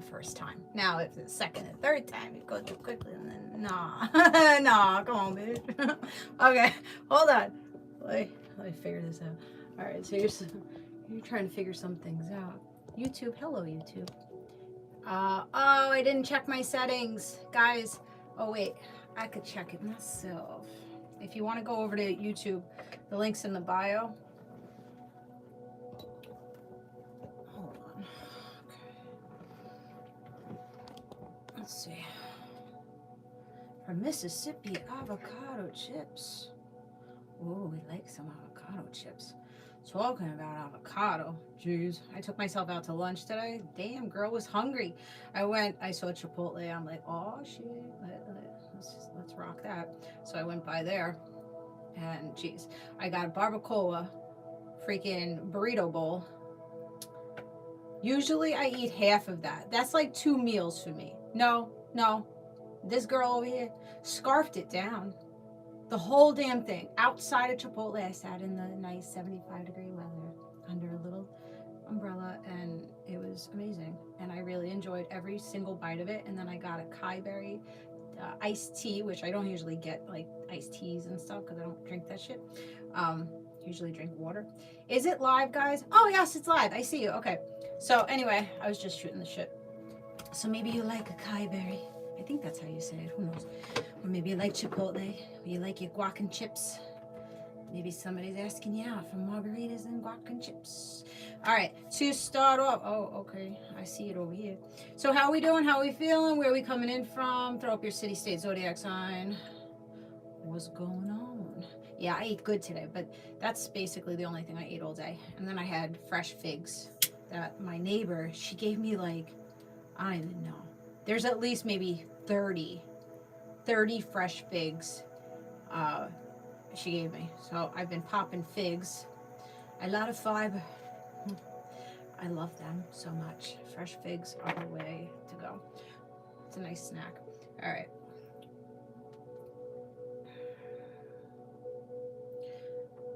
first time. Now, if the second and third time, it goes too quickly, and then, nah. Nah, come on, bitch. Okay, hold on. Let me figure this out. All right, so you're trying to figure some things out. YouTube, hello, YouTube. Oh, I didn't check my settings. Guys, oh, wait, I could check it myself. If you want to go over to YouTube, the link's in the bio. Hold on. Okay. Let's see. For Mississippi avocado chips. Oh, we like some avocado chips. Talking about avocado. Jeez. I took myself out to lunch today. Damn, girl was hungry. I saw Chipotle. I'm like, oh, shit. Let's rock that. So I went by there. And, geez, I got a barbacoa freaking burrito bowl. Usually I eat half of that. That's like 2 meals for me. No. This girl over here scarfed it down. The whole damn thing. Outside of Chipotle, I sat in the nice 75-degree weather under a little umbrella, and it was amazing. And I really enjoyed every single bite of it. And then I got a Kai berry iced tea, which I don't usually get, like iced teas and stuff, because I don't drink that shit. Usually drink water. Is it live, guys? Oh, yes, it's live. I see you. Okay. So anyway, I was just shooting the shit. So maybe you like a Kai berry. I think that's how you say it. Who knows? Or maybe you like Chipotle. Or you like your guac and chips. Maybe somebody's asking you out for margaritas and guac and chips. All right, to start off. Oh, okay. I see it over here. So how are we doing? How are we feeling? Where are we coming in from? Throw up your city, state, zodiac sign. What's going on? Yeah, I ate good today, but that's basically the only thing I ate all day. And then I had fresh figs that my neighbor, she gave me like, I don't even know. There's at least maybe 30 fresh figs she gave me. So I've been popping figs. A lot of fiber. I love them so much. Fresh figs are the way to go. It's a nice snack. All right.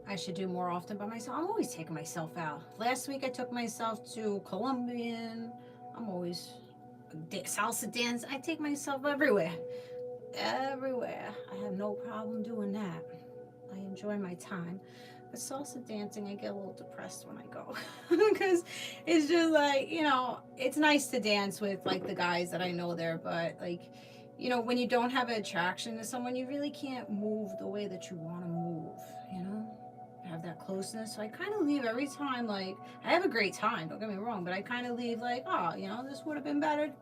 I should do more often by myself. I'm always taking myself out. Last week I took myself to Colombian. I'm always salsa dance. I take myself everywhere. Everywhere. I have no problem doing that. I enjoy my time. But salsa dancing, I get a little depressed when I go. Because it's just like, it's nice to dance with like the guys that I know there. But like, when you don't have an attraction to someone, you really can't move the way that you want to move, have that closeness. So I kind of leave every time, like, I have a great time, don't get me wrong, but I kind of leave like, oh, this would have been better if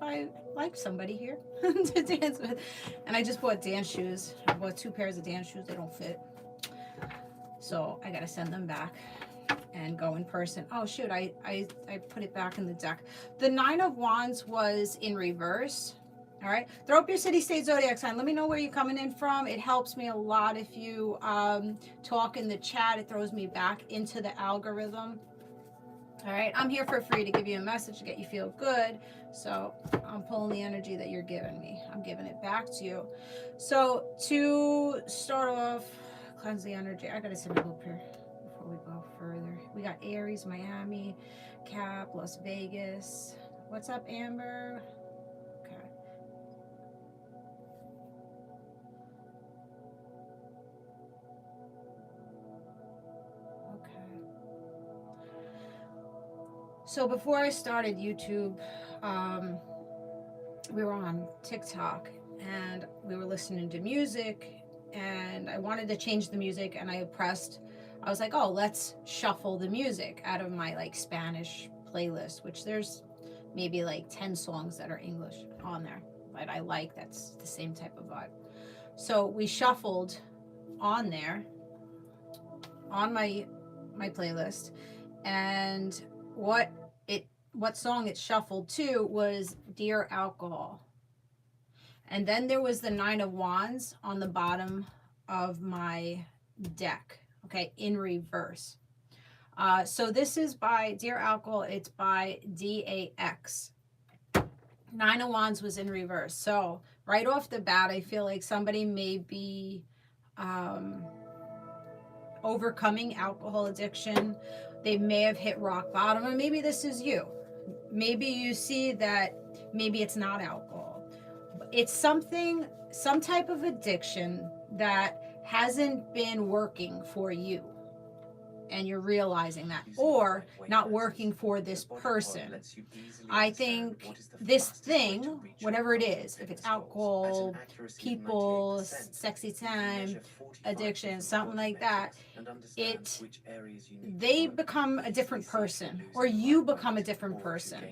I liked somebody here to dance with. And I just bought dance shoes. I bought 2 pairs of dance shoes. They don't fit. So I got to send them back and go in person. Oh, shoot. I put it back in the deck. The 9 of Wands was in reverse. All right. Throw up your city, state, zodiac sign. Let me know where you're coming in from. It helps me a lot if you talk in the chat. It throws me back into the algorithm. All right. I'm here for free to give you a message to get you feel good. So I'm pulling the energy that you're giving me. I'm giving it back to you. So to start off, cleanse the energy. I got to set it up here before we go further. We got Aries, Miami, Cap, Las Vegas. What's up, Amber? So before I started YouTube, we were on TikTok and we were listening to music, and I wanted to change the music, and I was like, oh, let's shuffle the music out of my like Spanish playlist, which there's maybe like 10 songs that are English on there, but I like, that's the same type of vibe. So we shuffled on there, on my playlist, and what song it shuffled to was Dear Alcohol. And then there was the 9 of Wands on the bottom of my deck, okay, in reverse. So this is by Dear Alcohol. It's by DAX. 9 of Wands was in reverse. So right off the bat, I feel like somebody may be overcoming alcohol addiction. They may have hit rock bottom, or maybe this is you. Maybe you see that maybe it's not alcohol. It's something, some type of addiction that hasn't been working for you. And you're realizing that, or not working for this person. I think this thing, whatever it is, if it's alcohol, people, sexy time, addiction, something like that, they become a different person, or you become a different person.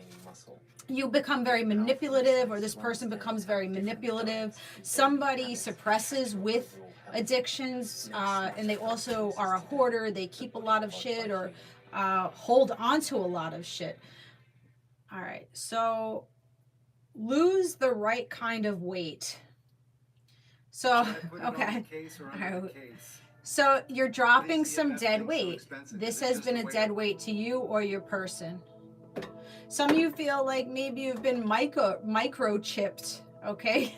You become very manipulative, or this person becomes very manipulative. Somebody suppresses with addictions, and they also are a hoarder. They keep a lot of shit, or hold on to a lot of shit. All right, so lose the right kind of weight. So, okay. All right. So you're dropping some dead weight. This has been a dead weight to you or your person. Some of you feel like maybe you've been microchipped, okay?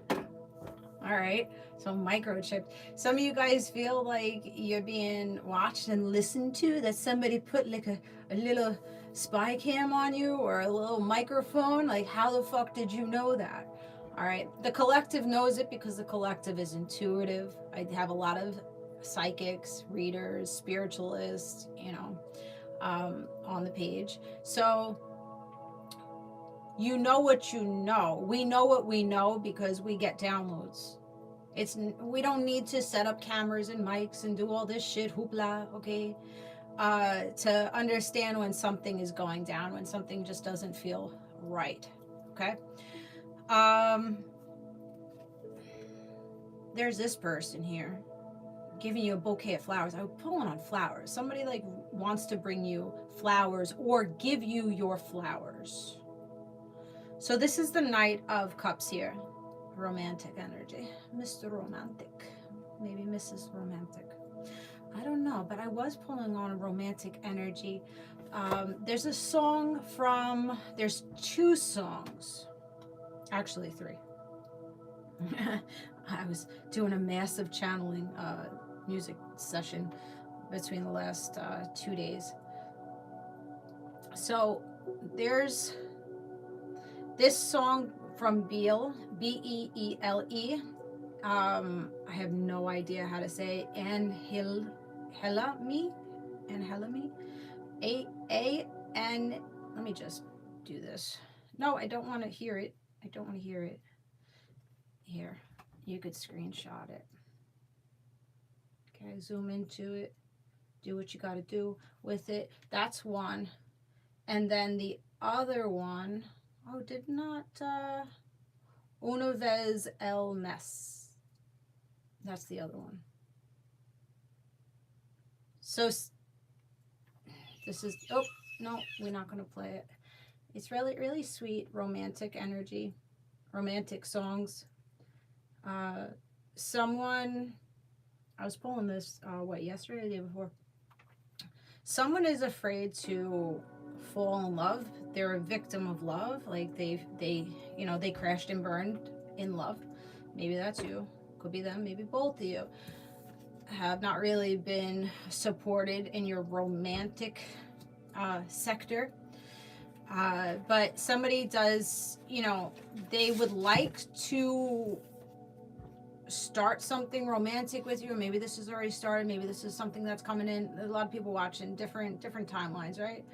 All right, so microchipped. Some of you guys feel like you're being watched and listened to, that somebody put like a little spy cam on you, or a little microphone. Like, how the fuck did you know that? All right, the collective knows it because the collective is intuitive. I have a lot of psychics, readers, spiritualists, on the page. So you know what you know. We know what we know because we get downloads. We don't need to set up cameras and mics and do all this shit, hoopla, okay? To understand when something is going down, when something just doesn't feel right, okay? There's this person here giving you a bouquet of flowers. I'm pulling on flowers. Somebody like wants to bring you flowers or give you your flowers. So this is the Knight of Cups here. Romantic energy. Mr. Romantic. Maybe Mrs. Romantic. I don't know, but I was pulling on a romantic energy. There's a song there's 2 songs. Actually 3. I was doing a massive channeling music session between the last 2 days. So there's this song from Beele, Beele. I have no idea how to say Anhela me. Let me just do this. No, I don't want to hear it. Here, you could screenshot it. Okay, zoom into it. Do what you got to do with it. That's one. And then the other one, did not, Una vez el mes. That's the other one. So this is, no, we're not going to play it. It's really, really sweet, romantic energy, romantic songs. I was pulling this, yesterday or the day before? Someone is afraid to fall in love. They're a victim of love. Like they crashed and burned in love. Maybe that's you. Could be them. Maybe both of you have not really been supported in your romantic sector. But somebody does, they would like to start something romantic with you, or maybe this has already started, maybe this is something that's coming in. There's a lot of people watching different timelines, right?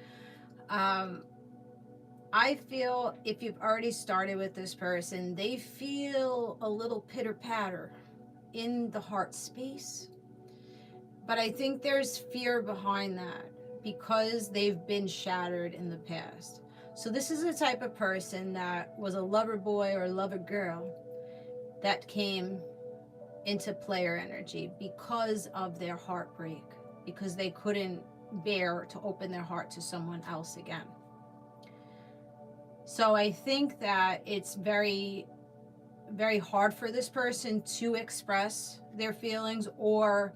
I feel if you've already started with this person, they feel a little pitter patter in the heart space, but I think there's fear behind that because they've been shattered in the past. So this is the type of person that was a lover boy or a lover girl that came into player energy because of their heartbreak, because they couldn't bear to open their heart to someone else again. So I think that it's very, very hard for this person to express their feelings or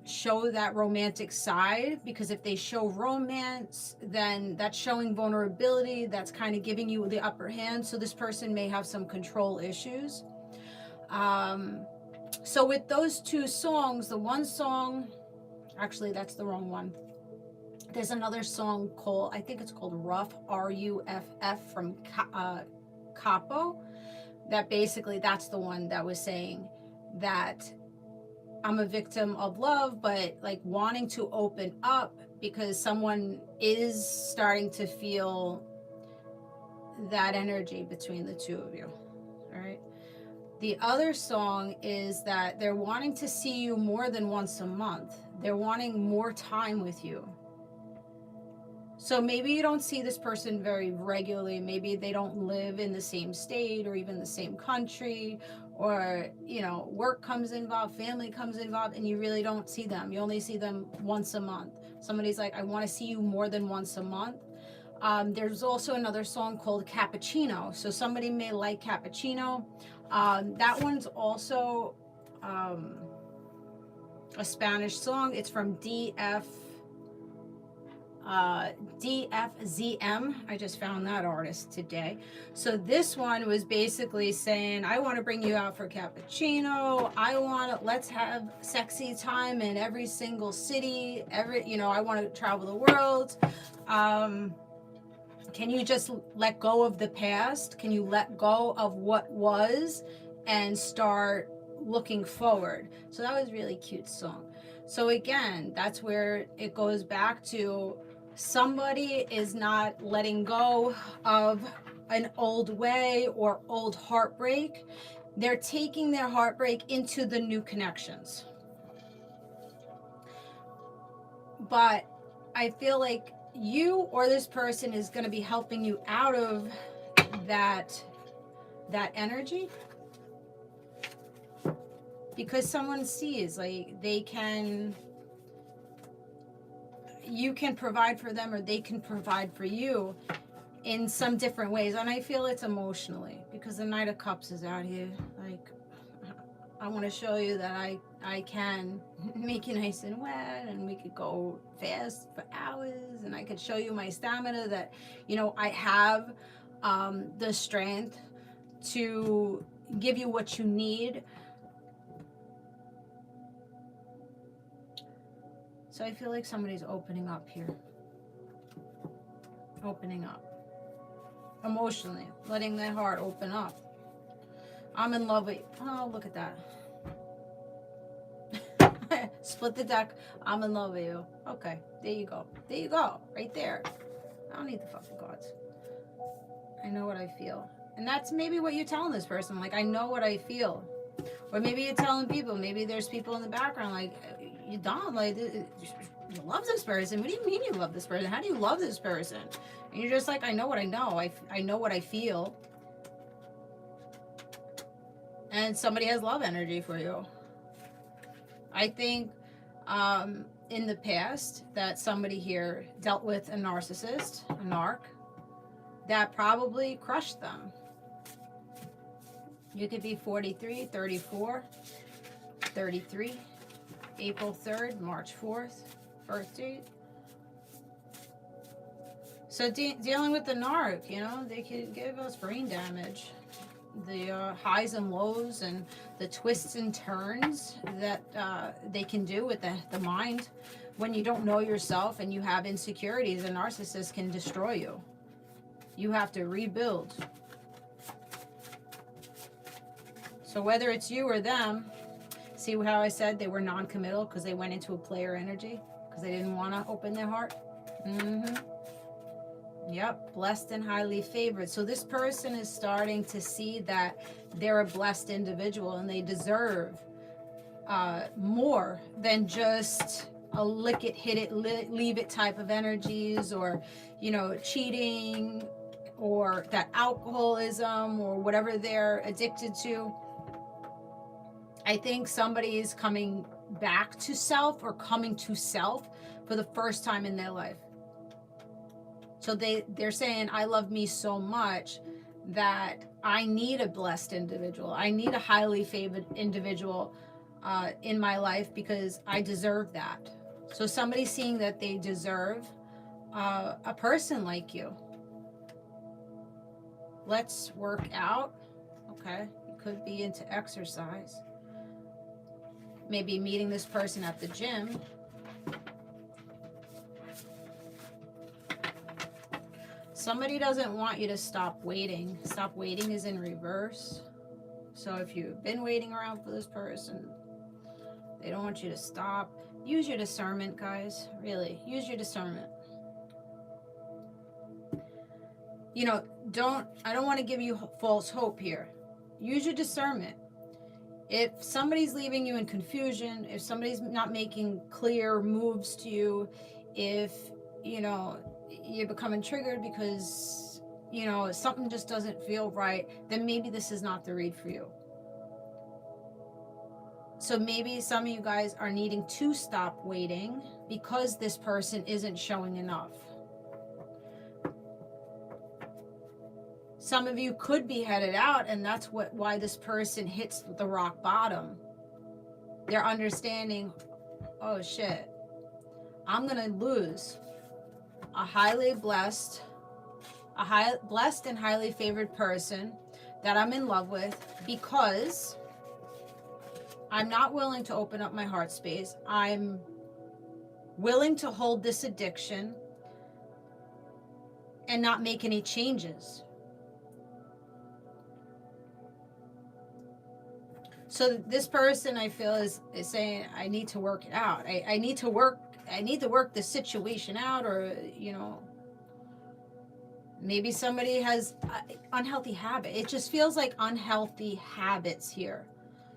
show that romantic side, because if they show romance, then that's showing vulnerability. That's kind of giving you the upper hand. So this person may have some control issues. So with those 2 songs, the one song, actually that's the wrong one. There's another song called, I think it's called Rough, R-U-F-F, from Capo, that basically, that's the one that was saying that I'm a victim of love, but like wanting to open up because someone is starting to feel that energy between the two of you. All right. The other song is that they're wanting to see you more than once a month. They're wanting more time with you. So maybe you don't see this person very regularly. Maybe they don't live in the same state or even the same country, or, you know, work comes involved, family comes involved, and you really don't see them. You only see them once a month. Somebody's like, I want to see you more than once a month. There's also another song called Cappuccino. So somebody may like Cappuccino. That one's also a Spanish song. It's from DFZM. I just found that artist today. So this one was basically saying, I want to bring you out for cappuccino. Let's have sexy time in every single city. I want to travel the world. Can you just let go of the past? Can you let go of what was and start looking forward? So that was a really cute song. So again, that's where it goes back to, somebody is not letting go of an old way or old heartbreak. They're taking their heartbreak into the new connections. But I feel like you or this person is going to be helping you out of that energy, because someone sees like you can provide for them, or they can provide for you in some different ways. And I feel it's emotionally, because the Knight of Cups is out here. Like, I want to show you that I can make you nice and wet, and we could go fast for hours, and I could show you my stamina, that, I have the strength to give you what you need. So I feel like somebody's opening up here. Opening up. Emotionally. Letting their heart open up. I'm in love with you. Oh, look at that. Split the deck. I'm in love with you. Okay, there you go. There you go. Right there. I don't need the fucking cards. I know what I feel. And that's maybe what you're telling this person. Like, I know what I feel. Or maybe you're telling people. Maybe there's people in the background like, you don't, like, you love this person. What do you mean you love this person? How do you love this person? And you're just like, I know what I know. I know what I feel. And somebody has love energy for you. I think in the past that somebody here dealt with a narcissist, a narc, that probably crushed them. You could be 43, 34, 33, April 3rd, March 4th, birthday. So dealing with the narc, they could give us brain damage. The highs and lows and the twists and turns that they can do with the mind. When you don't know yourself and you have insecurities, a narcissist can destroy you. You have to rebuild. So whether it's you or them, see how I said they were non-committal because they went into a player energy because they didn't want to open their heart? Yep, blessed and highly favored. So this person is starting to see that they're a blessed individual and they deserve more than just a lick it, hit it, leave it type of energies, or, cheating, or that alcoholism, or whatever they're addicted to. I think somebody is coming back to self, or coming to self for the first time in their life. So they're saying, I love me so much that I need a blessed individual. I need a highly favored individual in my life because I deserve that. So somebody's seeing that they deserve a person like you. Let's work out. Okay, you could be into exercise. Maybe meeting this person at the gym. Somebody doesn't want you to stop waiting. Stop waiting is in reverse. So if you've been waiting around for this person, they don't want you to stop. Use your discernment, guys. Really, use your discernment. You know, I don't want to give you false hope here. Use your discernment. If somebody's leaving you in confusion, if somebody's not making clear moves to you, if, you know, you're becoming triggered because, you know, something just doesn't feel right, then maybe this is not the read for you. So maybe some of you guys are needing to stop waiting because this person isn't showing enough. Some of you could be headed out, and that's why this person hits the rock bottom. They're understanding, oh shit, I'm gonna lose a highly blessed, blessed and highly favored person that I'm in love with because I'm not willing to open up my heart space. I'm willing to hold this addiction and not make any changes. So this person, I feel, is saying, I need to work it out. I need to work the situation out, or, you know, maybe somebody has unhealthy habit. It just feels like unhealthy habits here.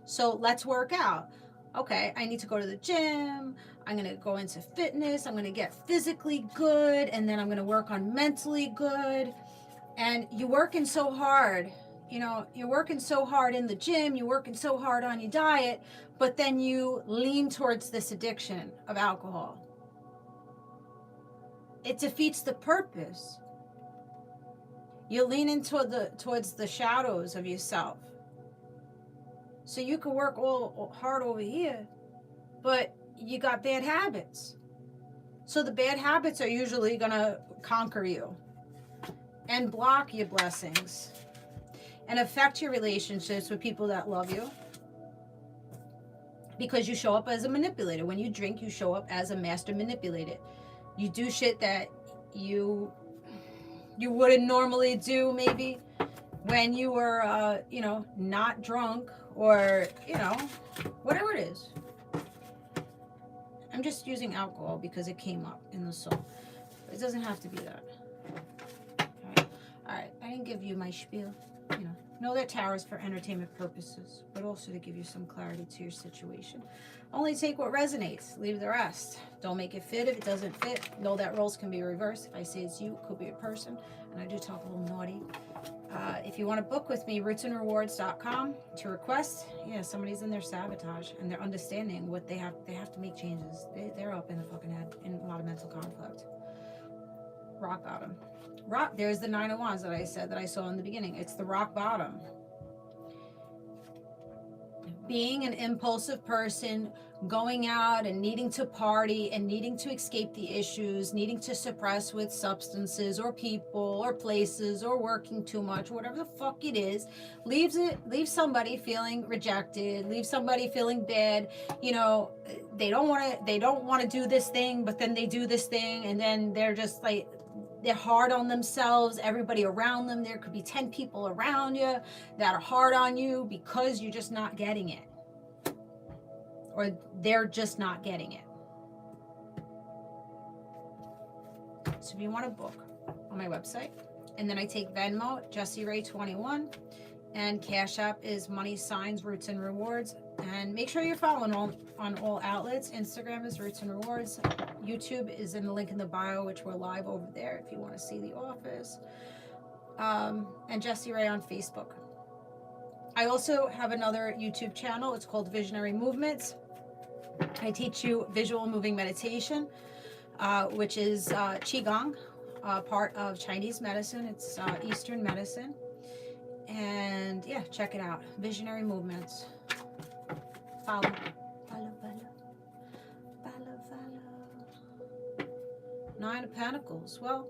So let's work out. Okay, I need to go to the gym. I'm going to go into fitness. I'm going to get physically good, and then I'm going to work on mentally good. And you're working so hard. You know, you're working so hard in the gym, you're working so hard on your diet, but then you lean towards this addiction of alcohol. It defeats the purpose. You're leaning towards the shadows of yourself. So you can work all hard over here, but you got bad habits. So the bad habits are usually going to conquer you and block your blessings and affect your relationships with people that love you, because you show up as a manipulator. When you drink, you show up as a master manipulator. You do shit that you wouldn't normally do, maybe when you were you know, not drunk, or, you know, whatever it is. I'm just using alcohol because it came up in the soul. It doesn't have to be that. All right. I didn't give you my spiel. You know that tarot is for entertainment purposes, but also to give you some clarity to your situation. Only take what resonates. Leave the rest. Don't make it fit if it doesn't fit. Know that roles can be reversed. If I say it's you, it could be a person. And I do talk a little naughty. If you want to book with me, rootsandrewards.com to request. Yeah, somebody's in their sabotage, and they're understanding what they have to make changes. They're up in the fucking head in a lot of mental conflict. Rock bottom. There's the Nine of Wands that I said that I saw in the beginning. It's the rock bottom. Being an impulsive person, going out and needing to party and needing to escape the issues, needing to suppress with substances or people or places or working too much, whatever the fuck it is, leaves somebody feeling rejected, leaves somebody feeling bad. You know, they don't want to do this thing, but then they do this thing, and then they're just like, they're hard on themselves, everybody around them. There could be 10 people around you that are hard on you because you're just not getting it. Or they're just not getting it. So if you want to book on my website, and then I take Venmo, Jessieray21, and Cashapp is money signs, Roots and Rewards. And make sure you're following on all outlets. Instagram is Roots and Rewards. YouTube is in the link in the bio, which we're live over there if you want to see the office. And Jessie Ray on Facebook. I also have another YouTube channel. It's called Visionary Movements. I teach you visual moving meditation, which is QiGong, part of Chinese medicine. It's Eastern medicine. And yeah, check it out. Visionary Movements. Follow. Nine of Pentacles. Well,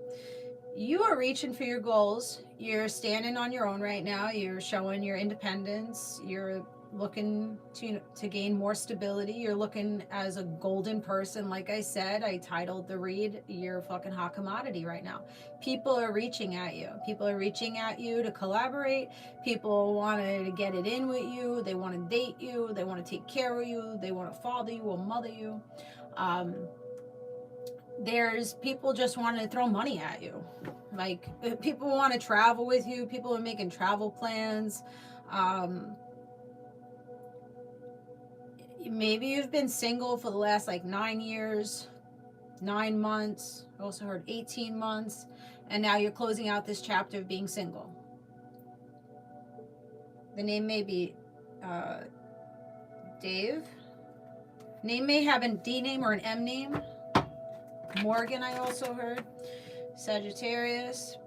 you are reaching for your goals. You're standing on your own right now. You're showing your independence. You're looking to gain more stability. You're looking as a golden person. Like I said, I titled the read, "You're fucking hot commodity right now." People are reaching at you. People are reaching at you to collaborate. People want to get it in with you. They want to date you. They want to take care of you. They want to father you or mother you. There's people just want to throw money at you. Like, people want to travel with you. People are making travel plans. Maybe you've been single for the last like 9 years, 9 months. I also heard 18 months. And now you're closing out this chapter of being single. The name may be Dave. Name may have a D name or an M name. Morgan, I also heard. Sagittarius.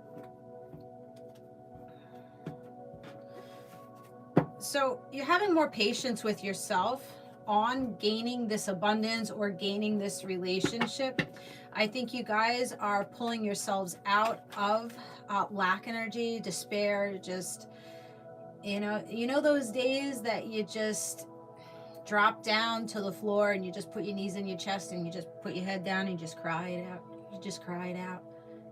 So you're having more patience with yourself on gaining this abundance or gaining this relationship. I think you guys are pulling yourselves out of lack energy, despair, just, you know those days that you just drop down to the floor and you just put your knees in your chest and you just put your head down and you just cry it out. You just cry it out.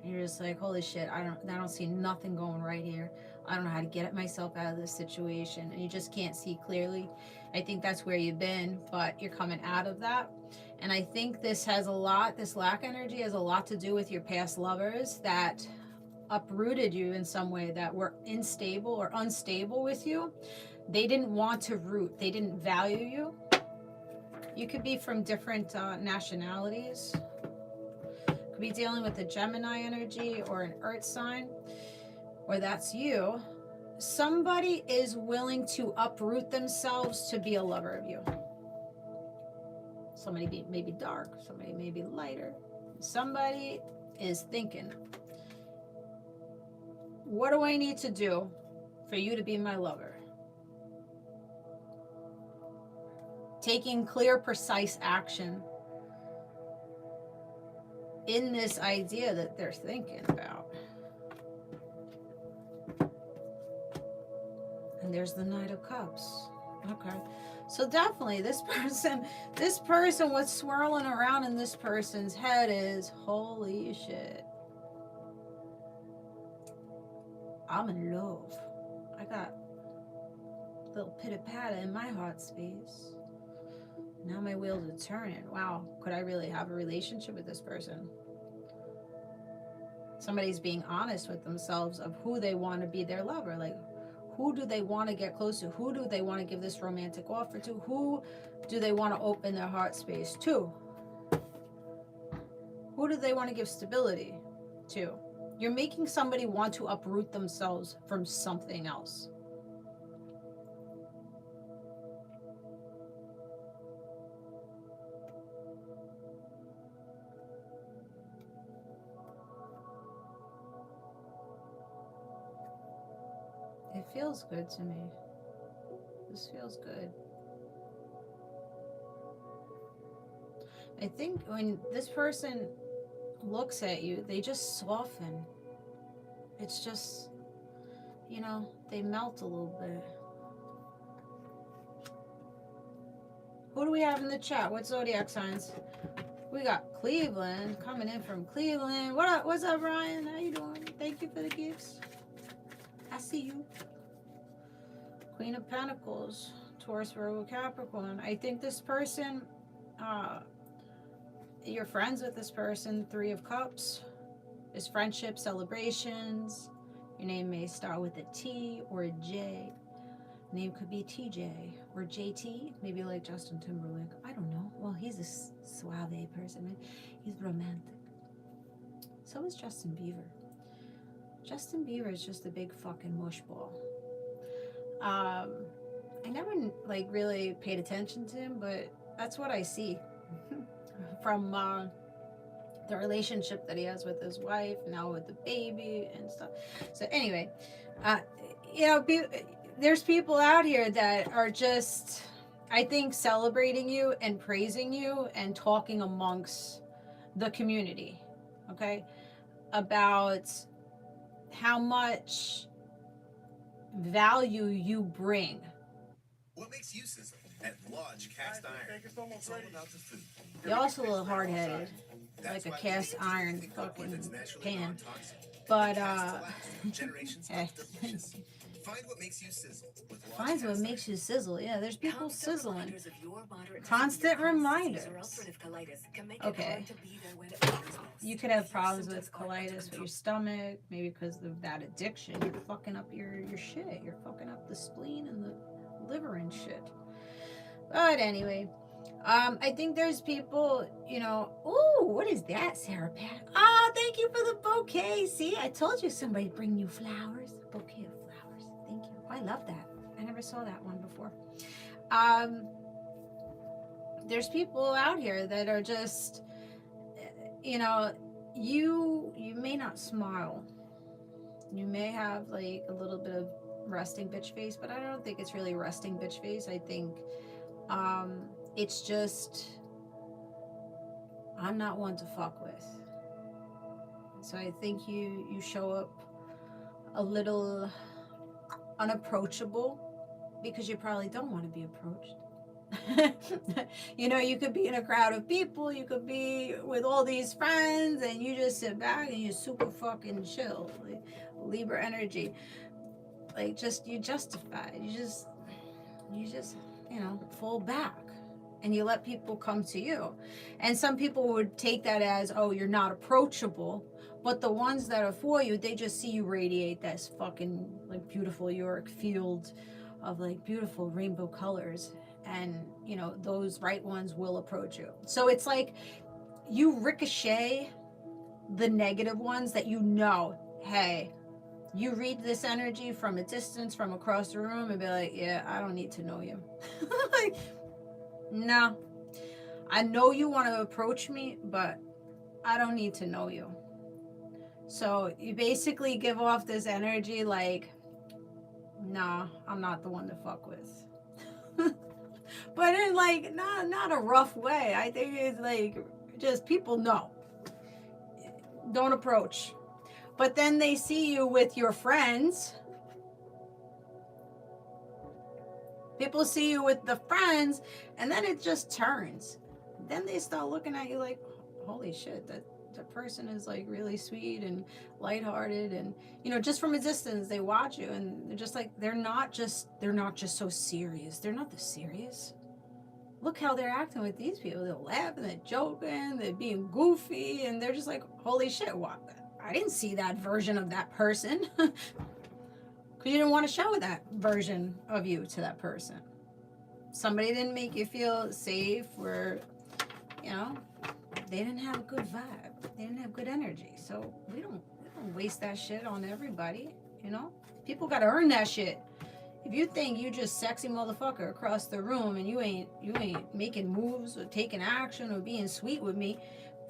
And you're just like, holy shit, I don't see nothing going right here. I don't know how to get myself out of this situation. And you just can't see clearly. I think that's where you've been, but you're coming out of that. And I think this lack energy has a lot to do with your past lovers that uprooted you in some way, that were unstable with you. They didn't want to root. They didn't value you. You could be from different nationalities. Could be dealing with a Gemini energy or an Earth sign, or that's you. Somebody is willing to uproot themselves to be a lover of you. Somebody may be dark. Somebody may be lighter. Somebody is thinking, what do I need to do for you to be my lover? Taking clear, precise action in this idea that they're thinking about. And there's the Knight of Cups. Okay. So definitely this person, what's swirling around in this person's head is, holy shit, I'm in love. I got a little pitter-patter in my heart space. Now my wheels are turning. Wow, could I really have a relationship with this person? Somebody's being honest with themselves of who they want to be their lover. Like, who do they want to get close to? Who do they want to give this romantic offer to? Who do they want to open their heart space to? Who do they want to give stability to? You're making somebody want to uproot themselves from something else. It feels good to me. This feels good. I think when this person looks at you, they just soften. It's just, they melt a little bit. Who do we have in the chat? What zodiac signs? We got Cleveland coming in from Cleveland. What up? What's up, Ryan? How you doing? Thank you for the gifts. I see you. Queen of Pentacles, Taurus, Virgo, Capricorn. I think this person, you're friends with this person. Three of Cups. There's friendship, celebrations. Your name may start with a T or a J. Name could be TJ or JT, maybe like Justin Timberlake. I don't know. Well, he's a suave person. He's romantic. So is Justin Bieber. Justin Bieber is just a big fucking mushball. I never really paid attention to him, but that's what I see from the relationship that he has with his wife, now with the baby and stuff. So anyway, there's people out here that are just, I think, celebrating you and praising you and talking amongst the community, okay, about how much value you bring What makes you sizzle? At Lodge Cast Iron, it's all about the food. You're also a little hard-headed, like a cast iron fucking pan. But hey. Find what makes you sizzle with Lodge Finds what Cast makes you sizzle. Yeah, there's people sizzling. Constant reminders. Okay. You could have problems with colitis with your stomach, maybe because of that addiction. You're fucking up your shit. You're fucking up the spleen and the liver and shit. But anyway, I think there's people, you know. Ooh, what is that, Sarah Pat? Ah, thank you for the bouquet. See, I told you somebody bring you flowers. A bouquet of flowers. Thank you. I love that. I never saw that one before. There's people out here that are just, you know, you may not smile. You may have like a little bit of resting bitch face, but I don't think it's really resting bitch face. I think it's just, I'm not one to fuck with. So I think you show up a little unapproachable because you probably don't want to be approached. You know, you could be in a crowd of people, you could be with all these friends, and you just sit back and you're super fucking chill, like Libra energy, like just you justify, you just you know, fall back and you let people come to you. And some people would take that as, oh, you're not approachable, but the ones that are for you, they just see you radiate this fucking like beautiful York field of like beautiful rainbow colors, and you know, those right ones will approach you. So it's like you ricochet the negative ones that you know, hey, you read this energy from a distance, from across the room, and be like, yeah, I don't need to know you. Like, no, I know you want to approach me, but I don't need to know you. So you basically give off this energy like, nah, I'm not the one to fuck with. But in like not a rough way. I think it's like just people know. Don't approach. But then they see you with your friends. People see you with the friends, and then it just turns. Then they start looking at you like, holy shit, that person is like really sweet and lighthearted, and you know, just from a distance they watch you and they're just like, they're not just so serious. They're not this serious. Look how they're acting with these people. They're laughing, they're joking, they're being goofy, and they're just like, holy shit, what? I didn't see that version of that person. Because you didn't want to show that version of you to that person. Somebody didn't make you feel safe, or, you know, they didn't have a good vibe. They didn't have good energy. So we don't waste that shit on everybody, you know? People got to earn that shit. If you think you just sexy motherfucker across the room and you ain't making moves or taking action or being sweet with me,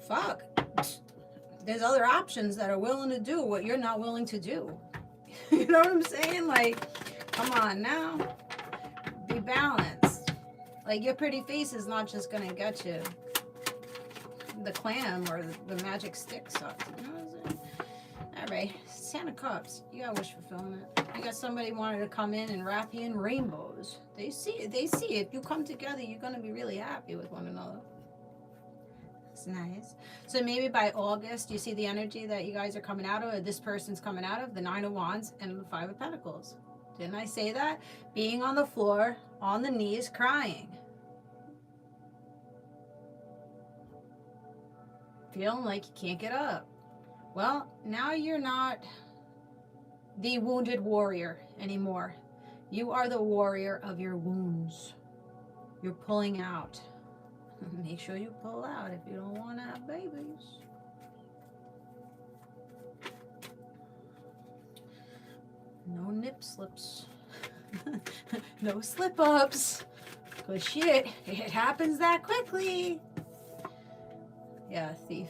fuck. There's other options that are willing to do what you're not willing to do. You know what I'm saying? Like, come on now. Be balanced. Like, your pretty face is not just gonna get you the clam or the magic stick sucked. You know what I'm saying? All right, Santa Cups. You got wish fulfillment. You got somebody wanted to come in and wrap you in rainbows. They see it. If you come together, you're gonna be really happy with one another. It's nice. So maybe by August, you see the energy that you guys are coming out of, or this person's coming out of, the 9 of Wands and the 5 of Pentacles. Didn't I say that? Being on the floor, on the knees, crying. Feeling like you can't get up. Well, now you're not the wounded warrior anymore. You are the warrior of your wounds. You're pulling out. Make sure you pull out if you don't want to have babies. No nip slips. No slip ups. Good shit. It happens that quickly. Yeah, thief.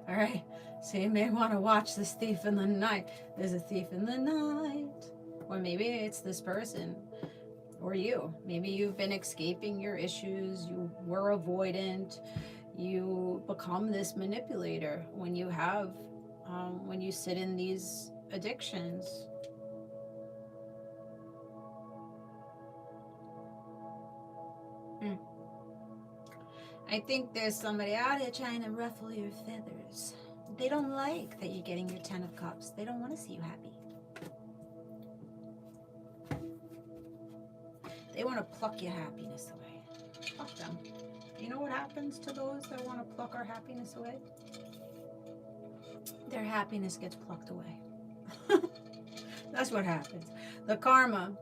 All right. So you may want to watch this thief in the night. There's a thief in the night. Or maybe it's this person. Or you. Maybe you've been escaping your issues. You were avoidant. You become this manipulator when you have, when you sit in these addictions. I think there's somebody out here trying to ruffle your feathers. They don't like that you're getting your 10 of Cups. They don't want to see you happy. They want to pluck your happiness away. Fuck them. You know what happens to those that want to pluck our happiness away? Their happiness gets plucked away. That's what happens. The karma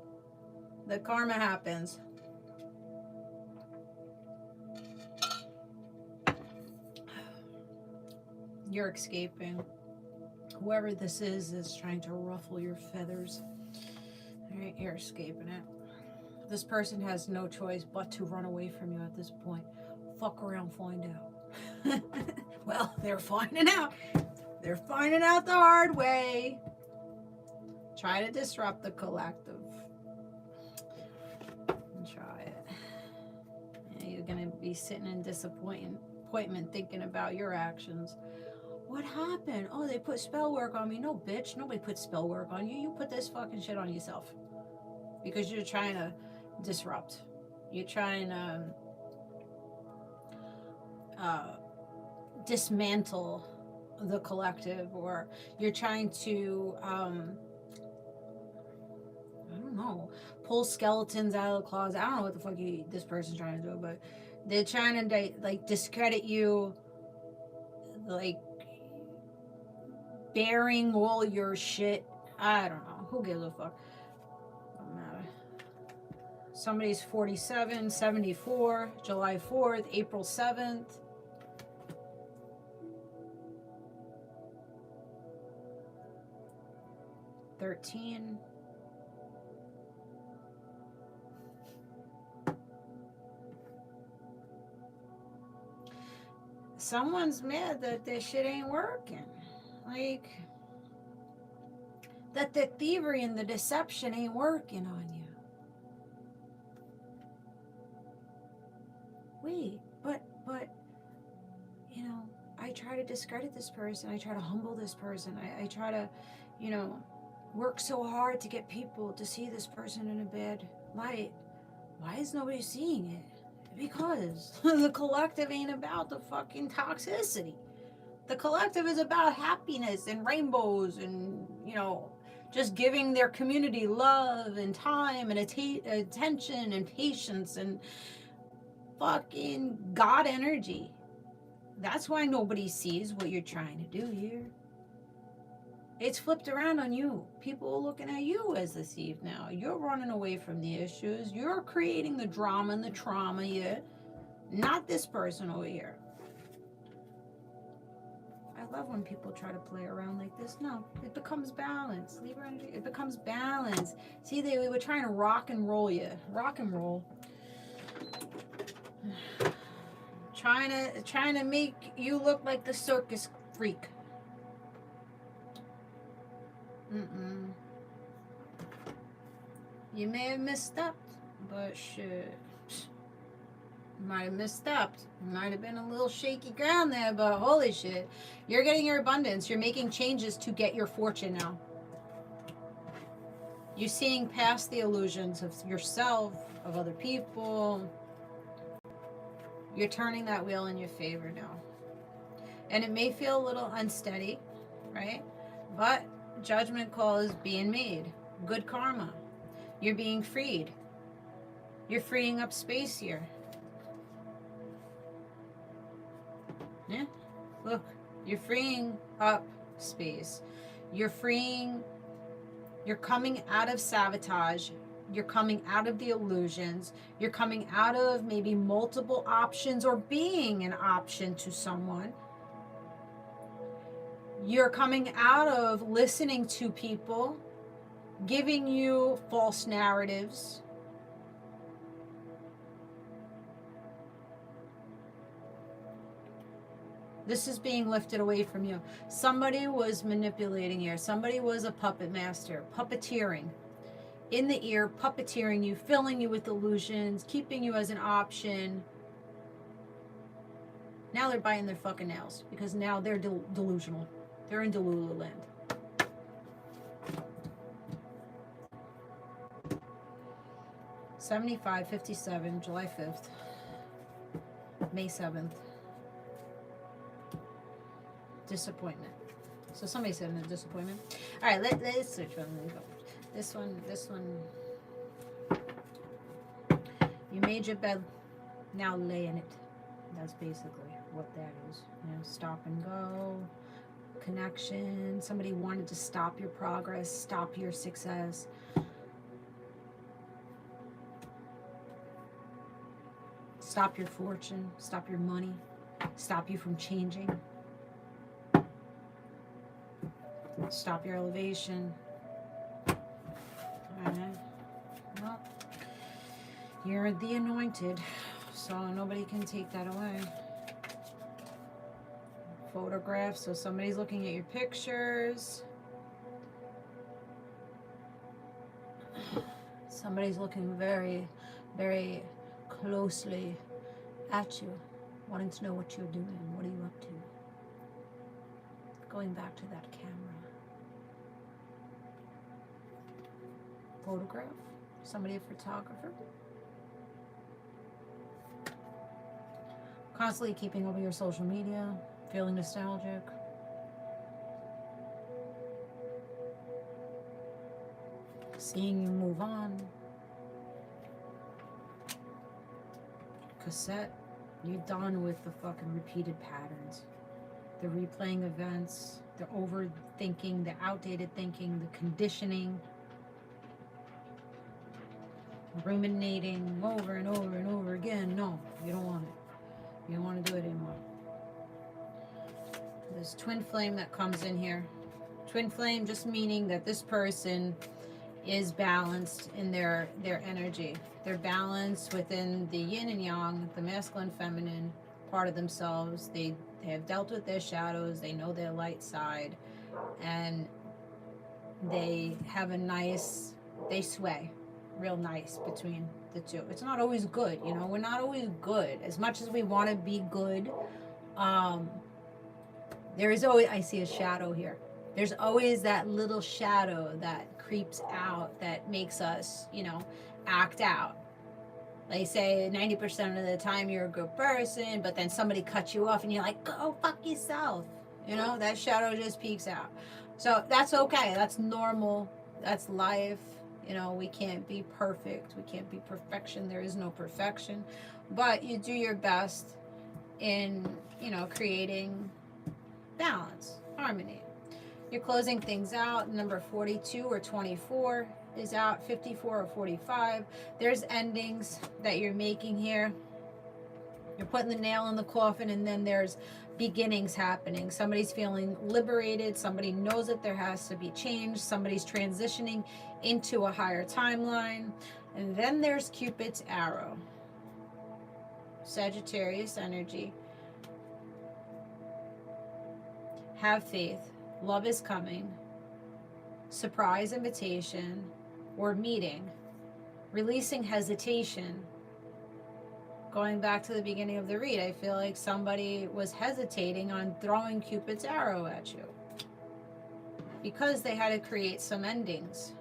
happens. You're escaping. Whoever this is trying to ruffle your feathers. All right, you're escaping it. This person has no choice but to run away from you at this point. Fuck around, find out. Well, they're finding out. They're finding out the hard way. Try to disrupt the collective. Try it. Yeah, you're going to be sitting in disappointment thinking about your actions. What happened? Oh, they put spell work on me. No, bitch. Nobody put spell work on you. You put this fucking shit on yourself. Because you're trying to disrupt. You're trying to dismantle the collective, or you're trying to I don't know, pull skeletons out of the closet. I don't know what the fuck this person's trying to do, but they're trying to like discredit you, like bearing all your shit. I don't know. Who gives a fuck? Don't matter. Somebody's 47, 74, July 4th, April 7th. $13. Someone's mad that this shit ain't working. Like, that the thievery and the deception ain't working on you. Wait, but, you know, I try to discredit this person. I try to humble this person. I try to, you know, work so hard to get people to see this person in a bad light. Why is nobody seeing it? Because the collective ain't about the fucking toxicity. The collective is about happiness and rainbows and, you know, just giving their community love and time and attention and patience and fucking God energy. That's why nobody sees what you're trying to do here. It's flipped around on you. People are looking at you as the thief now. You're running away from the issues. You're creating the drama and the trauma here. Not this person over here. I love when people try to play around like this. No, it becomes balance. Libra energy, it becomes balance. See, they were trying to rock and roll you. Rock and roll. Trying to make you look like the circus freak. You may have misstepped, but shit. You might have misstepped. You might have been a little shaky ground there, but holy shit. You're getting your abundance. You're making changes to get your fortune now. You're seeing past the illusions of yourself, of other people. You're turning that wheel in your favor now. And it may feel a little unsteady, right? But judgment call is being made. Good karma. You're being freed. You're freeing up space here. Yeah, look, you're freeing up space. You're coming out of sabotage. You're coming out of the illusions. You're coming out of maybe multiple options or being an option to someone. You're coming out of listening to people, giving you false narratives. This is being lifted away from you. Somebody was manipulating you. Somebody was a puppet master, puppeteering. In the ear, puppeteering you, filling you with illusions, keeping you as an option. Now they're biting their fucking nails because now they're delusional. They're in Delulu land. $75.57, July 5th. May 7th. Disappointment. So somebody said a disappointment. All right, let's switch one. Let me go. This one. You made your bed, now lay in it. That's basically what that is. You know, stop and go, connection. Somebody wanted to stop your progress, stop your success. Stop your fortune, stop your money, stop you from changing. Stop your elevation. Alright. Well, you're the anointed, so nobody can take that away. Photographs, so somebody's looking at your pictures. Somebody's looking very, very closely at you, wanting to know what you're doing. What are you up to? Going back to that camera. Photograph, somebody a photographer. Constantly keeping over your social media, feeling nostalgic. Seeing you move on. Cassette, you're done with the fucking repeated patterns. The replaying events, the overthinking, the outdated thinking, the conditioning. Ruminating over and over and over again. No, you don't want it. You don't want to do it anymore. There's twin flame that comes in here. Twin flame just meaning that this person is balanced in their energy. They're balanced within the yin and yang, the masculine, feminine part of themselves. They have dealt with their shadows. They know their light side. And they have a nice, they sway real nice between the two. It's not always good, you know. We're not always good. As much as we want to be good, there is always, I see a shadow here. There's always that little shadow that creeps out that makes us, you know, act out. They say 90% of the time you're a good person, but then somebody cuts you off and you're like, go fuck yourself. You know, that shadow just peeks out. So that's okay. That's normal. That's life. You know, we can't be perfect. We can't be perfection. There is no perfection. But you do your best in, you know, creating balance, harmony. You're closing things out. Number 42 or 24 is out. 54 or 45. There's endings that you're making here. You're putting the nail in the coffin, and then there's beginnings happening. Somebody's feeling liberated. Somebody knows that there has to be change. Somebody's transitioning into a higher timeline. And then there's Cupid's arrow. Sagittarius energy. Have faith. Love is coming. Surprise invitation or meeting. Releasing hesitation. Going back to the beginning of the read, I feel like somebody was hesitating on throwing Cupid's arrow at you because they had to create some endings.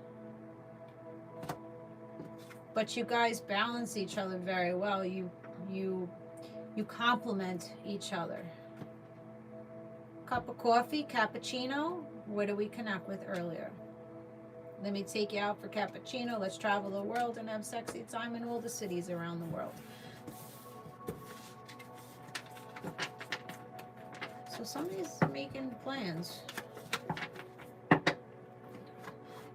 But you guys balance each other very well. You complement each other. Cup of coffee, cappuccino. What did we connect with earlier? Let me take you out for cappuccino. Let's travel the world and have sexy time in all the cities around the world. So somebody's making plans.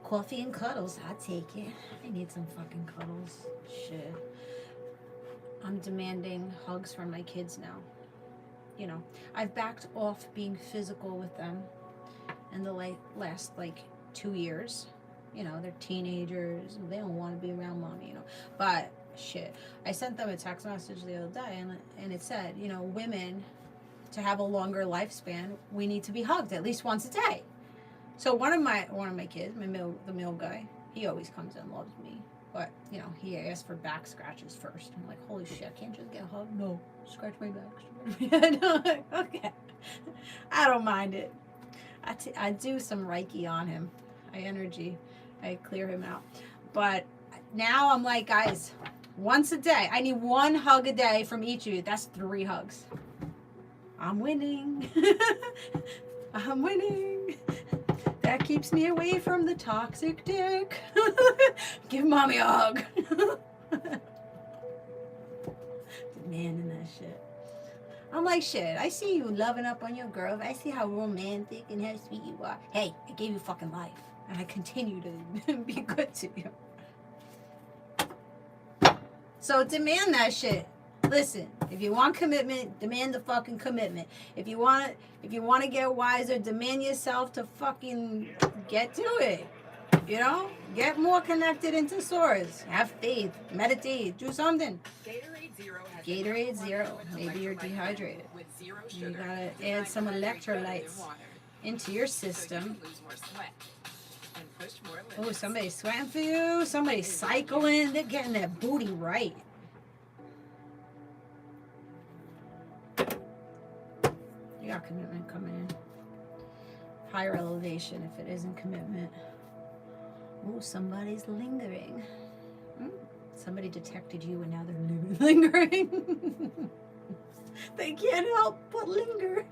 Coffee and cuddles, I take it. I need some fucking cuddles. Shit. I'm demanding hugs from my kids now. You know, I've backed off being physical with them in the last 2 years. You know, they're teenagers. They don't want to be around mommy, you know. But shit, I sent them a text message the other day, and it said, you know, women, to have a longer lifespan, we need to be hugged at least once a day. So one of my kids, the male guy, he always comes and loves me. But, you know, he asked for back scratches first. I'm like, holy shit, I can't just get a hug? No, scratch my back. Okay. I don't mind it. I do some Reiki on him. I clear him out. But now I'm like, guys, Once a day. I need 1 hug a day from each of you. That's 3 hugs. I'm winning. I'm winning. That keeps me away from the toxic dick. Give mommy a hug. Demanding that shit. I'm like, shit, I see you loving up on your girl. I see how romantic and how sweet you are. Hey, I gave you fucking life. And I continue to be good to you. So demand that shit. Listen, if you want commitment, demand the fucking commitment. If you want to get wiser, demand yourself to fucking get to it. You know? Get more connected into source. Have faith. Meditate. Do something. Gatorade Zero. Maybe you're dehydrated. You gotta add some electrolytes into your system. Oh, somebody's sweating for you. Somebody's cycling. They're getting that booty right. You got commitment coming in. Higher elevation if it isn't commitment. Oh, somebody's lingering. Somebody detected you and now they're lingering. They can't help but linger.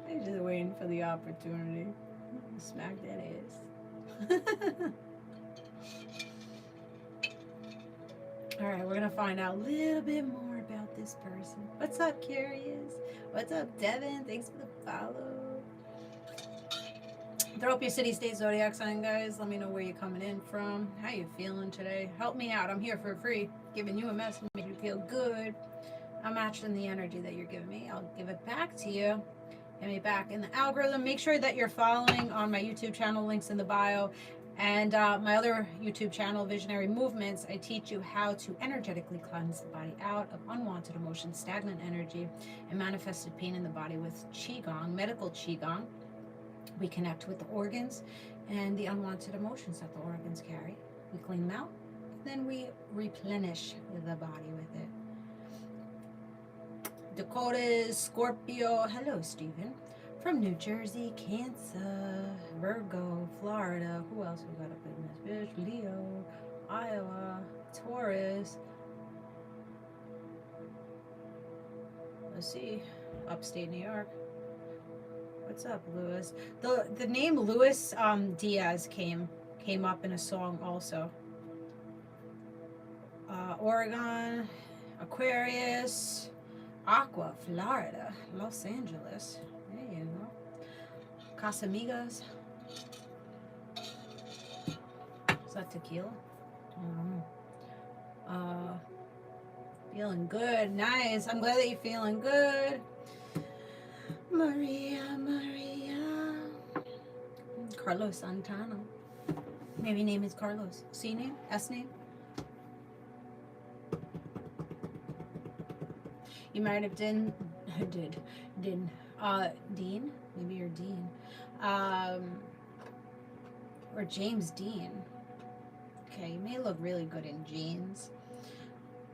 They're just waiting for the opportunity. Smack that ass. Alright, we're going to find out a little bit more about this person. What's up, Curious? What's up, Devin? Thanks for the follow. Throw up your city, state, zodiac sign, guys. Let me know where you're coming in from. How you feeling today? Help me out. I'm here for free. Giving you a message, make you feel good. I'm matching the energy that you're giving me. I'll give it back to you. Get me back in the algorithm. Make sure that you're following on my YouTube channel. Links in the bio. And my other YouTube channel, Visionary Movements, I teach you how to energetically cleanse the body out of unwanted emotions, stagnant energy, and manifested pain in the body with QiGong, medical QiGong. We connect with the organs and the unwanted emotions that the organs carry. We clean them out, then we replenish the body with it. Dakota is Scorpio. Hello, Stephen. From New Jersey, Cancer, Virgo, Florida. Who else we got up in this bitch? Leo, Iowa, Taurus. Let's see. Upstate New York. What's up, Lewis? The name Luis Diaz came up in a song also. Oregon, Aquarius, Aqua, Florida, Los Angeles. There you go. Casamigas. Is that tequila? I don't know. Feeling good. Nice. I'm glad that you're feeling good. Maria. Carlos Santana. Maybe name is Carlos. C name? S name? You might have Dean. Maybe you're Dean. Or James Dean. Okay, you may look really good in jeans.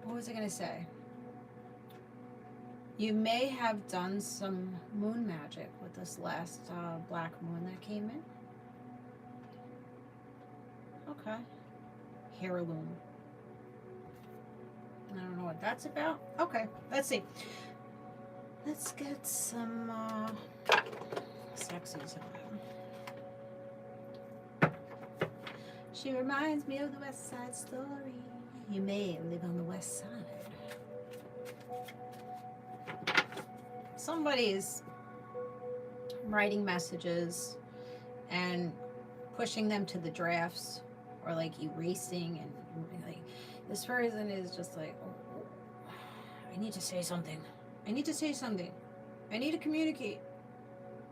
What was I going to say? You may have done some moon magic with this last black moon that came in. Okay. Heirloom. I don't know what that's about. Okay, let's see. Let's get some sexies on. She reminds me of the West Side Story. You may live on the West Side. Somebody's writing messages and pushing them to the drafts or like erasing, and like this person is just like, oh, I need to say something. I need to say something. I need to communicate.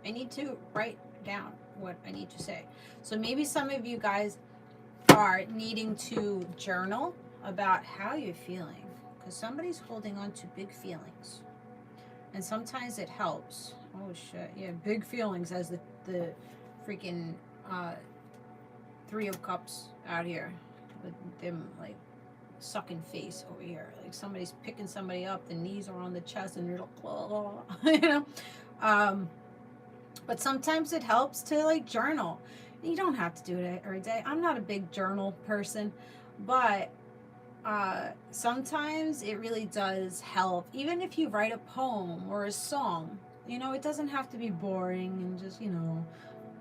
I need to write down what I need to say. So maybe some of you guys are needing to journal about how you're feeling, because somebody's holding on to big feelings. And sometimes it helps. Oh shit, yeah, big feelings as the freaking Three of Cups out here with them like sucking face over here. Like somebody's picking somebody up, the knees are on the chest and you're like, you know. But sometimes it helps to like journal. You don't have to do it every day. I'm not a big journal person, but sometimes it really does help. Even if you write a poem or a song, you know, it doesn't have to be boring and just, you know,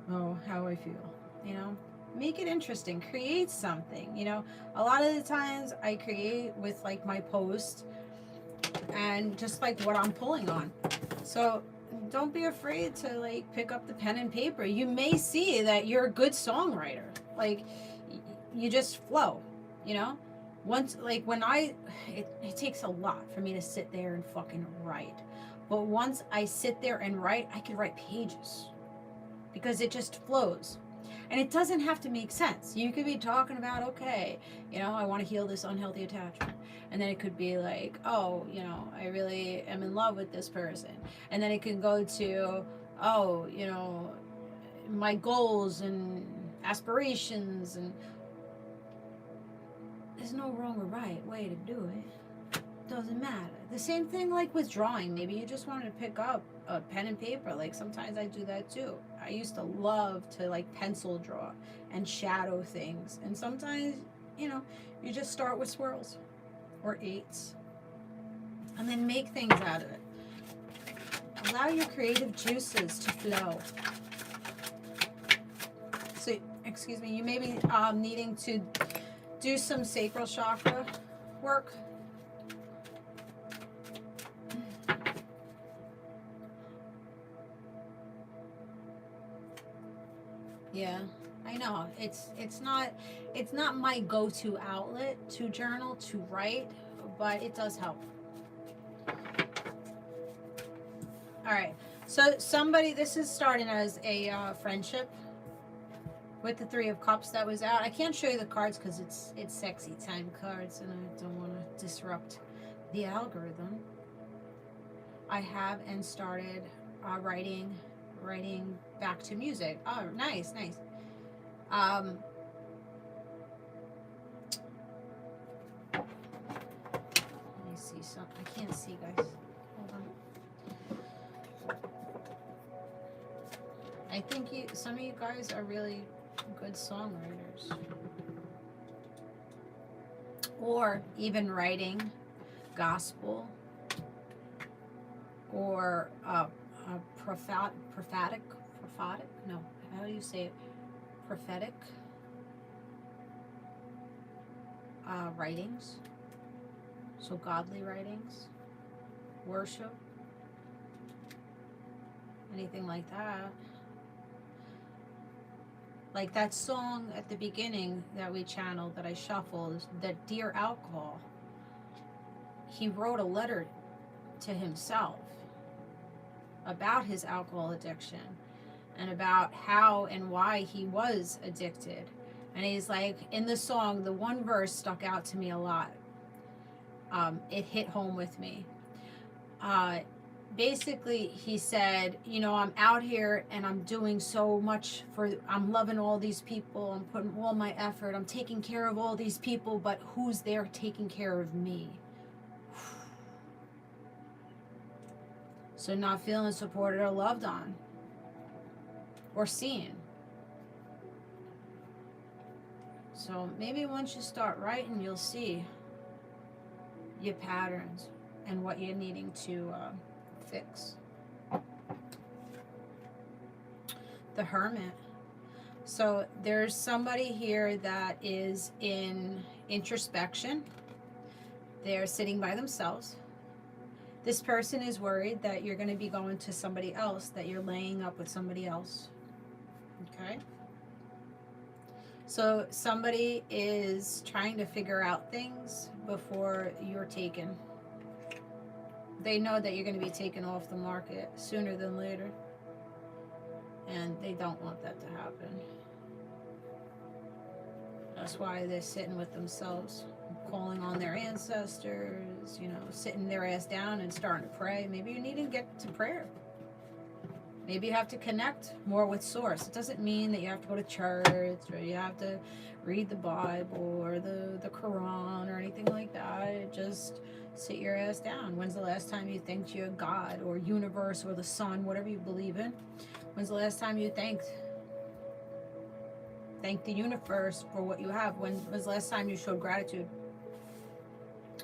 oh, how I feel, you know. Make it interesting. Create something, you know. A lot of the times I create with like my post and just like what I'm pulling on. So don't be afraid to like pick up the pen and paper. You may see that you're a good songwriter. Like you just flow, you know? Once like when it takes a lot for me to sit there and fucking write. But once I sit there and write, I can write pages because it just flows. And it doesn't have to make sense. You could be talking about, okay, you know, I want to heal this unhealthy attachment. And then it could be like, oh, you know, I really am in love with this person. And then it can go to, oh, you know, my goals and aspirations. And there's no wrong or right way to do it. Doesn't matter. The same thing like with drawing. Maybe you just wanted to pick up a pen and paper. Like sometimes I do that too. I used to love to like pencil draw and shadow things. And sometimes, you know, you just start with swirls or eights and then make things out of it. Allow your creative juices to flow. So, excuse me, you may be needing to do some sacral chakra work. Yeah, I know. It's not my go-to outlet to journal, to write, but it does help. All right. So somebody, this is starting as a friendship with the Three of Cups that was out. I can't show you the cards because it's sexy time cards, and I don't want to disrupt the algorithm. I have and started writing back to music. Oh, nice. Let me see something. I can't see, guys. Hold on. I think some of you guys are really good songwriters, or even writing gospel or prophetic, no, how do you say it? Prophetic writings. So godly writings, worship, anything like that. Like that song at the beginning that we channeled, that I shuffled, that Dear Alcohol. He wrote a letter to himself about his alcohol addiction and about how and why he was addicted. And he's like, in the song, the one verse stuck out to me a lot. It hit home with me. Basically, he said, you know, I'm out here and I'm doing so much I'm loving all these people. I'm putting all my effort. I'm taking care of all these people, but who's there taking care of me? So not feeling supported or loved on or seen. So maybe once you start writing, you'll see your patterns and what you're needing to fix. The Hermit. So there's somebody here that is in introspection. They're sitting by themselves. This person is worried that you're going to be going to somebody else, that you're laying up with somebody else. Okay? So somebody is trying to figure out things before you're taken. They know that you're going to be taken off the market sooner than later. And they don't want that to happen. That's why they're sitting with themselves, calling on their ancestors, you know, sitting their ass down and starting to pray. Maybe you need to get to prayer. Maybe you have to connect more with Source. It doesn't mean that you have to go to church or you have to read the Bible or the Quran or anything like that. Just sit your ass down. When's the last time you thanked your God or universe or the sun, whatever you believe in? When's the last time you thanked Thank the universe for what you have. When was the last time you showed gratitude?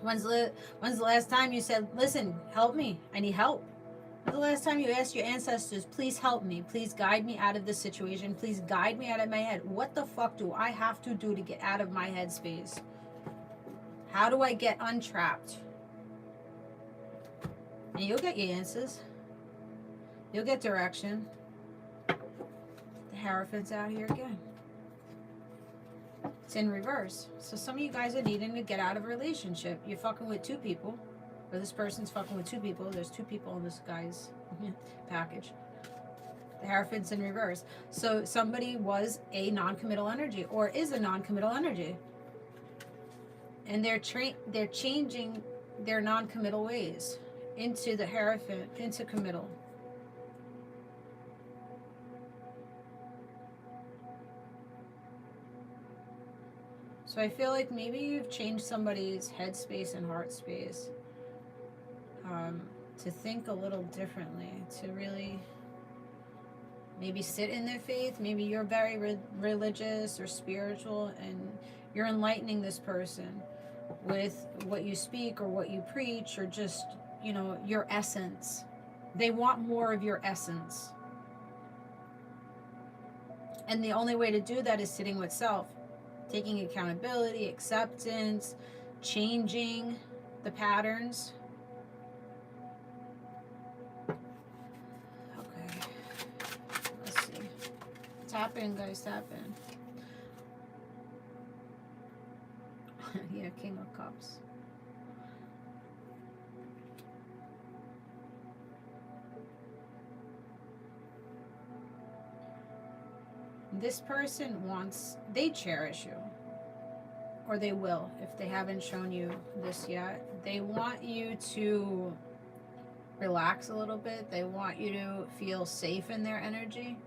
When's the last time you said, listen, help me, I need help? When's the last time you asked your ancestors, please help me, please guide me out of this situation, please guide me out of my head? What the fuck do I have to do to get out of my headspace? How do I get untrapped? And you'll get your answers. You'll get direction. The Hierophant's out here again. It's in reverse. So some of you guys are needing to get out of a relationship. You're fucking with two people. Or this person's fucking with two people. There's two people in this guy's package. The Hierophant's in reverse. So somebody was a non-committal energy or is a non-committal energy. And they're changing their non-committal ways into the Hierophant, into committal. So I feel like maybe you've changed somebody's headspace and heart space to think a little differently, to really maybe sit in their faith. Maybe you're very religious or spiritual, and you're enlightening this person with what you speak or what you preach, or just, you know, your essence. They want more of your essence. And the only way to do that is sitting with self, taking accountability, acceptance, changing the patterns. Okay, let's see. Tap in, guys, tap in. Yeah, King of Cups. This person they cherish you, or they will if they haven't shown you this yet. They want you to relax a little bit. They want you to feel safe in their energy.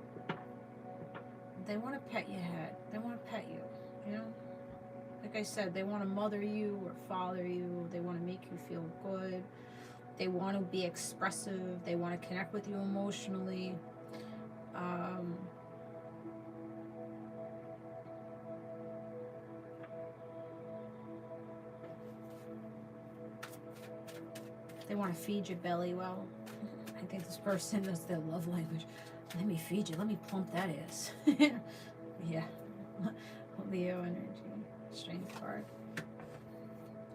They want to pet your head. They want to pet you, you know? Like I said, they want to mother you or father you. They want to make you feel good. They want to be expressive. They want to connect with you emotionally. They want to feed your belly well. I think this person, that's their love language. Let me feed you. Let me plump that ass. Yeah. Leo energy. Strength card.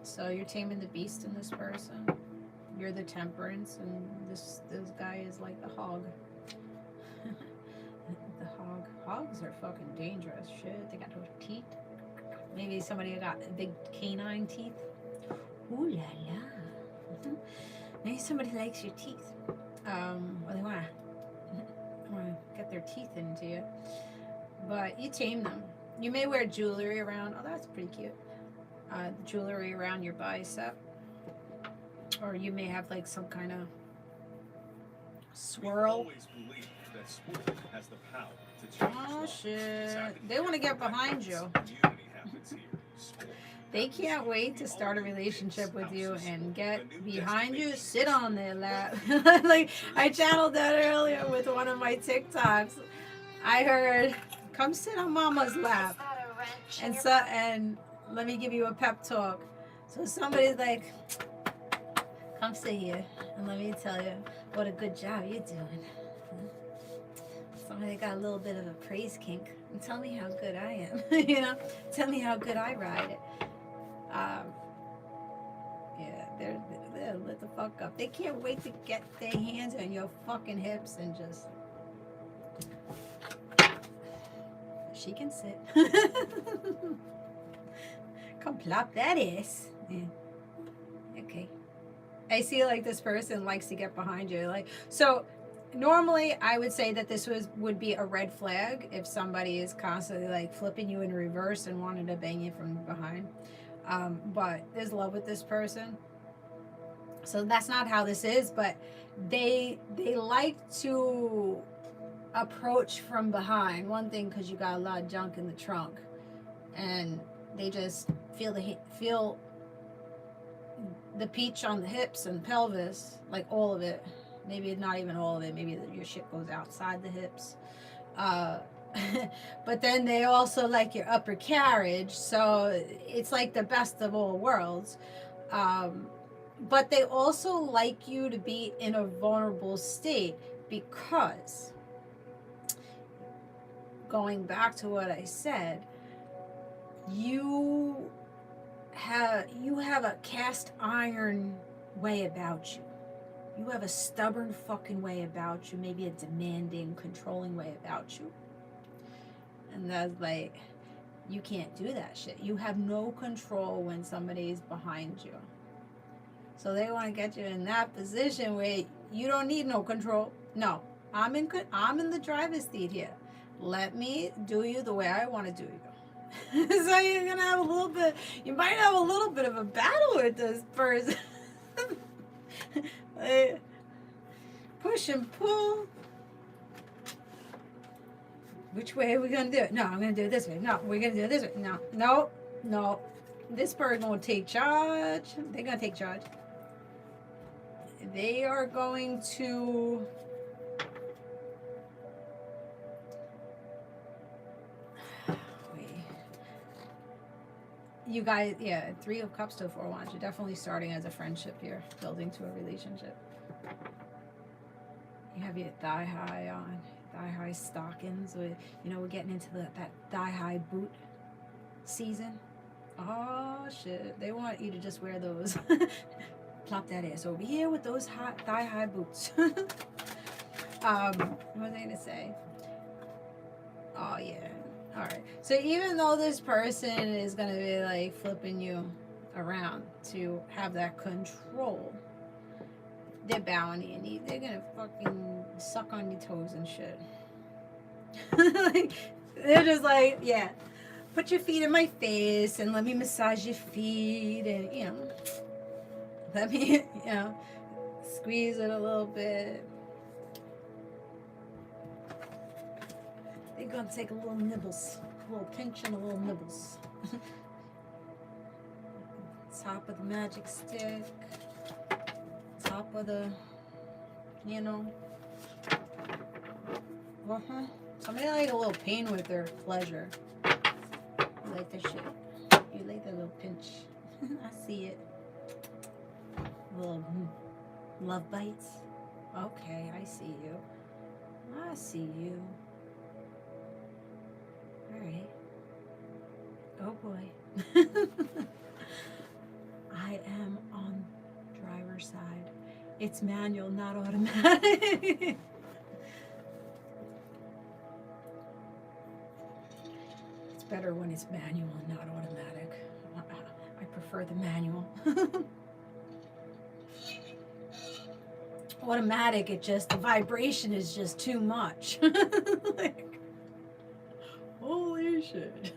So you're taming the beast in this person. You're the temperance, and this guy is like the hog. The hog. Hogs are fucking dangerous. Shit. They got those teeth. Maybe somebody got big canine teeth. Ooh la la. Maybe somebody likes your teeth. Or they want to get their teeth into you. But you tame them. You may wear jewelry around. Oh, that's pretty cute. Jewelry around your bicep. Or you may have like some kind of swirl. Always believed that sport has the power to change Oh lives. shit. They want to get behind you. Community happens here. Sport. They can't wait to start a relationship with you and get behind you, sit on their lap. Like I channeled that earlier with one of my TikToks. I heard, come sit on mama's lap. And let me give you a pep talk. So somebody's like, come sit here and let me tell you what a good job you're doing. Somebody got a little bit of a praise kink. And tell me how good I am. You know, tell me how good I ride it. Yeah, they're lit the fuck up. They can't wait to get their hands on your fucking hips and just. She can sit. Come plop that ass. Yeah. Okay. I see like this person likes to get behind you. Like, so normally I would say that this would be a red flag if somebody is constantly like flipping you in reverse and wanted to bang you from behind. But there's love with this person. So that's not how this is, but they like to approach from behind. One thing, because you got a lot of junk in the trunk, and they just feel the peach on the hips and pelvis, like all of it. Maybe not even all of it. Maybe your shit goes outside the hips. but then they also like your upper carriage, so it's like the best of all worlds. But they also like you to be in a vulnerable state, because going back to what I said, you have a cast iron way about you. You have a stubborn fucking way about you, maybe a demanding, controlling way about you. And that's like, you can't do that shit. You have no control when somebody's behind you. So they want to get you in that position where you don't need no control. No, I'm in the driver's seat here. Let me do you the way I want to do you. So you're gonna have you might have a little bit of a battle with this person. Like, push and pull. Which way are we gonna do it? No, I'm gonna do it this way. No, we're gonna do it this way. No. This person will take charge. They're gonna take charge. They are going to you guys, yeah, 3 of Cups to 4 Wands. You're definitely starting as a friendship here, building to a relationship. You have your thigh high on, thigh high stockings. Or, we're getting into that thigh high boot season. Oh shit! They want you to just wear those. Plop that ass over here with those thigh high boots. What was I gonna say? Oh yeah. All right. So even though this person is gonna be like flipping you around to have that control, they're bowing to your knee. They're gonna fucking suck on your toes and shit. Like, they're just like, yeah, put your feet in my face and let me massage your feet, and let me squeeze it a little bit. They're gonna take a little nibbles, a little pinch and a little nibbles. Top of the magic stick, top of the, Somebody like a little pain with their pleasure. You like that shit. You like that little pinch. I see it. Little love bites. Okay, I see you. I see you. Alright. Oh boy. I am on driver's side. It's manual, not automatic. It's better when it's manual and not automatic. I prefer the manual. Automatic, the vibration is just too much. Like, holy shit.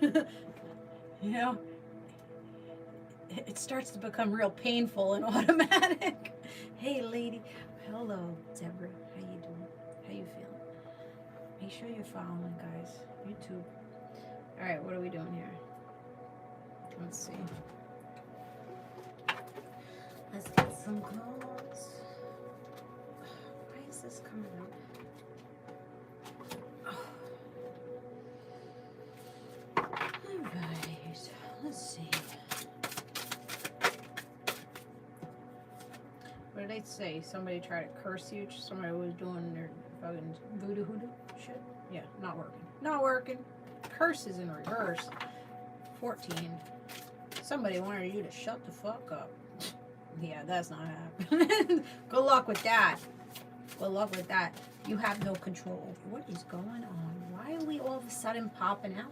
It starts to become real painful and automatic. Hey lady. Hello, Deborah. How you doing? How you feeling? Make sure you're following, guys. YouTube. Alright, what are we doing here? Let's see. Let's get some cards. Why is this coming up? Alright, let's see. What did I say? Somebody tried to curse you? Somebody was doing their fucking voodoo hoodoo shit? Yeah, not working. Not working. Curses in reverse. 14. Somebody wanted you to shut the fuck up. Yeah, that's not happening. Good luck with that. Good luck with that. You have no control over what is going on. Why are we all of a sudden popping out?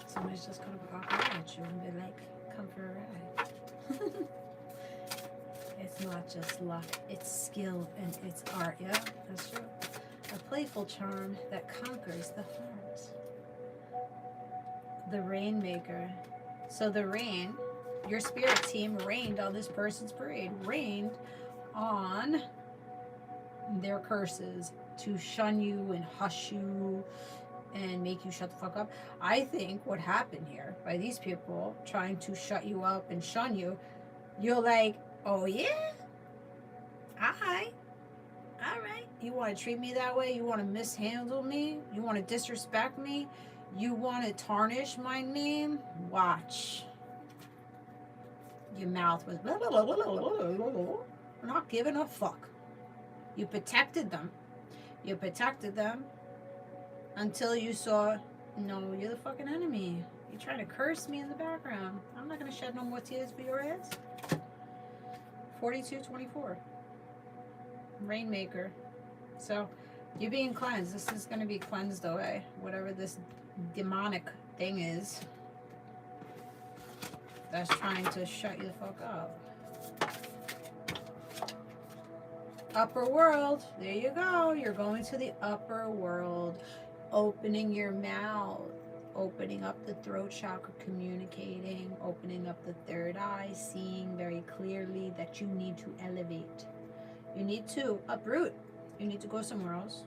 Somebody's just gonna pop out at you and be like, come for a ride. It's not just luck, it's skill and it's art. Yeah, that's true. A playful charm that conquers the heart. The Rainmaker. So the rain, your spirit team rained on this person's parade, rained on their curses to shun you and hush you and make you shut the fuck up. I think what happened here by these people trying to shut you up and shun you, you're like, oh yeah? Alright. Alright. You want to treat me that way? You want to mishandle me? You want to disrespect me? You want to tarnish my name? Watch. Your mouth was not giving a fuck. You protected them. You protected them until you saw, no, you're the fucking enemy. You're trying to curse me in the background. I'm not going to shed no more tears for your ass. 42-24. Rainmaker. So, you're being cleansed. This is going to be cleansed away. Whatever this demonic thing is that's trying to shut you the fuck up. Upper world. There you go. You're going to the upper world. Opening your mouth. Opening up the throat chakra, communicating. Opening up the third eye. Seeing very clearly that you need to elevate. You need to uproot. You need to go somewhere else.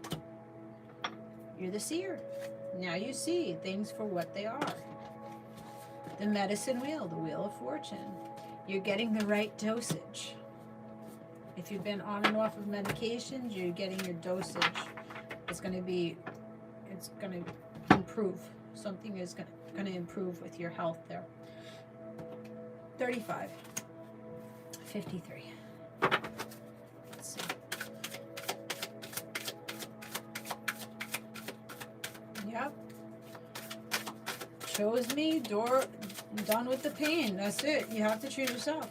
You're the seer. Now you see things for what they are. The medicine wheel, the wheel of fortune. You're getting the right dosage. If you've been on and off of medications, you're getting your dosage. It's going to improve. Something is going to improve with your health there. 35. 53. Let's see. Yep. Chose me, door done with the pain. That's it. You have to choose yourself.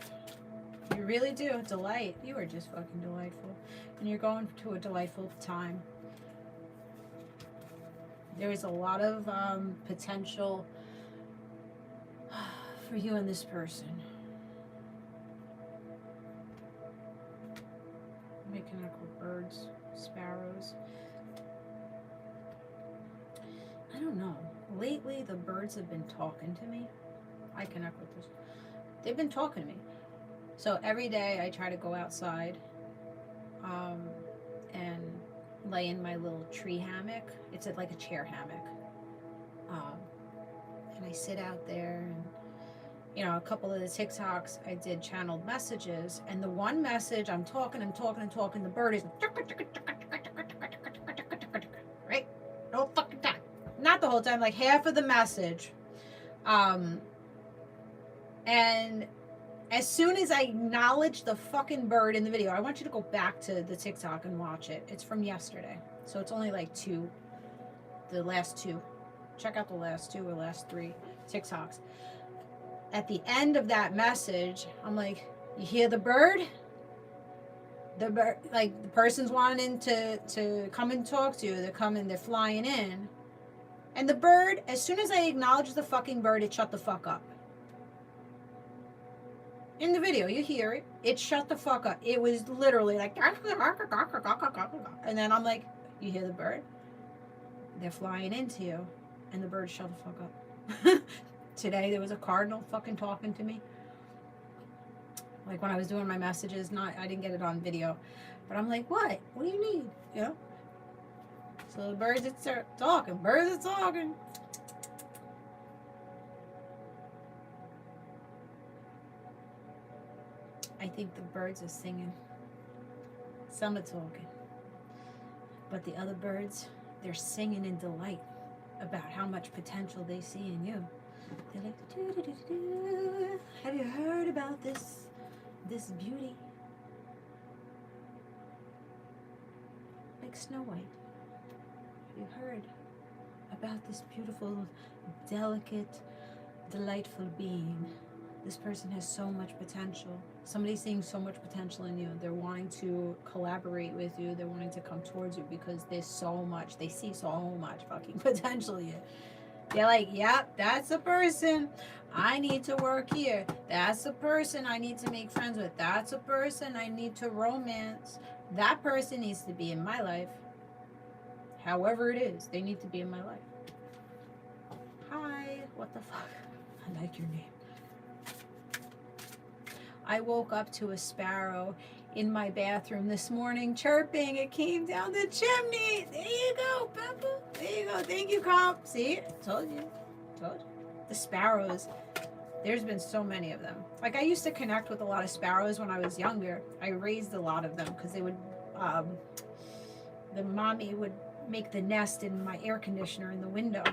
You really do. Delight. You are just fucking delightful. And you're going to a delightful time. There is a lot of potential for you and this person. Make connect with birds, sparrows. I don't know. Lately, the birds have been talking to me. I connect with this. They've been talking to me. So every day I try to go outside and lay in my little tree hammock. It's like a chair hammock. And I sit out there and, you know, a couple of the TikToks I did channeled messages. And the one message, I'm talking, the bird is right? No fucking time. Not the whole time, like half of the message. And as soon as I acknowledge the fucking bird in the video, I want you to go back to the TikTok and watch it. It's from yesterday. So it's only like the last two. Check out the last two or last three TikToks. At the end of that message, I'm like, you hear the bird? The bird, like the person's wanting to come and talk to you. They're flying in. And the bird, as soon as I acknowledge the fucking bird, it shut the fuck up. In the video, you hear it. It shut the fuck up. It was literally like, and then I'm like, you hear the bird? They're flying into you. And the bird shut the fuck up. Today, there was a cardinal fucking talking to me. Like when I was doing my messages, I didn't get it on video. But I'm like, what? What do you need? You know? So the birds are talking. Birds are talking. I think the birds are singing. Some are talking. But the other birds, they're singing in delight about how much potential they see in you. They're like, doo-doo-doo-doo. Have you heard about this beauty? Like Snow White. Have you heard about this beautiful, delicate, delightful being? This person has so much potential. Somebody's seeing so much potential in you. They're wanting to collaborate with you. They're wanting to come towards you because there's so much. They see so much fucking potential in you. They're like, yep, that's a person I need to work here. That's a person I need to make friends with. That's a person I need to romance. That person needs to be in my life. However it is, they need to be in my life. Hi, what the fuck? I like your name. I woke up to a sparrow in my bathroom this morning chirping. It came down the chimney. There you go, Peppa. There you go. Thank you, Comp. See? Told you. The sparrows. There's been so many of them. Like, I used to connect with a lot of sparrows when I was younger. I raised a lot of them because they would, the mommy would make the nest in my air conditioner in the window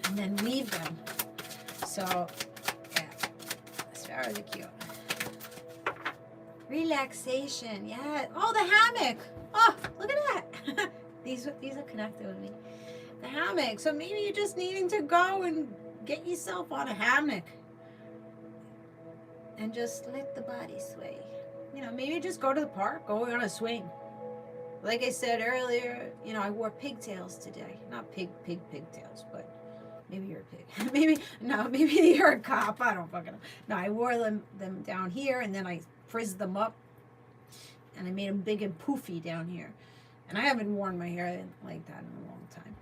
and then leave them. So, yeah, sparrows are cute. Relaxation, yeah. Oh, the hammock. Oh, look at that. These are connected with me. The hammock. So maybe you're just needing to go and get yourself on a hammock and just let the body sway. You know, maybe just go to the park, go on a swing. Like I said earlier, you know, I wore pigtails today. Not pigtails, but maybe you're a pig. maybe you're a cop. I don't fucking know. No, I wore them down here, and then I frizzed them up, and I made them big and poofy down here. And I haven't worn my hair like that in a long time.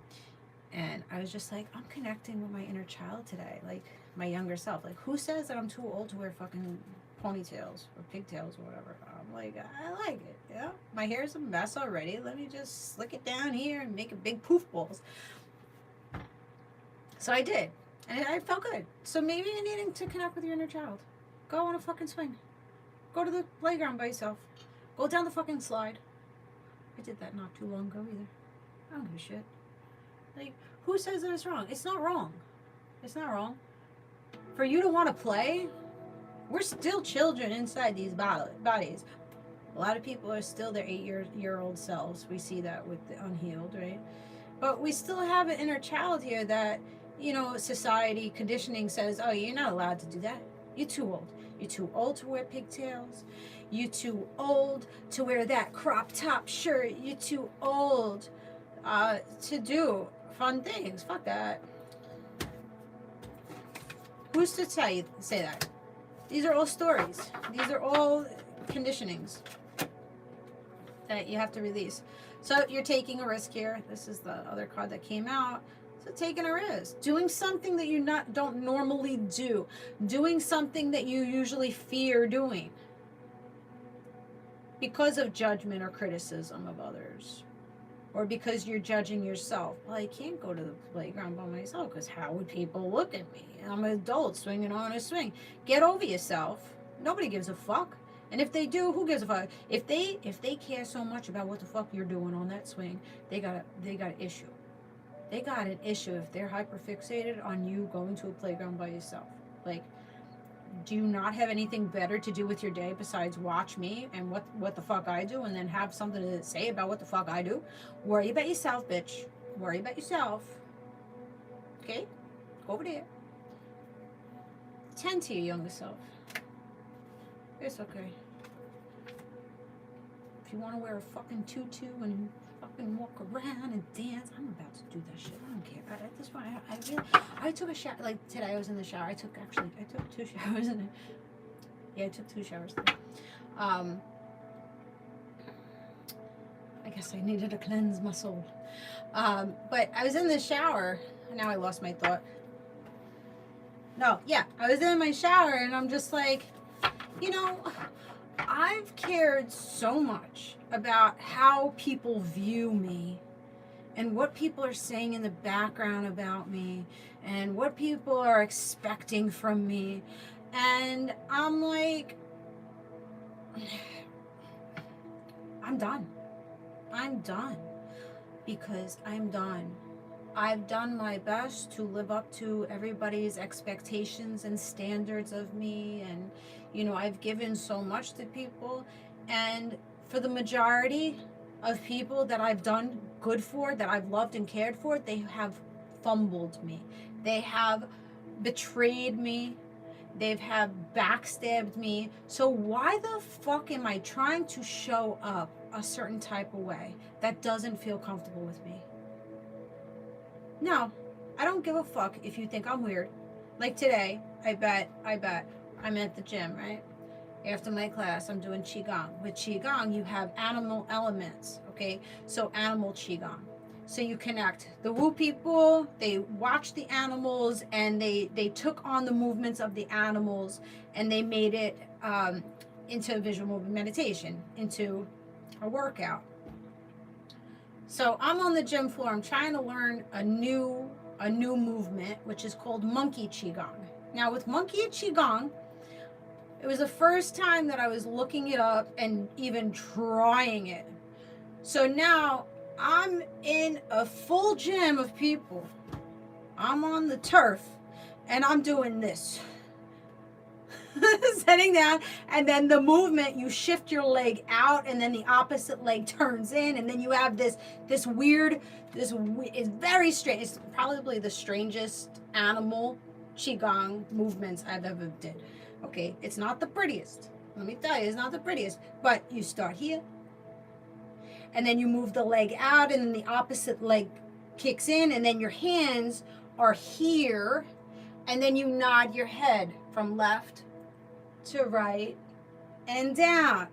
And I was just like, I'm connecting with my inner child today, like my younger self. Like, who says that I'm too old to wear fucking ponytails or pigtails or whatever? I'm like, I like it. Yeah, my hair's a mess already. Let me just slick it down here and make it big poof balls. So I did, and I felt good. So maybe you're needing to connect with your inner child. Go on a fucking swing. Go to the playground by yourself. Go down the fucking slide. I did that not too long ago either. I don't give a shit. Like, who says that it's wrong? It's not wrong. It's not wrong. For you to want to play, we're still children inside these bodies. A lot of people are still their 8-year-old selves. We see that with the unhealed, right? But we still have an inner child here that, you know, society conditioning says, oh, you're not allowed to do that. You're too old. You're too old to wear pigtails. You're too old to wear that crop top shirt. You're too old to do fun things. Fuck that. Who's to say that? These are all stories. These are all conditionings that you have to release. So you're taking a risk here. This is the other card that came out. So taking a risk, doing something that you don't normally do, doing something that you usually fear doing because of judgment or criticism of others, or because you're judging yourself. Well, I can't go to the playground by myself because how would people look at me? I'm an adult swinging on a swing. Get over yourself. Nobody gives a fuck. And if they do, who gives a fuck? If they care so much about what the fuck you're doing on that swing, they got an issue. They got an issue if they're hyperfixated on you going to a playground by yourself. Like, do you not have anything better to do with your day besides watch me and what the fuck I do, and then have something to say about what the fuck I do? Worry about yourself, bitch. Worry about yourself. Okay? Go over there. Tend to your younger self. It's okay. If you want to wear a fucking tutu and fucking walk around and dance, I'm about to do that shit. I don't care. At this point, I took a shower. Like today, I was in the shower. I took 2 showers in it. Yeah, I took 2 showers today. I guess I needed to cleanse my soul. But I was in the shower. Now I lost my thought. No, yeah, I was in my shower and I'm just like, you know, I've cared so much about how people view me and what people are saying in the background about me and what people are expecting from me. And I'm like, I'm done. I'm done. Because I'm done. I've done my best to live up to everybody's expectations and standards of me, and you know, I've given so much to people, and for the majority of people that I've done good for, that I've loved and cared for, they have fumbled me. They have betrayed me. They have backstabbed me. So why the fuck am I trying to show up a certain type of way that doesn't feel comfortable with me? No, I don't give a fuck if you think I'm weird. Like today, I bet I'm at the gym, right? After my class, I'm doing QiGong. With QiGong, you have animal elements, okay? So animal QiGong. So you connect the Wu people, they watch the animals, and they took on the movements of the animals, and they made it into a visual movement meditation, into a workout. So I'm on the gym floor. I'm trying to learn a new movement, which is called monkey QiGong. Now with Monkey at Qigong, it was the first time that I was looking it up and even trying it. So now I'm in a full gym of people. I'm on the turf and I'm doing this. Sitting down, and then the movement, you shift your leg out and then the opposite leg turns in, and then you have this weird, it's very strange. It's probably the strangest animal Qigong movements I've ever did. Okay, it's not the prettiest. Let me tell you, it's not the prettiest. But you start here, and then you move the leg out, and then the opposite leg kicks in, and then your hands are here, and then you nod your head from left to right and down.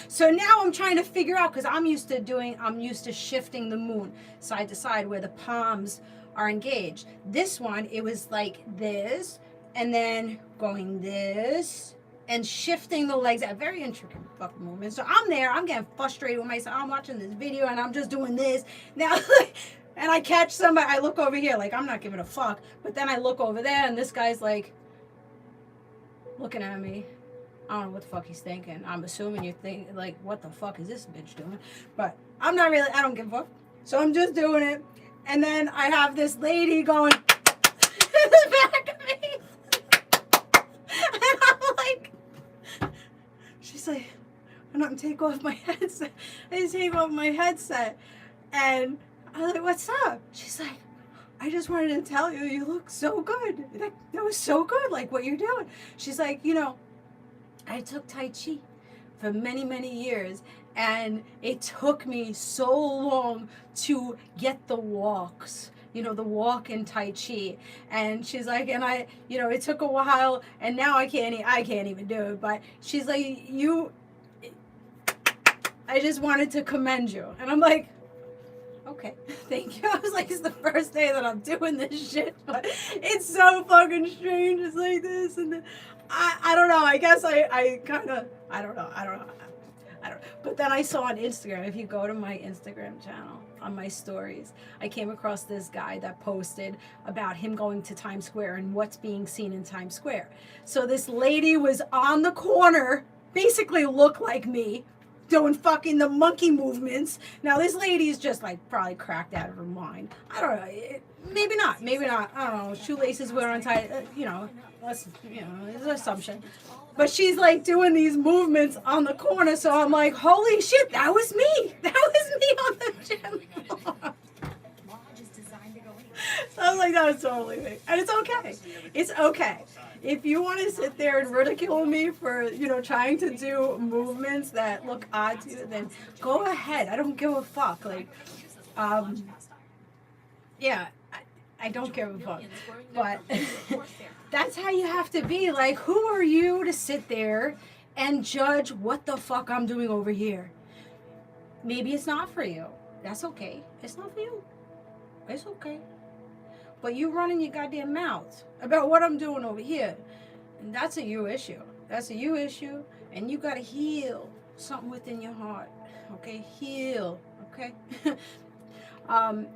So now I'm trying to figure out, because I'm used to shifting the moon side to side where the palms are engaged. This one, it was like this, and then going this, and shifting the legs at very intricate fucking movements. So I'm there, I'm getting frustrated with myself. I'm watching this video and I'm just doing this. Now, and I catch somebody, I look over here, like I'm not giving a fuck. But then I look over there and this guy's like, looking at me. I don't know what the fuck he's thinking. I'm assuming you're thinking, like, what the fuck is this bitch doing? But I'm not really, I don't give a fuck. So I'm just doing it. And then I have this lady going in the back of me. And I'm like, she's like, I'm not gonna take off my headset. I just take off my headset. And I'm like, what's up? She's like, I just wanted to tell you, you look so good. That was so good, like what you're doing. She's like, you know, I took Tai Chi for many, many years, and it took me so long to get the walks, you know, the walk in Tai Chi. And she's like, and I, you know, it took a while, and now I can't even do it. But she's like, I just wanted to commend you. And I'm like, okay, thank you. I was like, it's the first day that I'm doing this shit, but it's so fucking strange. It's like this, and then I don't know. I guess I kind of, I don't know. But then I saw on Instagram, if you go to my Instagram channel, on my stories, I came across this guy that posted about him going to Times Square and what's being seen in Times Square. So this lady was on the corner, basically looked like me, doing fucking the monkey movements. Now this lady's just like probably cracked out of her mind. I don't know. Maybe not. I don't know. Shoelaces were untied. You know, it's an assumption. But she's like doing these movements on the corner. So I'm like, holy shit, that was me. That was me on the gym floor. So I was like, that was totally me. And it's okay. It's okay. If you want to sit there and ridicule me for, you know, trying to do movements that look odd to you, then go ahead. I don't give a fuck. Like, yeah, I don't give a fuck. But that's how you have to be. Like, who are you to sit there and judge what the fuck I'm doing over here? Maybe it's not for you. That's okay. It's not for you. It's okay. But you running your goddamn mouth about what I'm doing over here. And that's a you issue. That's a you issue. And you got to heal something within your heart. Okay? Heal. Okay?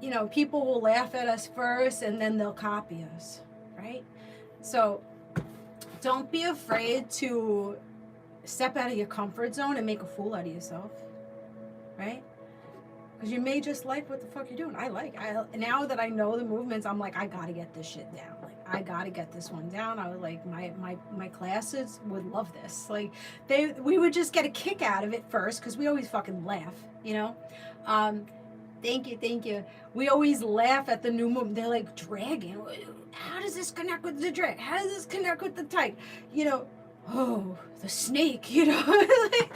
You know, people will laugh at us first and then they'll copy us. Right? So don't be afraid to step out of your comfort zone and make a fool out of yourself. Right? Because you may just like what the fuck you're doing. Now that I know the movements, I'm like, I gotta get this shit down. Like, I gotta get this one down. I was like, my classes would love this. Like, we would just get a kick out of it first, because we always fucking laugh, you know? Thank you. We always laugh at the new movement. They're like, dragging. How does this connect with the drag? How does this connect with the tight? You know, oh, the snake, you know? Like,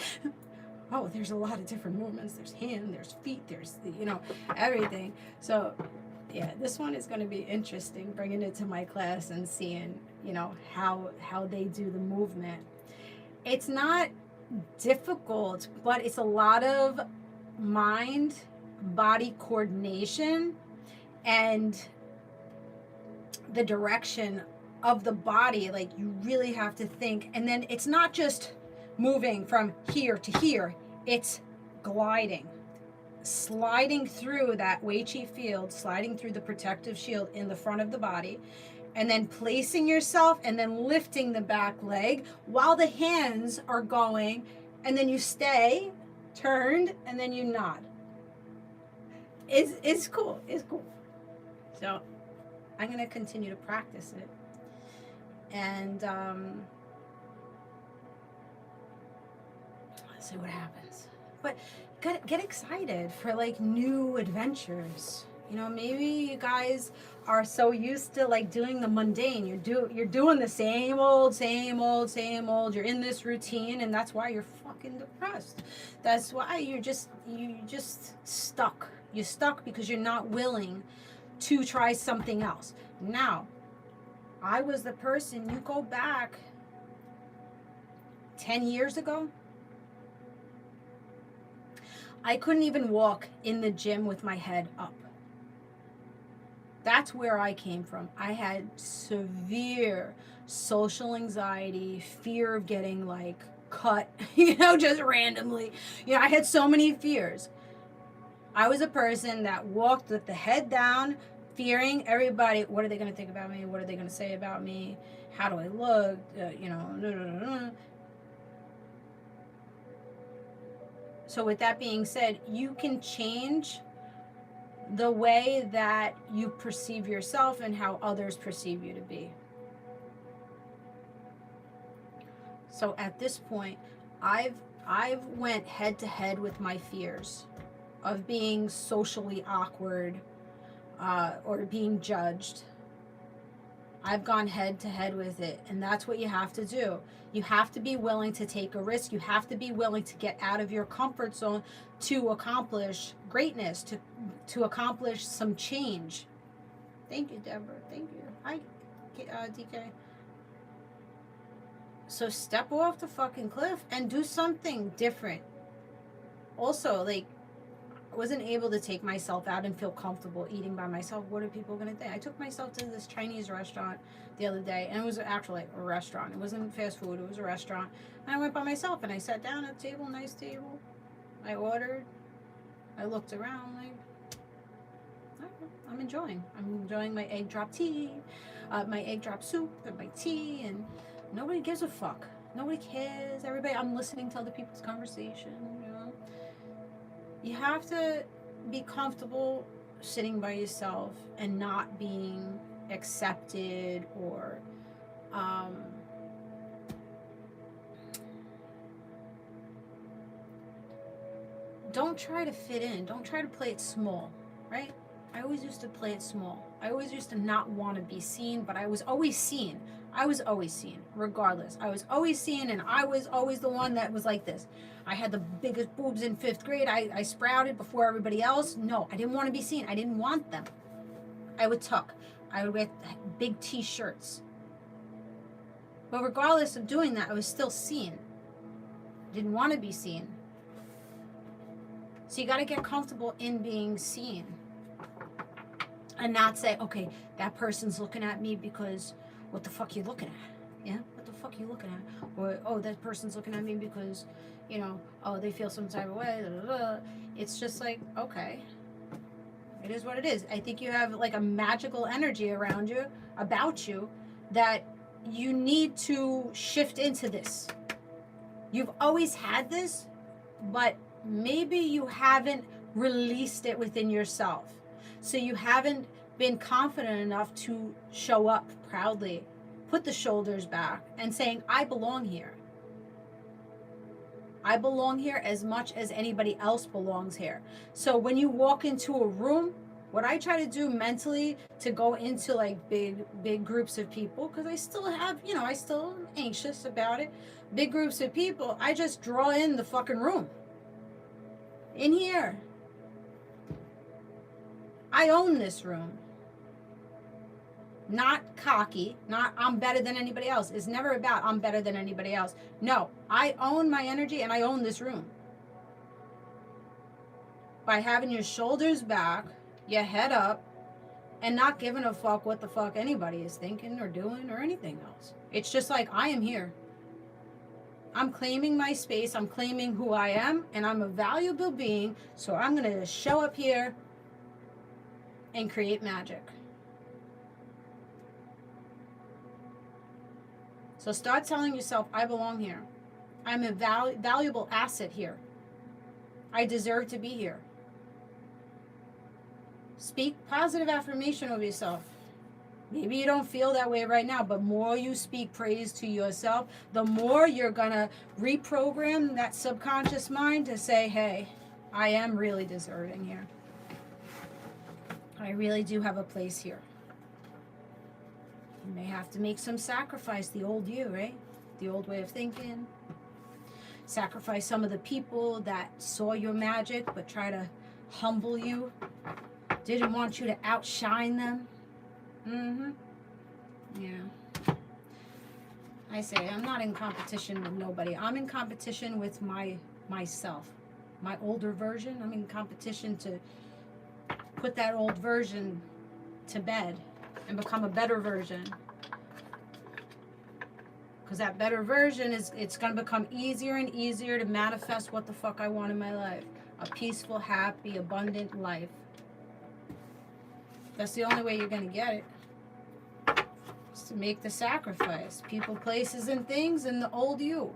oh, there's a lot of different movements. There's hand, there's feet, there's, you know, everything. So, yeah, this one is going to be interesting, bringing it to my class and seeing, you know, how they do the movement. It's not difficult, but it's a lot of mind-body coordination and the direction of the body. Like, you really have to think. And then it's not just moving from here to here. It's gliding, sliding through that Wei Chi field, sliding through the protective shield in the front of the body, and then placing yourself and then lifting the back leg while the hands are going, and then you stay turned and then you nod. It's cool. It's cool. So I'm going to continue to practice it. And let's see what happens. But get excited for like new adventures. You know, maybe you guys are so used to like doing the mundane. You're doing the same old. You're in this routine, and that's why you're fucking depressed. That's why you just stuck. You're stuck because you're not willing to try something else. Now, I was the person, you go back 10 years ago, I couldn't even walk in the gym with my head up. That's where I came from. I had severe social anxiety, fear of getting like cut, just randomly. I had so many fears. I was a person that walked with the head down, fearing everybody. What are they going to think about me? What are they going to say about me? How do I look? So with that being said, you can change the way that you perceive yourself and how others perceive you to be. So at this point, I've went head to head with my fears of being socially awkward or being judged. I've gone head to head with it, and that's what you have to do. You have to be willing to take a risk. You have to be willing to get out of your comfort zone to accomplish greatness, to accomplish some change. Thank you, Deborah. Thank you. Hi, DK. So step off the fucking cliff and do something different. Also, like, I wasn't able to take myself out and feel comfortable eating by myself. What are people going to think? I took myself to this Chinese restaurant the other day, and it was actually a restaurant. It wasn't fast food. It was a restaurant. And I went by myself, and I sat down at a table, nice table. I ordered. I looked around like, I'm enjoying my egg drop tea, my egg drop soup, and my tea, and nobody gives a fuck. Nobody cares. Everybody, I'm listening to other people's conversation, You have to be comfortable sitting by yourself and not being accepted or don't try to fit in. Don't try to play it small, right? I always used to play it small. I always used to not want to be seen, but I was always seen. Regardless. I was always seen, and I was always the one that was like this. I had the biggest boobs in 5th grade. I sprouted before everybody else. No, I didn't want to be seen. I didn't want them. I would tuck. I would wear big T-shirts. But regardless of doing that, I was still seen. Didn't want to be seen. So you got to get comfortable in being seen. And not say, okay, that person's looking at me because what the fuck you looking at? Yeah? What the fuck you looking at? Or, oh, that person's looking at me because, they feel some type of way. Blah, blah, blah. It's just like, okay. It is what it is. I think you have like a magical energy around you, about you, that you need to shift into this. You've always had this, but maybe you haven't released it within yourself. So you haven't been confident enough to show up proudly, put the shoulders back, and saying, I belong here. I belong here as much as anybody else belongs here. So when you walk into a room, what I try to do mentally to go into like big groups of people, because I still have, I still am anxious about it. Big groups of people, I just draw in the fucking room. In here. I own this room. Not cocky, not I'm better than anybody else. It's never about I'm better than anybody else. No, I own my energy and I own this room. By having your shoulders back, your head up, and not giving a fuck what the fuck anybody is thinking or doing or anything else. It's just like, I am here. I'm claiming my space, I'm claiming who I am, and I'm a valuable being, so I'm going to show up here and create magic. So start telling yourself, I belong here. I'm a valuable asset here. I deserve to be here. Speak positive affirmation of yourself. Maybe you don't feel that way right now, but more you speak praise to yourself, the more you're going to reprogram that subconscious mind to say, hey, I am really deserving here. I really do have a place here. You may have to make some sacrifice, the old you, right? The old way of thinking. Sacrifice some of the people that saw your magic but try to humble you. Didn't want you to outshine them. Yeah. I say I'm not in competition with nobody. I'm in competition with myself. My older version. I'm in competition to put that old version to bed and become a better version. Because that better version it's going to become easier and easier to manifest what the fuck I want in my life. A peaceful, happy, abundant life. That's the only way you're going to get it. Is to make the sacrifice. People, places, and things, and the old you.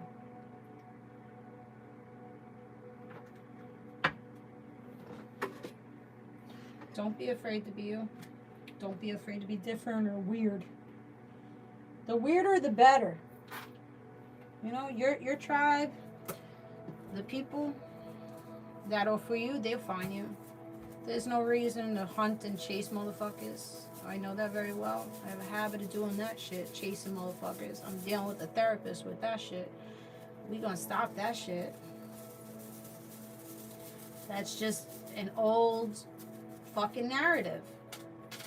Don't be afraid to be you. Don't be afraid to be different or weird. The weirder, the better. You know, your tribe, the people that are for you, they'll find you. There's no reason to hunt and chase motherfuckers. I know that very well. I have a habit of doing that shit, chasing motherfuckers. I'm dealing with a therapist with that shit. We gonna stop that shit. That's just an old fucking narrative.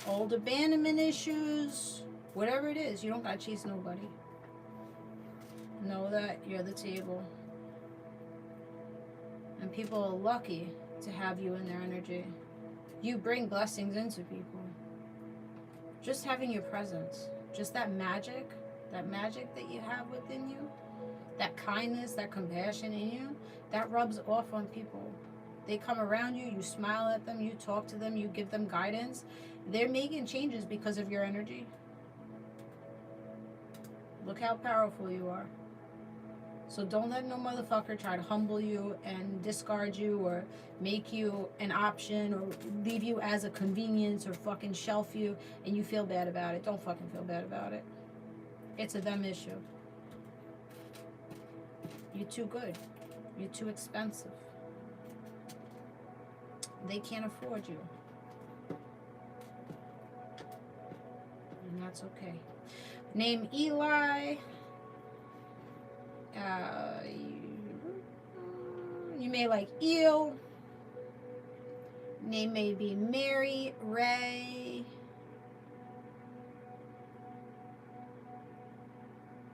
Old abandonment issues, whatever it is. You don't gotta chase nobody. Know that you're the table. And people are lucky to have you in their energy. You bring blessings into people. Just having your presence, just that magic that you have within you, that kindness, that compassion in you, that rubs off on people. They come around you, you smile at them, you talk to them, you give them guidance. They're making changes because of your energy. Look how powerful you are. So don't let no motherfucker try to humble you and discard you or make you an option or leave you as a convenience or fucking shelf you and you feel bad about it. Don't fucking feel bad about it. It's a them issue. You're too good. You're too expensive. They can't afford you. And that's okay. Name Eli. You may like Eel. Name may be Mary, Ray,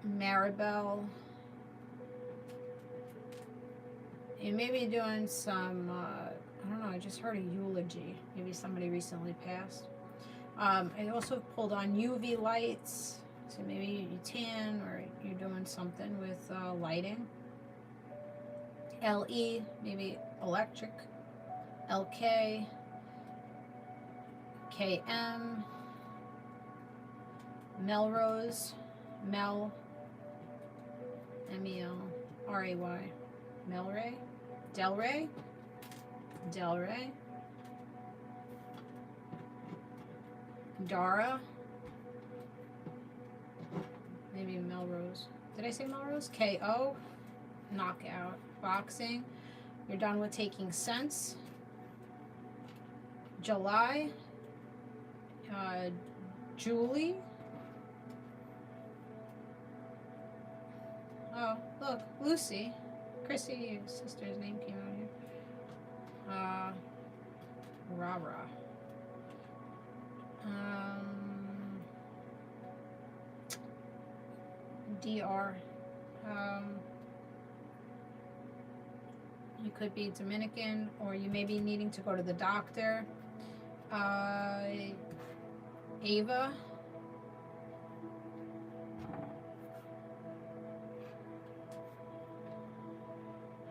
Maribel. You may be doing some, I don't know, I just heard a eulogy. Maybe somebody recently passed. I also pulled on UV lights. So maybe you tan or you're doing something with lighting. LE, maybe electric. LK. KM. Melrose. Mel. MELRAY. Melray. Delray. Delray. Dara. Maybe Melrose. Did I say Melrose? KO. Knockout. Boxing. You're done with taking sense. July. Julie. Oh, look. Lucy. Chrissy, your sister's name came out here. Rara. DR. You could be Dominican, or you may be needing to go to the doctor. Ava.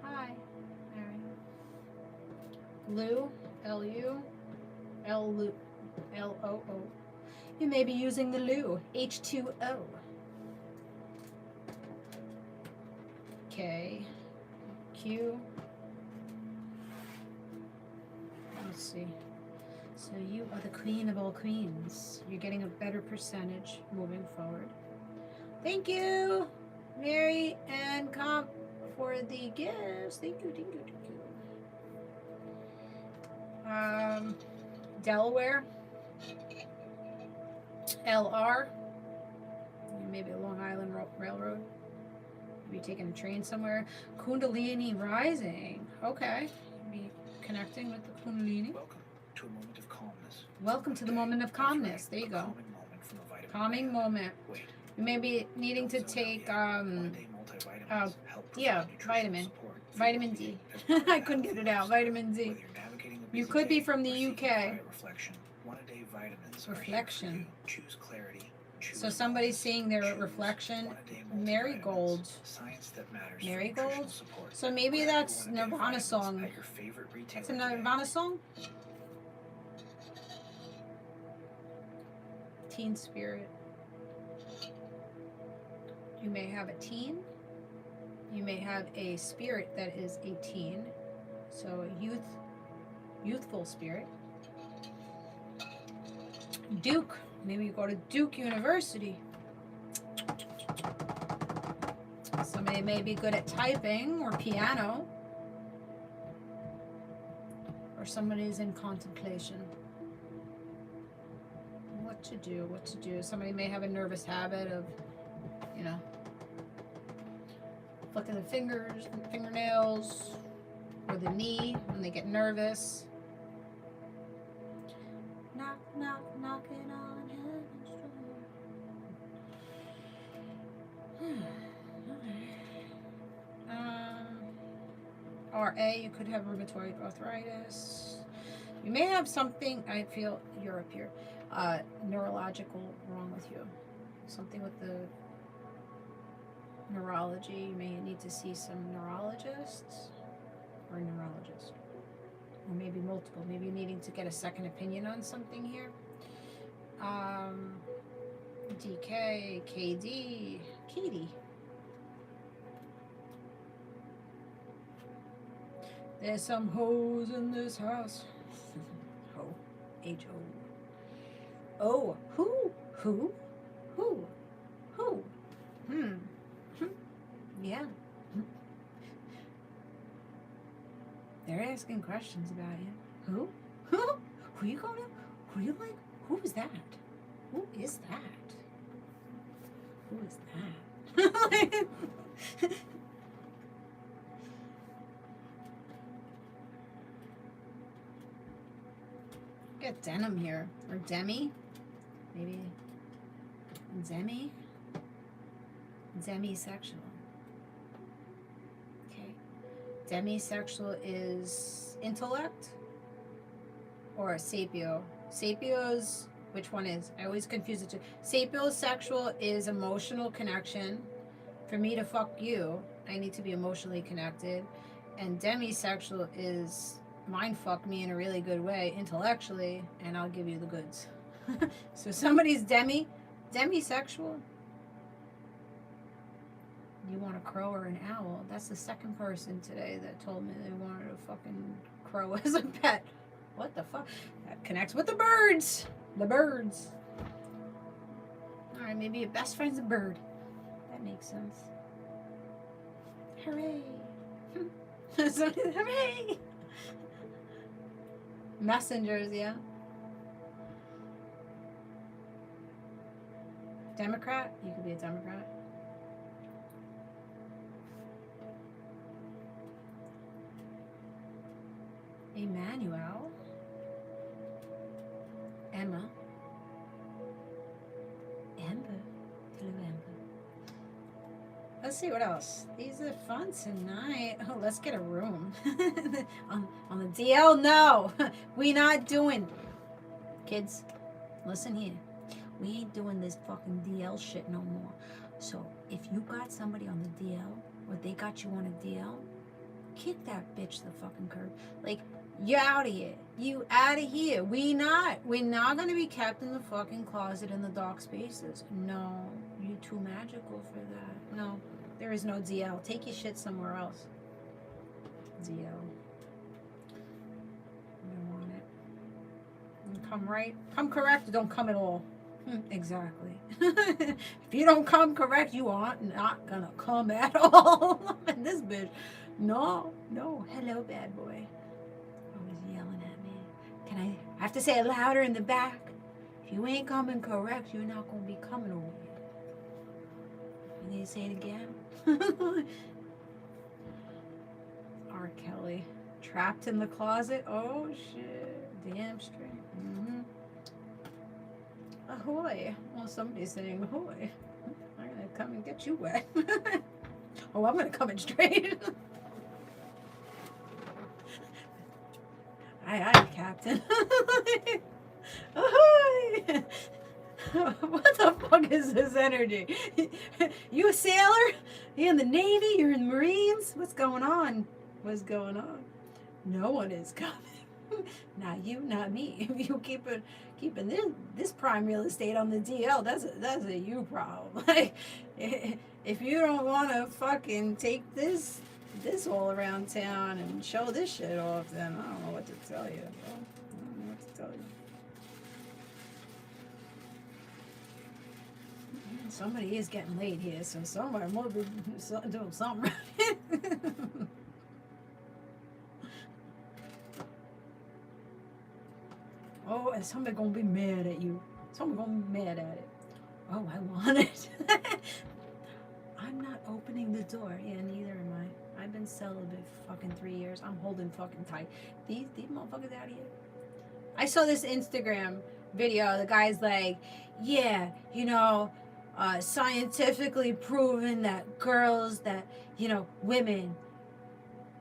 Hi, Mary. Lou. L-U. L-O-O. You may be using the Lou. H2O. K. Q. Let's see. So you are the queen of all queens. You're getting a better percentage moving forward. Thank you, Mary and Comp, for the gifts. Thank you, thank you, thank you. Delaware. LR. Maybe a Long Island Railroad. Maybe taking a train somewhere. Kundalini rising. Okay. Maybe connecting with the Kundalini. Welcome to a moment of calmness. Welcome to the moment of calmness. There you go. Calming moment from a vitamin. Calming moment. Wait. You may be needing to take One-day multivitamins help yeah, provide nutritional vitamin. support for Vitamin your D. well-being I couldn't get it out. Vitamin D. Whether you're navigating a You busy could be day from the or seeking UK. quiet reflection, one-a-day vitamins are here for Reflection. you. Choose clarity. Choose So somebody's wellness. seeing their Choose reflection. one-a-day Marigold. multivitamins. Science that matters for Marigold? nutritional support. So maybe Grab that's one-a-day Nirvana vitamins song. at your favorite retailer It's a today. Nirvana song? Teen spirit. You may have a teen. You may have a spirit that is a teen. So a youthful spirit. Duke. Maybe you go to Duke University. Somebody may be good at typing or piano. Or somebody's in contemplation. What to do, what to do. Somebody may have a nervous habit of, you know, flicking the fingers, fingernails, or the knee when they get nervous. Knock, knock, knocking on heaven's door. RA, you could have rheumatoid arthritis. You may have something, I feel you're up here, neurological wrong with you. Something with the neurology. You may need to see some neurologists or a neurologist. Or maybe multiple. Maybe you're needing to get a second opinion on something here. DK, KD, Katie. There's some hoes in this house. Ho. H-O. Oh, who? Who? Who? Who? Yeah. They're asking questions about you. Who? Who? Who you going to? Who you like? Who is that? Who is that? Who is that? Get denim here. Or demi. Maybe Zemi. Demisexual. Okay. Demisexual is intellect or sapio. Sapio's, which one is? I always confuse the two. Sapiosexual is emotional connection. For me to fuck you, I need to be emotionally connected. And demisexual is mind fuck me in a really good way intellectually, and I'll give you the goods. So somebody's demisexual. You want a crow or an owl? That's the second person today that told me they wanted a fucking crow as a pet. What the fuck? That connects with the birds. The birds. Alright, maybe your best friend's a bird. That makes sense. Hooray. Hooray. Messengers, yeah. Democrat? You could be a Democrat. Emmanuel. Emma. Amber. Hello, Amber. Let's see what else. These are fun tonight. Oh, let's get a room. on the DL, no. We not doing. Kids, listen here. We ain't doing this fucking DL shit no more. So if you got somebody on the DL or they got you on a DL, kick that bitch to the fucking curb. Like, you're out of here. You out of here. We're not gonna be kept in the fucking closet in the dark spaces. No, you too magical for that. No. There is no DL. Take your shit somewhere else. DL. You don't want it. And come right. Come correct. Don't come at all. Exactly. If you don't come correct, you aren't not gonna come at all. And this bitch, no. Hello, bad boy. Always yelling at me. Can I have to say it louder in the back? If you ain't coming correct, you're not gonna be coming over here. You need to say it again? R. Kelly. Trapped in the closet? Oh, shit. Damn straight. Ahoy. Well, somebody's saying ahoy. I'm going to come and get you wet. Oh, I'm going to come in straight. Aye, aye, Captain. Ahoy. What the fuck is this energy? You a sailor? You in the Navy? You're in the Marines? What's going on? What's going on? No one is coming. Not you, not me. If you keeping this prime real estate on the DL, that's a you problem. Like, if you don't want to fucking take this all around town and show this shit off, then I don't know what to tell you. Bro. I don't know what to tell you. Somebody is getting laid here, so somebody must be doing something right. Oh, and somebody gonna be mad at you. Somebody gonna be mad at it. Oh, I want it. I'm not opening the door. Yeah, neither am I. I've been celibate for fucking 3 years. I'm holding fucking tight. These motherfuckers out here. I saw this Instagram video. The guy's like, yeah, scientifically proven that girls, that, women,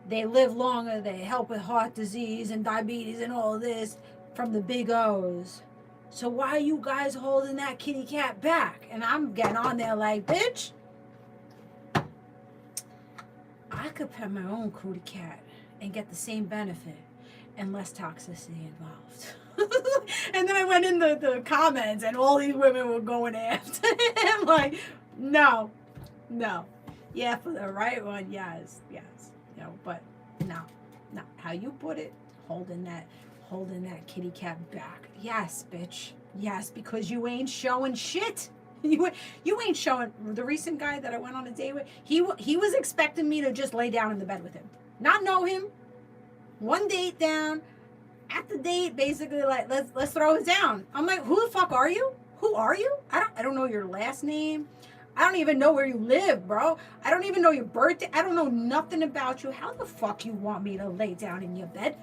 they live longer, they help with heart disease and diabetes and all this from the big O's. So why are you guys holding that kitty cat back? And I'm getting on there like, bitch, I could pet my own kitty cat and get the same benefit and less toxicity involved. And then I went in the comments and all these women were going after. I'm like, no. Yeah, for the right one, yes. But no. How you put it, holding that kitty cat back. Yes, bitch. Yes, because you ain't showing shit. You ain't showing. The recent guy that I went on a date with, he was expecting me to just lay down in the bed with him. Not know him. One date down. At the date, basically, like, let's throw it down. I'm like, who the fuck are you? Who are you? I don't know your last name. I don't even know where you live, bro. I don't even know your birthday. I don't know nothing about you. How the fuck you want me to lay down in your bed?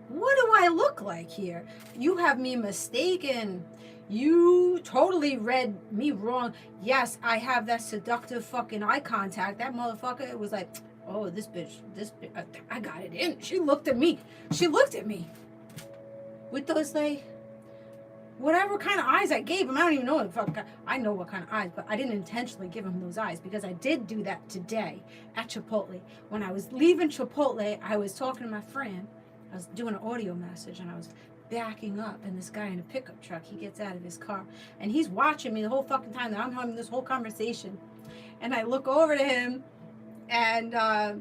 What do I look like here? You have me mistaken. You totally read me wrong. Yes, I have that seductive fucking eye contact. That motherfucker was like, oh, this bitch, I got it in. She looked at me. With those, like, whatever kind of eyes I gave him. I don't even know what the fuck. I know what kind of eyes, but I didn't intentionally give him those eyes because I did do that today at Chipotle. When I was leaving Chipotle, I was talking to my friend. I was doing an audio message and I was backing up, and this guy in a pickup truck, he gets out of his car and he's watching me the whole fucking time that I'm having this whole conversation. And I look over to him and all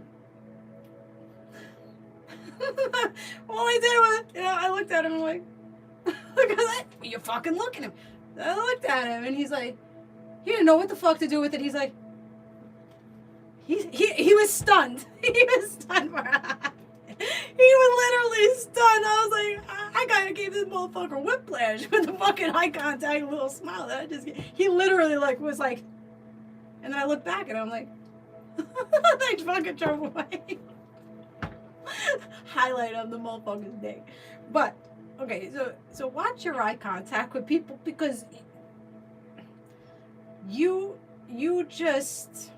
I did was, I looked at him and I'm like, look at that. You're fucking looking at him. I looked at him and he's like, he didn't know what the fuck to do with it. He's like, he was stunned. He was stunned for he was literally stunned. I was like, I gotta give this motherfucker whiplash with the fucking eye contact, little smile that I just gave. He literally was like, and then I looked back and I'm like, they fucking drove away. Highlight of the motherfucker's day. But okay, so watch your eye contact with people, because you just,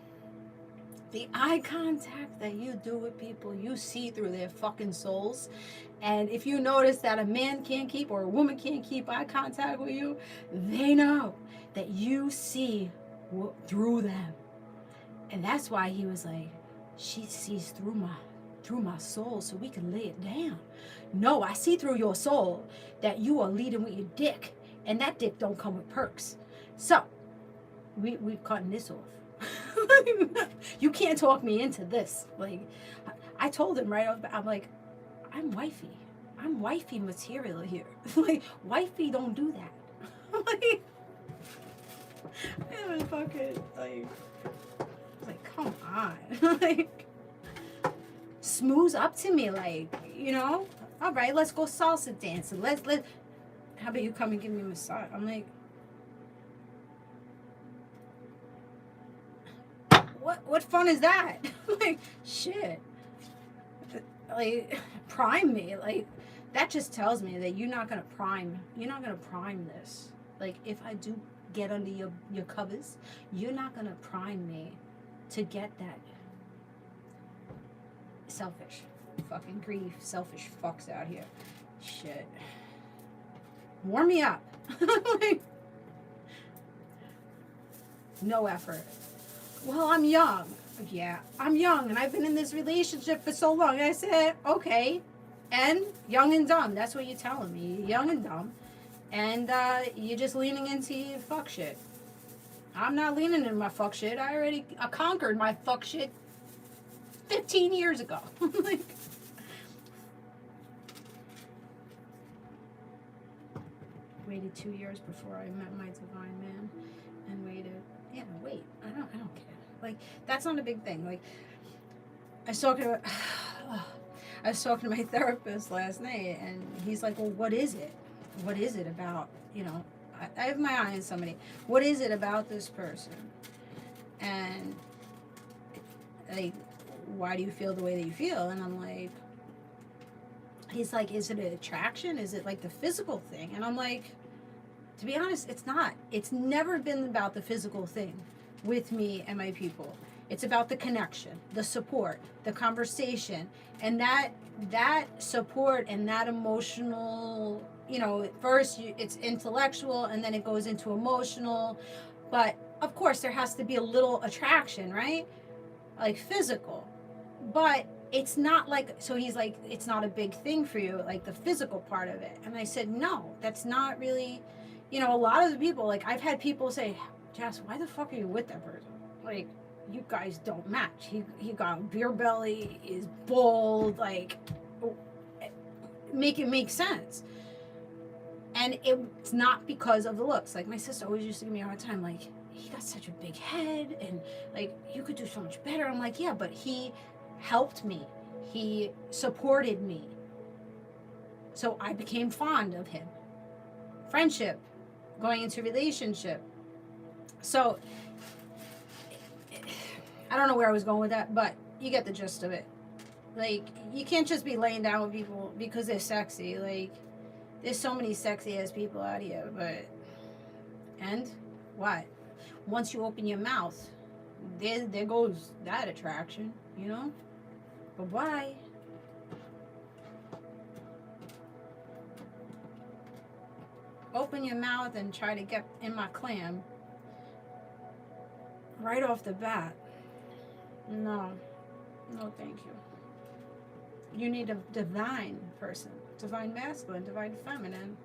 the eye contact that you do with people, you see through their fucking souls. And if you notice that a man can't keep, or a woman can't keep eye contact with you, they know that you see through them. And that's why he was like, she sees through my soul, so we can lay it down. No, I see through your soul that you are leading with your dick, and that dick don't come with perks. So we cutting this off. You can't talk me into this. Like, I told him right off, I'm like, I'm wifey. I'm wifey material here. Like, wifey don't do that. Like, it was fucking, like, come on. Like, smooth up to me, like, you know? All right, let's go salsa dancing. How about you come and give me a massage? I'm like, what fun is that? Like, shit. Like, prime me. Like, that just tells me that you're not gonna prime this. Like, if I do get under your covers, you're not gonna prime me to get that. Selfish. Fucking grief. Selfish fucks out here. Shit. Warm me up. Like, no effort. Well, I'm young. Yeah, I'm young and I've been in this relationship for so long. And I said, okay. And young and dumb. That's what you're telling me. You're young and dumb. And you're just leaning into your fuck shit. I'm not leaning into my fuck shit. I conquered my fuck shit 15 years ago. Like, waited 2 years before I met my divine man. And wait. I don't care. Like, that's not a big thing. Like, I was talking to my therapist last night, and he's like, well, what is it? What is it about, you know, I have my eye on somebody. What is it about this person? And, like, why do you feel the way that you feel? And I'm like, he's like, is it an attraction? Is it, like, the physical thing? And I'm like, to be honest, it's not. It's never been about the physical thing with me and my people. It's about the connection, the support, the conversation, and that support and that emotional, you know, first it's intellectual and then it goes into emotional, but of course there has to be a little attraction, right? Like physical. But it's not like, so he's like, it's not a big thing for you, like the physical part of it. And I said, no, that's not really, you know, a lot of the people, like I've had people say, Jess, why the fuck are you with that person? Like, you guys don't match. He got beer belly, is bald, like, make it make sense. And it's not because of the looks. Like, my sister always used to give me a hard time, like, he got such a big head, and, like, you could do so much better. I'm like, yeah, but he helped me. He supported me. So I became fond of him. Friendship, going into relationship. So, I don't know where I was going with that, but you get the gist of it. Like, you can't just be laying down with people because they're sexy. Like, there's so many sexy ass people out here, but, and what? Once you open your mouth, there goes that attraction, you know? Bye-bye. Open your mouth and try to get in my clam right off the bat. No, thank you. You need a divine person, divine masculine, divine feminine.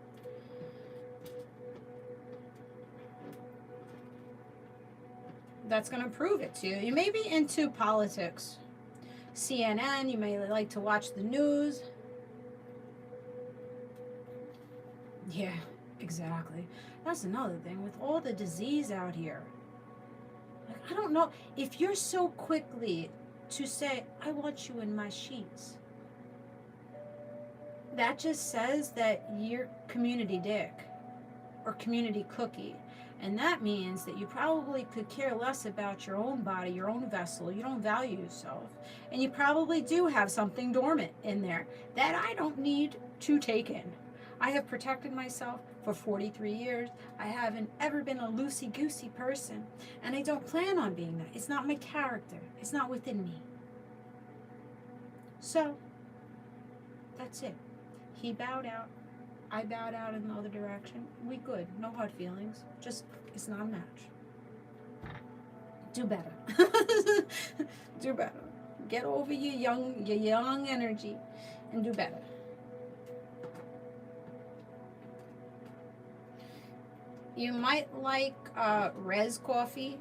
That's going to prove it to you. You may be into politics, CNN, you may like to watch the news. Yeah, exactly. That's another thing with all the disease out here. Like, I don't know if you're so quickly to say, I want you in my sheets. That just says that you're community dick or community cookie. And that means that you probably could care less about your own body, your own vessel. You don't value yourself. And you probably do have something dormant in there that I don't need to take in. I have protected myself for 43 years. I haven't ever been a loosey-goosey person. And I don't plan on being that. It's not my character. It's not within me. So, that's it. He bowed out. I bowed out in the other direction. We good. No hard feelings. Just, it's not a match. Do better. Do better. Get over your young energy and do better. You might like res coffee.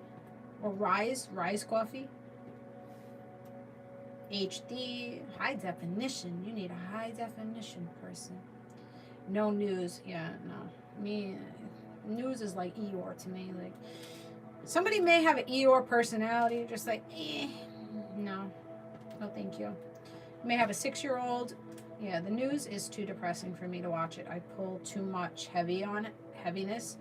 Or Rise coffee. HD, high definition. You need a high definition person. No news. Yeah, no. Me, news is like Eeyore to me. Like, somebody may have an Eeyore personality, just like, no, thank you. You may have a 6-year-old. Yeah, the news is too depressing for me to watch it. I pull too much heaviness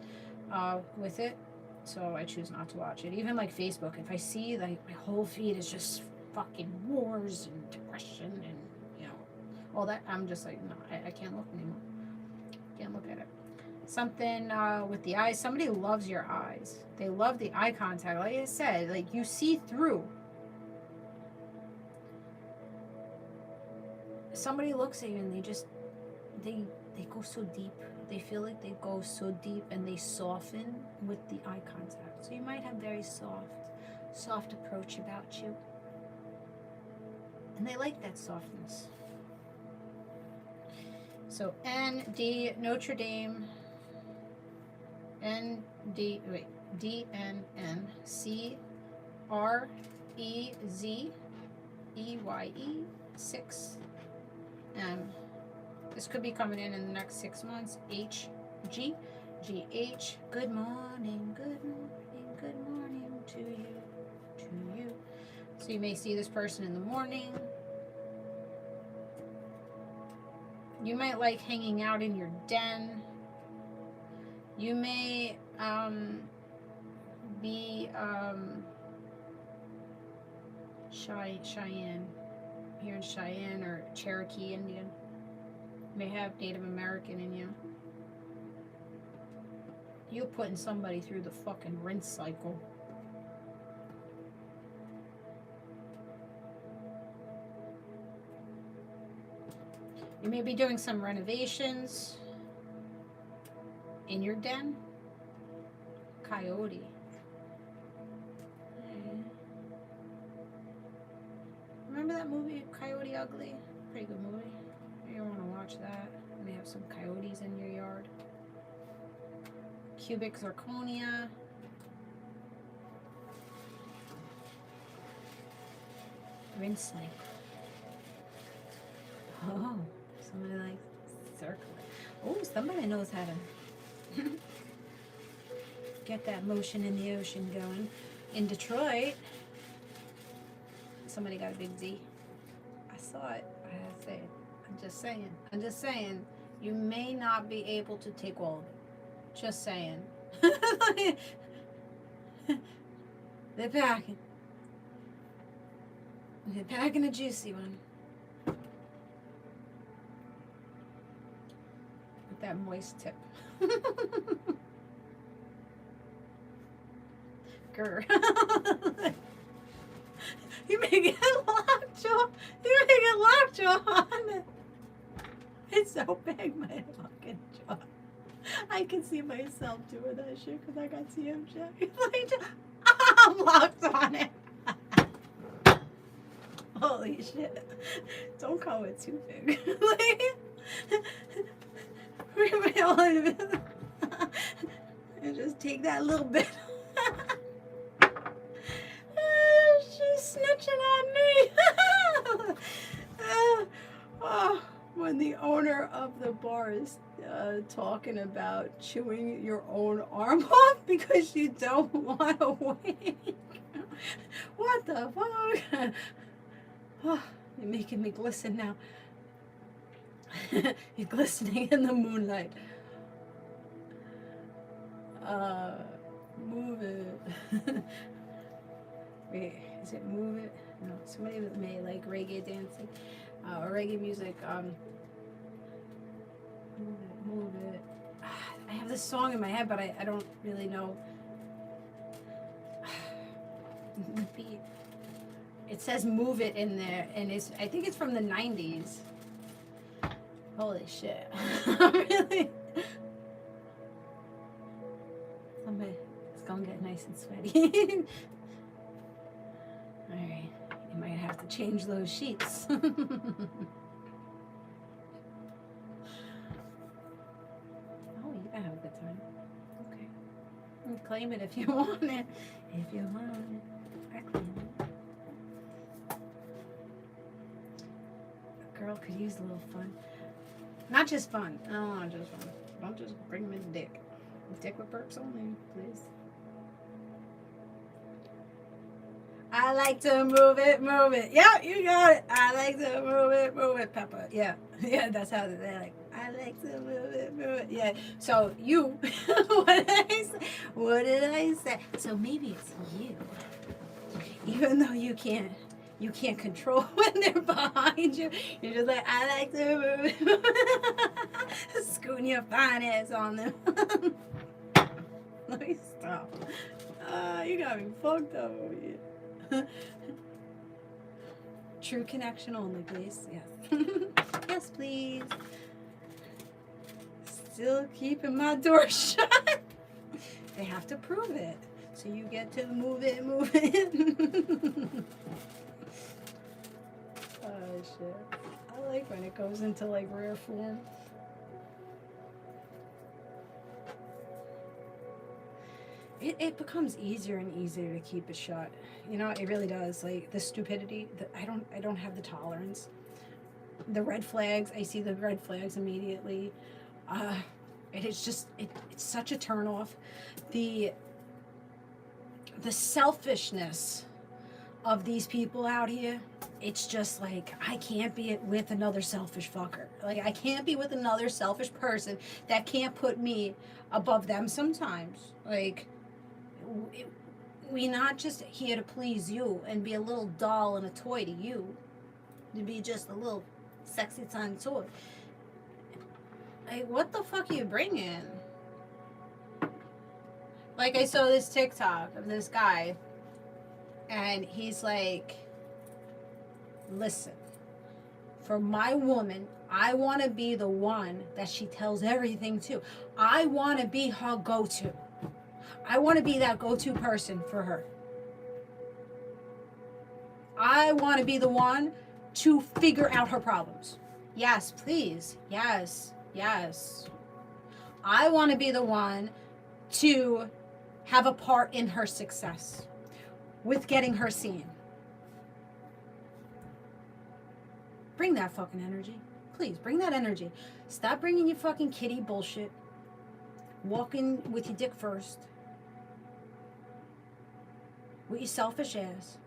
with it, so I choose not to watch it. Even like Facebook, if I see like my whole feed is just fucking wars and depression and, you know, all that, I'm just like, no, I can't look anymore. Can't look at it. Something with the eyes. Somebody loves your eyes. They love the eye contact. Like I said, like you see through. Somebody looks at you and they go so deep. They feel like they go so deep and they soften with the eye contact. So you might have very soft approach about you. And they like that softness. So ND, Notre Dame, DNN, CREZEYE 6. This could be coming in the next 6 months. HG, GH. Good morning, good morning, good morning to you. So you may see this person in the morning. You might like hanging out in your den. You may be Cheyenne, here in Cheyenne or Cherokee Indian. You may have Native American in you. You're putting somebody through the fucking rinse cycle. You may be doing some renovations in your den. Coyote. Remember that movie, Coyote Ugly? Pretty good movie. You want to watch that. You may have some coyotes in your yard. Cubic zirconia. Rinse cycle. Oh, somebody likes circle. Oh, somebody knows how to get that motion in the ocean going. In Detroit, somebody got a big Z. I saw it. I said, I'm just saying. You may not be able to take all of it. Just saying. They're packing a juicy one. With that moist tip. Grr. You may get lockjaw. You may get lockjaw on it. It's so big, my fucking jaw. I can see myself doing that shit because I got TMJ. I'm locked on it. Holy shit. Don't call it too big. And just take that little bit. She's snitching on me. When the owner of the bar is talking about chewing your own arm off because you don't want to wait. What the fuck? Oh, you're making me glisten now. You're glistening in the moonlight. Move it. Wait, is it Move It? No, somebody that may like reggae dancing or reggae music. Move it. I have this song in my head, but I don't really know the beat. It says Move It in there, and I think it's from the 90s. Holy shit. Really? Somebody, it's gonna get nice and sweaty. Alright, you might have to change those sheets. Oh, you gotta have a good time. Okay. Claim it if you want it. If you want it, I claim it. A girl could use a little fun. Not just fun. I don't want just fun. Don't just bring me the dick. Dick with perks only, please. I like to move it, move it. Yeah, you got it. I like to move it, Peppa. Yeah, yeah, that's how they're like. I like to move it. Yeah. So you, what did I say? What did I say? So maybe it's you, even though you can't control when they're behind you. You're just like, I like to move it. Scooting your fine ass on them. Let me stop. You got me fucked up over here. True connection only, please. Yes. Yes, please. Still keeping my door shut. They have to prove it. So you get to move it. Oh, shit. I like when it goes into, like, rare form. It becomes easier and easier to keep it shut. You know, it really does. Like, the stupidity, I don't have the tolerance. The red flags, I see the red flags immediately. It's just, it's such a turnoff. The selfishness of these people out here, it's just like, I can't be with another selfish fucker. Like, I can't be with another selfish person that can't put me above them sometimes. Like, we're not just here to please you and be a little doll and a toy to you. To be just a little sexy tiny toy. Like, what the fuck are you bringing? Like, I saw this TikTok of this guy, and he's like, listen, for my woman, I want to be the one that she tells everything to. I want to be her go-to. I want to be that go-to person for her. I want to be the one to figure out her problems. Yes, please. Yes. Yes. I want to be the one to have a part in her success with getting her seen. Bring that fucking energy. Please, bring that energy. Stop bringing your fucking kitty bullshit. Walking with your dick first. With your selfish ass.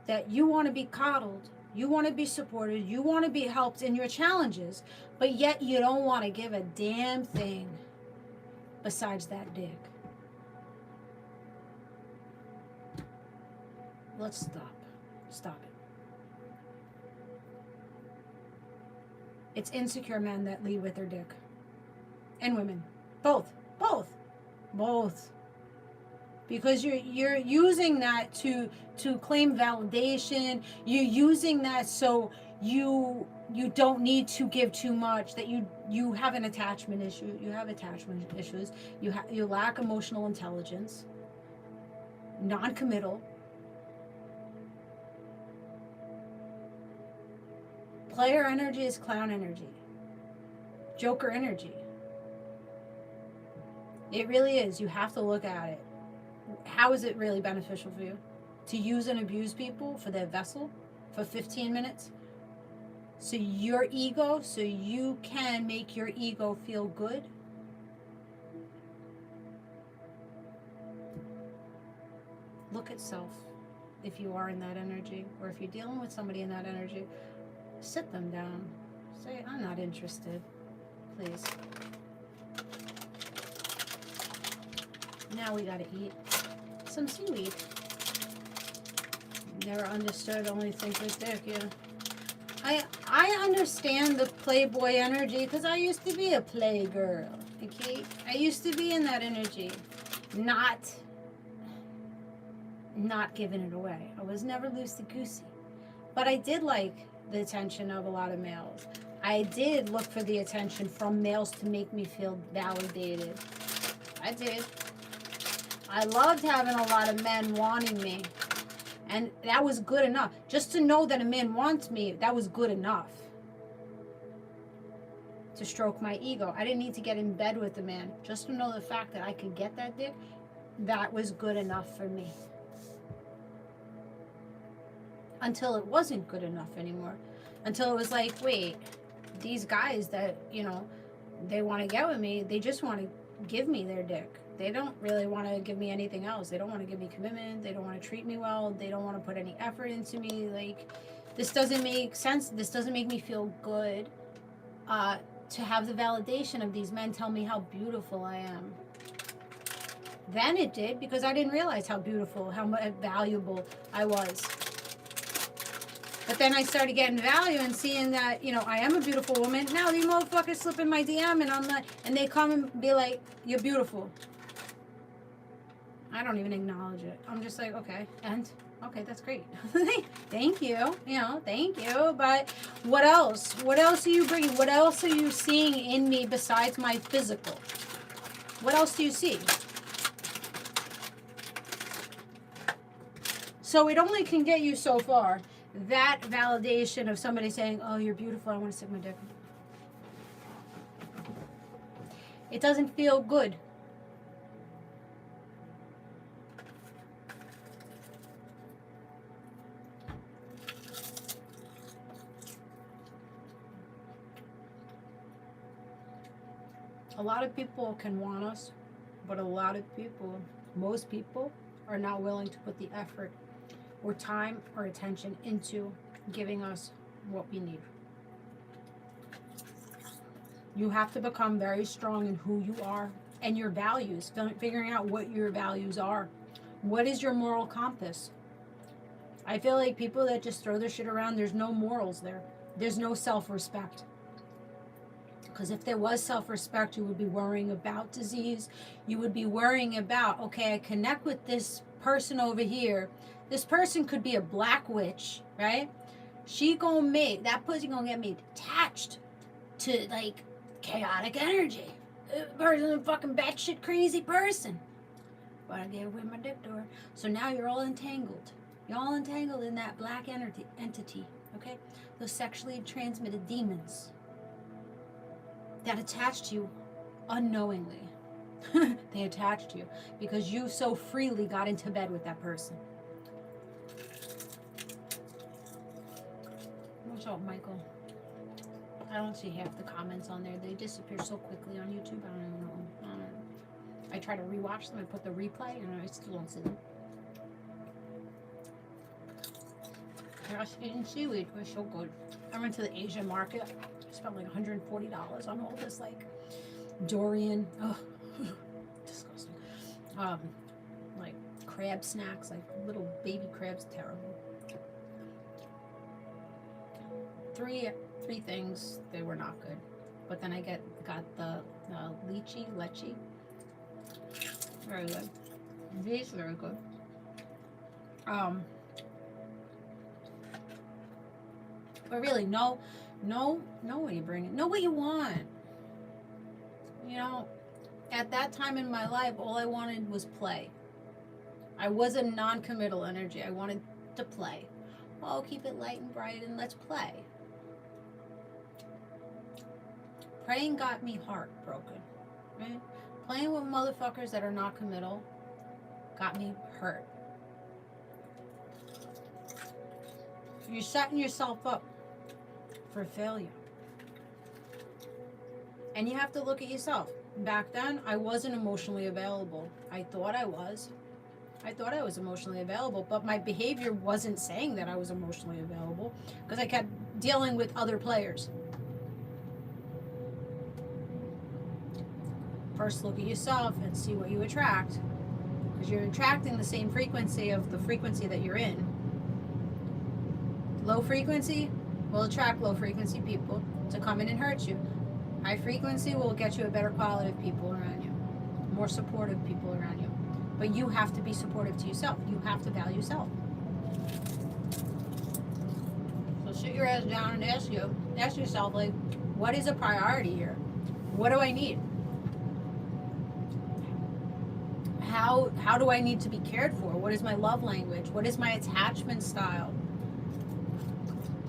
That you want to be coddled. You want to be supported. You want to be helped in your challenges. But yet you don't want to give a damn thing besides that dick. Let's stop. Stop it. It's insecure men that lead with their dick. And women. Both. Because you're using that to claim validation. You're using that so you don't need to give too much. That you have an attachment issue. You have attachment issues. You lack emotional intelligence. Non-committal. Player energy is clown energy. Joker energy. It really is. You have to look at it. How is it really beneficial for you? To use and abuse people for their vessel for 15 minutes? So you can make your ego feel good? Look at self if you are in that energy, or if you're dealing with somebody in that energy. Sit them down. Say, I'm not interested. Please. Now we gotta eat some seaweed. Never understood, only think with dick, yeah. I understand the playboy energy because I used to be a playgirl, okay? I used to be in that energy. Not giving it away. I was never loosey-goosey. But I did like the attention of a lot of males. I did look for the attention from males to make me feel validated. I did. I loved having a lot of men wanting me. And that was good enough. Just to know that a man wants me, that was good enough. to stroke my ego. I didn't need to get in bed with the man. Just to know the fact that I could get that dick, that was good enough for me. Until it wasn't good enough anymore. Until it was like, wait, these guys that, you know, they want to get with me, they just want to give me their dick. They don't really want to give me anything else. They don't want to give me commitment. They don't want to treat me well. They don't want to put any effort into me. Like, this doesn't make sense. This doesn't make me feel good. To have the validation of these men tell me how beautiful I am. Then it did, because I didn't realize how beautiful, how valuable I was. But then I started getting value and seeing that, you know, I am a beautiful woman. Now these motherfuckers slip in my DM and I'm like, and they come and be like, you're beautiful. I don't even acknowledge it. I'm just like, okay, and okay, that's great. Thank you. You know, thank you. But what else? What else are you bringing? What else are you seeing in me besides my physical? What else do you see? So it only can get you so far. That validation of somebody saying, oh, you're beautiful, I want to stick my dick. It doesn't feel good. A lot of people can want us, but a lot of people, most people, are not willing to put the effort or time or attention into giving us what we need. You have to become very strong in who you are and your values, figuring out what your values are. What is your moral compass? I feel like people that just throw their shit around, there's no morals there. There's no self-respect. Because if there was self-respect, you would be worrying about disease. You would be worrying about, okay, I connect with this person over here. This person could be a black witch, right? She gonna make, that pussy gonna get me attached to, like, chaotic energy. Person, a fucking batshit crazy person. But I gave away my dick to her. So now you're all entangled. You're all entangled in that black entity, okay? Those sexually transmitted demons that attached you unknowingly. They attached you because you so freely got into bed with that person. What's up, Michael? I don't see half the comments on there. They disappear so quickly on YouTube. I don't even know. I try to rewatch them and put the replay, and I still don't see them. Just eating seaweed was so good. I went to the Asian market. I spent like $140 on all this, like, durian. Oh, disgusting. Like crab snacks, like little baby crabs. Terrible. Three things, they were not good. But then I got the leche. Very good. These very good. But really, know what you bring. Know what you want. You know, at that time in my life, all I wanted was play. I was a non-committal energy. I wanted to play. Oh, keep it light and bright and let's play. Praying got me heartbroken, right? Playing with motherfuckers that are not committal got me hurt. You're setting yourself up for failure. And you have to look at yourself. Back then, I wasn't emotionally available. I thought I was. I thought I was emotionally available, but my behavior wasn't saying that I was emotionally available because I kept dealing with other players. First, look at yourself and see what you attract, because you're attracting the same frequency of the frequency that you're in. Low frequency will attract low frequency people to come in and hurt you. High frequency will get you a better quality of people around you, more supportive people around you. But you have to be supportive to yourself. You have to value yourself. So sit your ass down and ask yourself, like, what is a priority here? What do I need? How do I need to be cared for? What is my love language? What is my attachment style?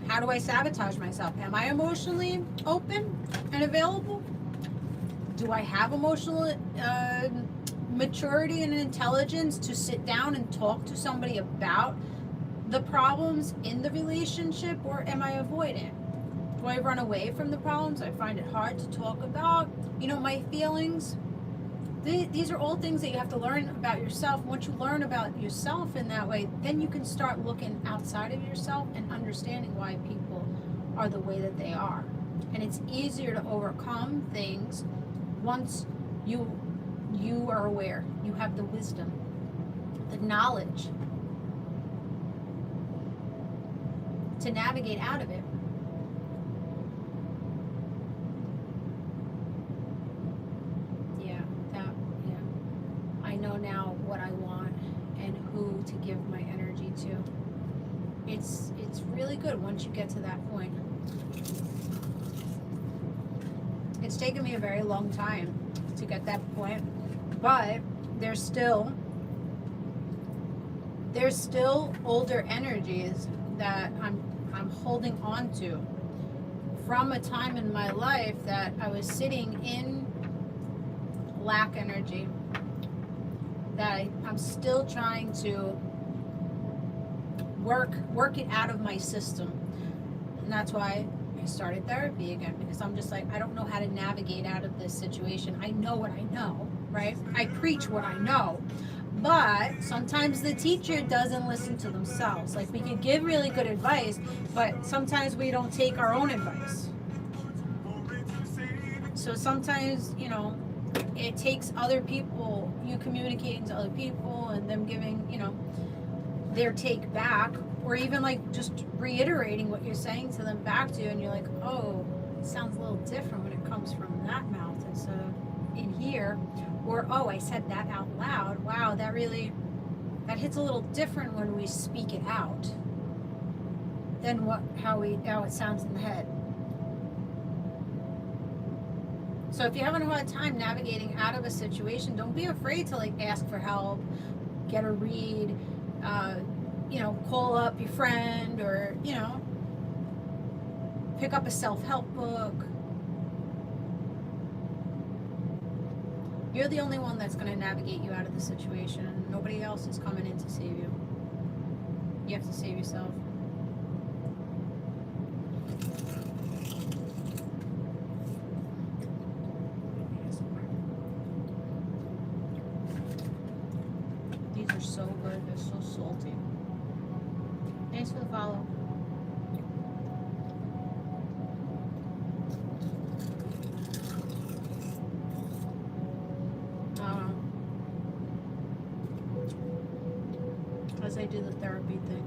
How do I sabotage myself? Am I emotionally open and available? Do I have emotional maturity and intelligence to sit down and talk to somebody about the problems in the relationship, or am I avoidant? Do I run away from the problems? I find it hard to talk about, my feelings. These are all things that you have to learn about yourself. Once you learn about yourself in that way, then you can start looking outside of yourself and understanding why people are the way that they are. And it's easier to overcome things once you are aware. You have the wisdom, the knowledge to navigate out of it. I know now what I want and who to give my energy to. It's really good once you get to that point. It's taken me a very long time to get that point, but there's still older energies that I'm holding on to from a time in my life that I was sitting in lack energy, that I'm still trying to work it out of my system. And that's why I started therapy again, because I'm just like, I don't know how to navigate out of this situation. I know what I know, right? I preach what I know. But sometimes the teacher doesn't listen to themselves. Like, we could give really good advice, but sometimes we don't take our own advice. So sometimes, it takes other people, you communicating to other people and them giving, their take back, or even like just reiterating what you're saying to them back to you, and you're like, oh, it sounds a little different when it comes from that mouth instead of in here. Or, oh, I said that out loud. Wow, that hits a little different when we speak it out than how it sounds in the head. So if you're having a hard time navigating out of a situation, don't be afraid to ask for help, get a read, call up your friend, or, pick up a self-help book. You're the only one that's going to navigate you out of the situation. Nobody else is coming in to save you. You have to save yourself. These are so good. They're so salty. Thanks for the follow. As I do the therapy thing,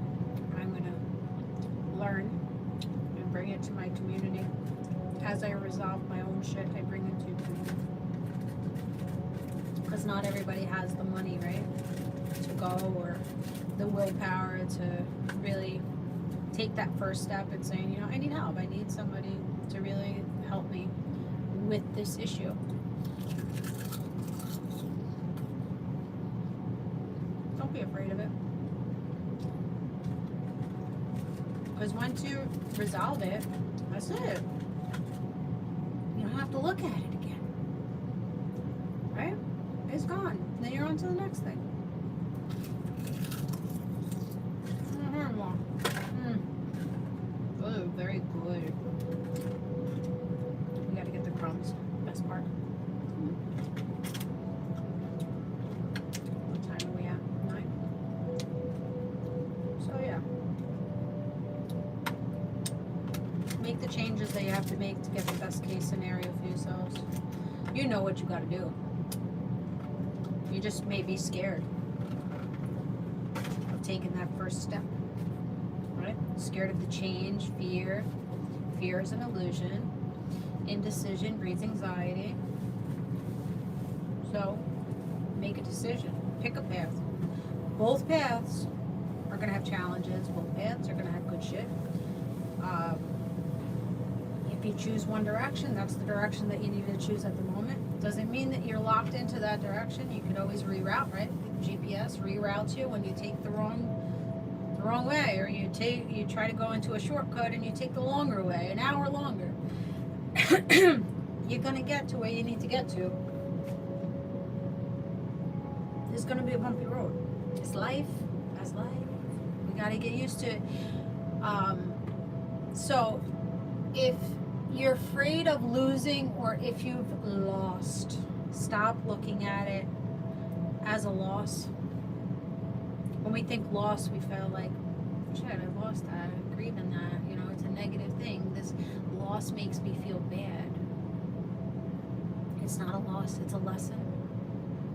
I'm going to learn and bring it to my community. As I resolve my own shit, I bring it to the community. Because not everybody has the money, right, to go, or the willpower to really take that first step and saying, I need help. I need somebody to really help me with this issue. Don't be afraid of it. Because once you resolve it, that's it. You don't have to look at it again. Right? It's gone. Then you're on to the next thing. Oh, very good. You gotta get the crumbs. Best part. What time are we at? 9? So yeah. Make the changes that you have to make to get the best case scenario for yourselves. You know what you gotta do. You just may be scared of taking that first step. Right? Scared of the change, fear. Fear is an illusion. Indecision breeds anxiety. So, make a decision. Pick a path. Both paths are going to have challenges. Both paths are going to have good shit. If you choose one direction, that's the direction that you need to choose at the moment. Doesn't mean that you're locked into that direction. You can always reroute, right? GPS reroutes you when you take the wrong the wrong way, or you try to go into a shortcut and you take the longer way, an hour longer. You're gonna get to where you need to get to. There's gonna be a bumpy road. It's life. That's life. We gotta get used to it. So if you're afraid of losing, or if you've lost, stop looking at it as a loss. When we think loss, we feel like, shit, I lost that, I'm grieving that, you know, it's a negative thing. This loss makes me feel bad. It's not a loss, it's a lesson.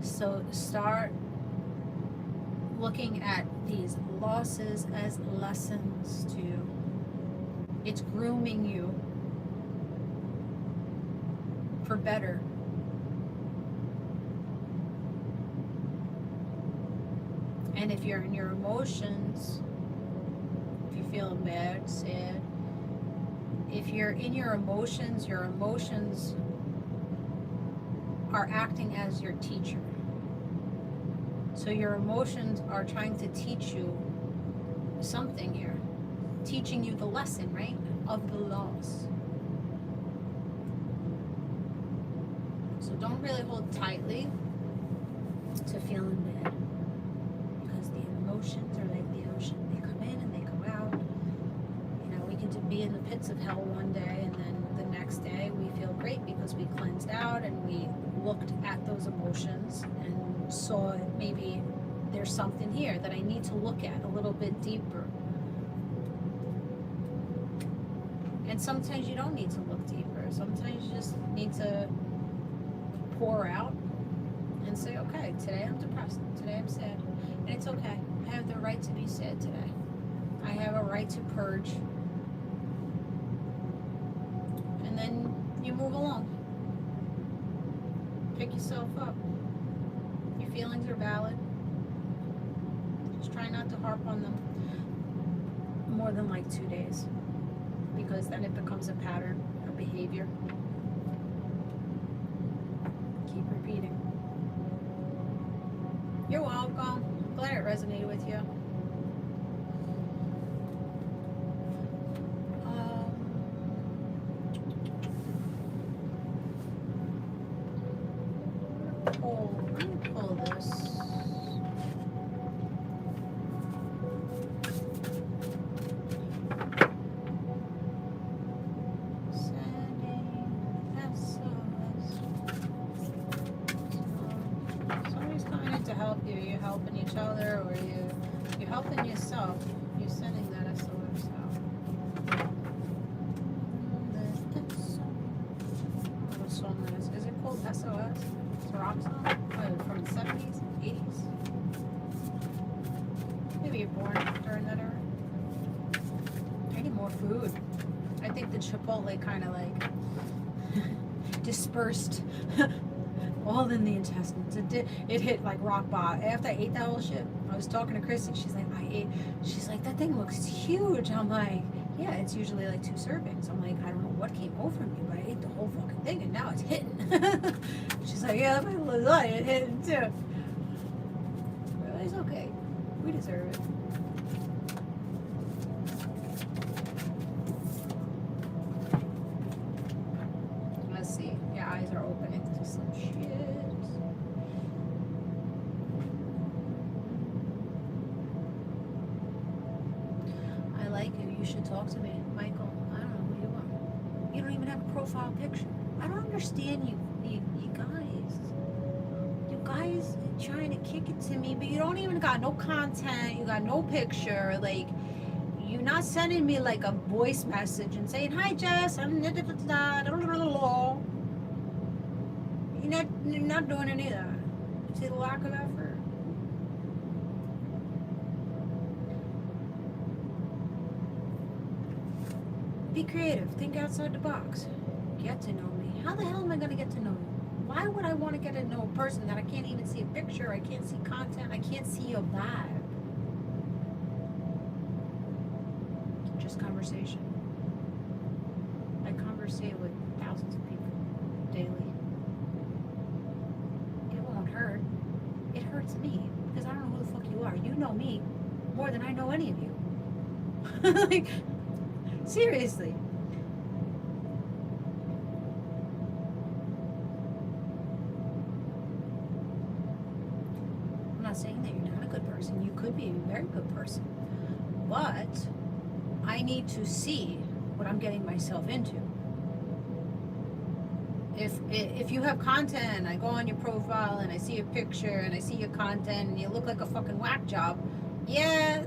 So start looking at these losses as lessons too. It's grooming you for better. And if you're in your emotions, if you're feeling bad, sad, if you're in your emotions are acting as your teacher. So your emotions are trying to teach you something here, teaching you the lesson, right, of the loss. So don't really hold tightly to feeling bad, because the emotions are like the ocean. They come in and they come out. You know, we can be in the pits of hell one day, and then the next day we feel great because we cleansed out and we looked at those emotions and saw maybe there's something here that I need to look at a little bit deeper. And sometimes you don't need to look deeper. Sometimes you just need to pour out and say, okay, today I'm depressed, today I'm sad, and it's okay. I have the right to be sad today. I have a right to purge. And then you move along. Pick yourself up. Your feelings are valid. Just try not to harp on them more than like 2 days, because then it becomes a pattern of behavior. Keep repeating. You're welcome. Glad it resonated with you. Let me pull this. Somebody's coming in to help you. You're helping each other, or you're helping yourself. You're sending that SOS out. What song that is? Is it called SOS? It's a rock song? What, from the 70s, 80s? Maybe you're born during that era. I need more food. I think the Chipotle kind of like dispersed all in the intestines. It hit like rock bottom. After I ate that whole shit, I was talking to Chrissy. She's like, that thing looks huge. I'm like, yeah, it's usually like 2 servings. I'm like, I don't know what came over me, but I ate the whole fucking thing and now it's hitting. She's like, yeah, my lasagna hitting too. Well, it's okay. We deserve it. Let's see. Your eyes are opening to some shit. I like you. You should talk to me. Michael, I don't know who you are. You don't even have a profile picture. I don't understand you guys. You guys trying to kick it to me, but you don't even got no content. You got no picture. Like, you're not sending me like a voice message and saying, hi Jess, I'm you're not doing any of that. See the lack of effort. Be creative. Think outside the box. Get to know me. How the hell am I going to get to know you? Why would I want to get to know a person that I can't even see a picture, I can't see content, I can't see your vibe? Just conversation. I conversate with thousands of people daily. It won't hurt. It hurts me because I don't know who the fuck you are. You know me more than I know any of you. Like, seriously. I'm not saying that you're not a good person. You could be a very good person. But I need to see what I'm getting myself into. If you have content, I go on your profile and I see your picture and I see your content and you look like a fucking whack job, yeah,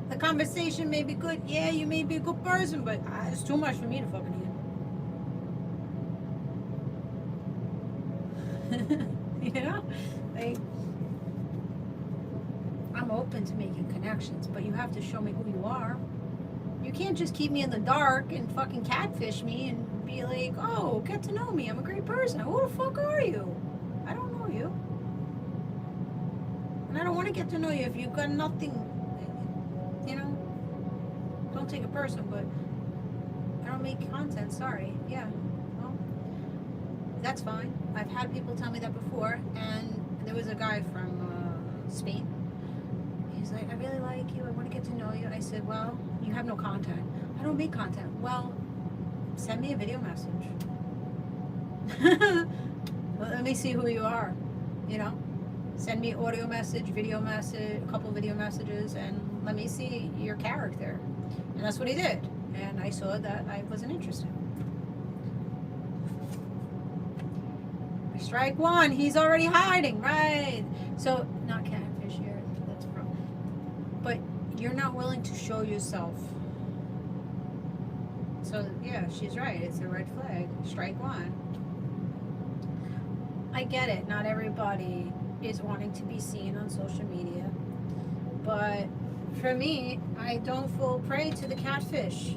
the conversation may be good. Yeah, you may be a good person, but it's too much for me to fucking hear. You know? Like, I'm open to making connections, but you have to show me who you are. You can't just keep me in the dark and fucking catfish me and be like, oh, get to know me. I'm a great person. Who the fuck are you? I don't know you. And I don't want to get to know you if you've got nothing, you know? Don't take it personal, but I don't make content. Sorry. Yeah. Well, that's fine. I've had people tell me that before, and there was a guy from Spain. He's like, I really like you. I want to get to know you. I said, well, you have no content. I don't make content. Well, send me a video message. Let me see who you are. You know, send me audio message, video message, a couple video messages, and let me see your character. And that's what he did. And I saw that I wasn't interested. Strike one. He's already hiding, right? So, not catfish here. That's wrong. But you're not willing to show yourself. So, yeah, she's right. It's a red flag. Strike one. I get it. Not everybody is wanting to be seen on social media. But for me, I don't fall prey to the catfish.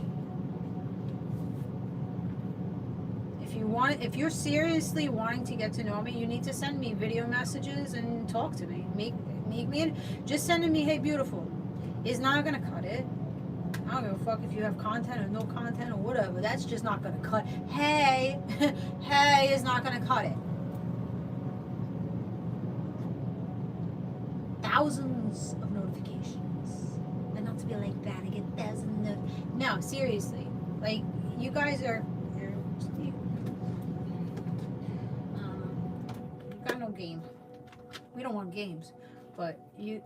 If you're seriously wanting to get to know me, you need to send me video messages and talk to me. Make me, just sending me, hey, beautiful, is not gonna cut it. I don't give a fuck if you have content or no content or whatever. That's just not gonna cut. Hey, hey is not gonna cut it. Thousands of notifications, and not to be like that. I get thousands of. No, seriously, like you guys are. Game. We don't want games, but you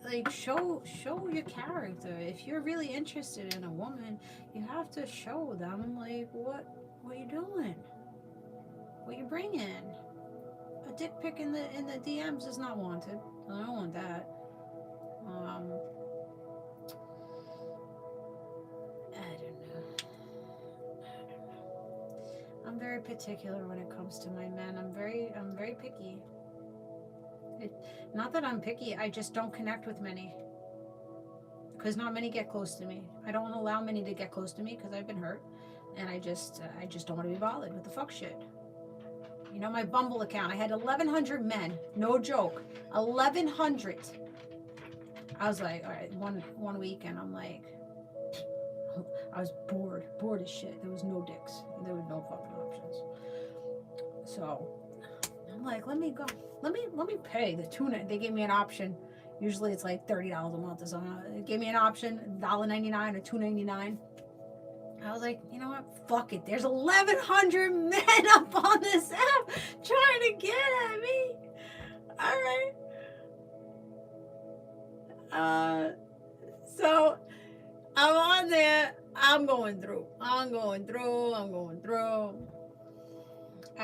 like show your character. If you're really interested in a woman, you have to show them like what you doing, what you bringing. A dick pic in the DMs is not wanted. I don't want that. I don't know. I'm very particular when it comes to my men. I'm very picky. Not that I'm picky, I just don't connect with many. Because not many get close to me. I don't allow many to get close to me because I've been hurt. And I just don't want to be bothered with the fuck shit. You know, my Bumble account, I had 1,100 men. No joke. 1,100. I was like, all right, one weekend, I'm like, I was bored as shit. There was no dicks. There was no fucking options. So I'm like, let me go. Let me pay the tuna. They gave me an option. Usually it's like $30 a month or something. They gave me an option, $1.99 or $2.99. I was like, you know what? Fuck it. There's 1,100 men up on this app trying to get at me. All right. So I'm on there. I'm going through. I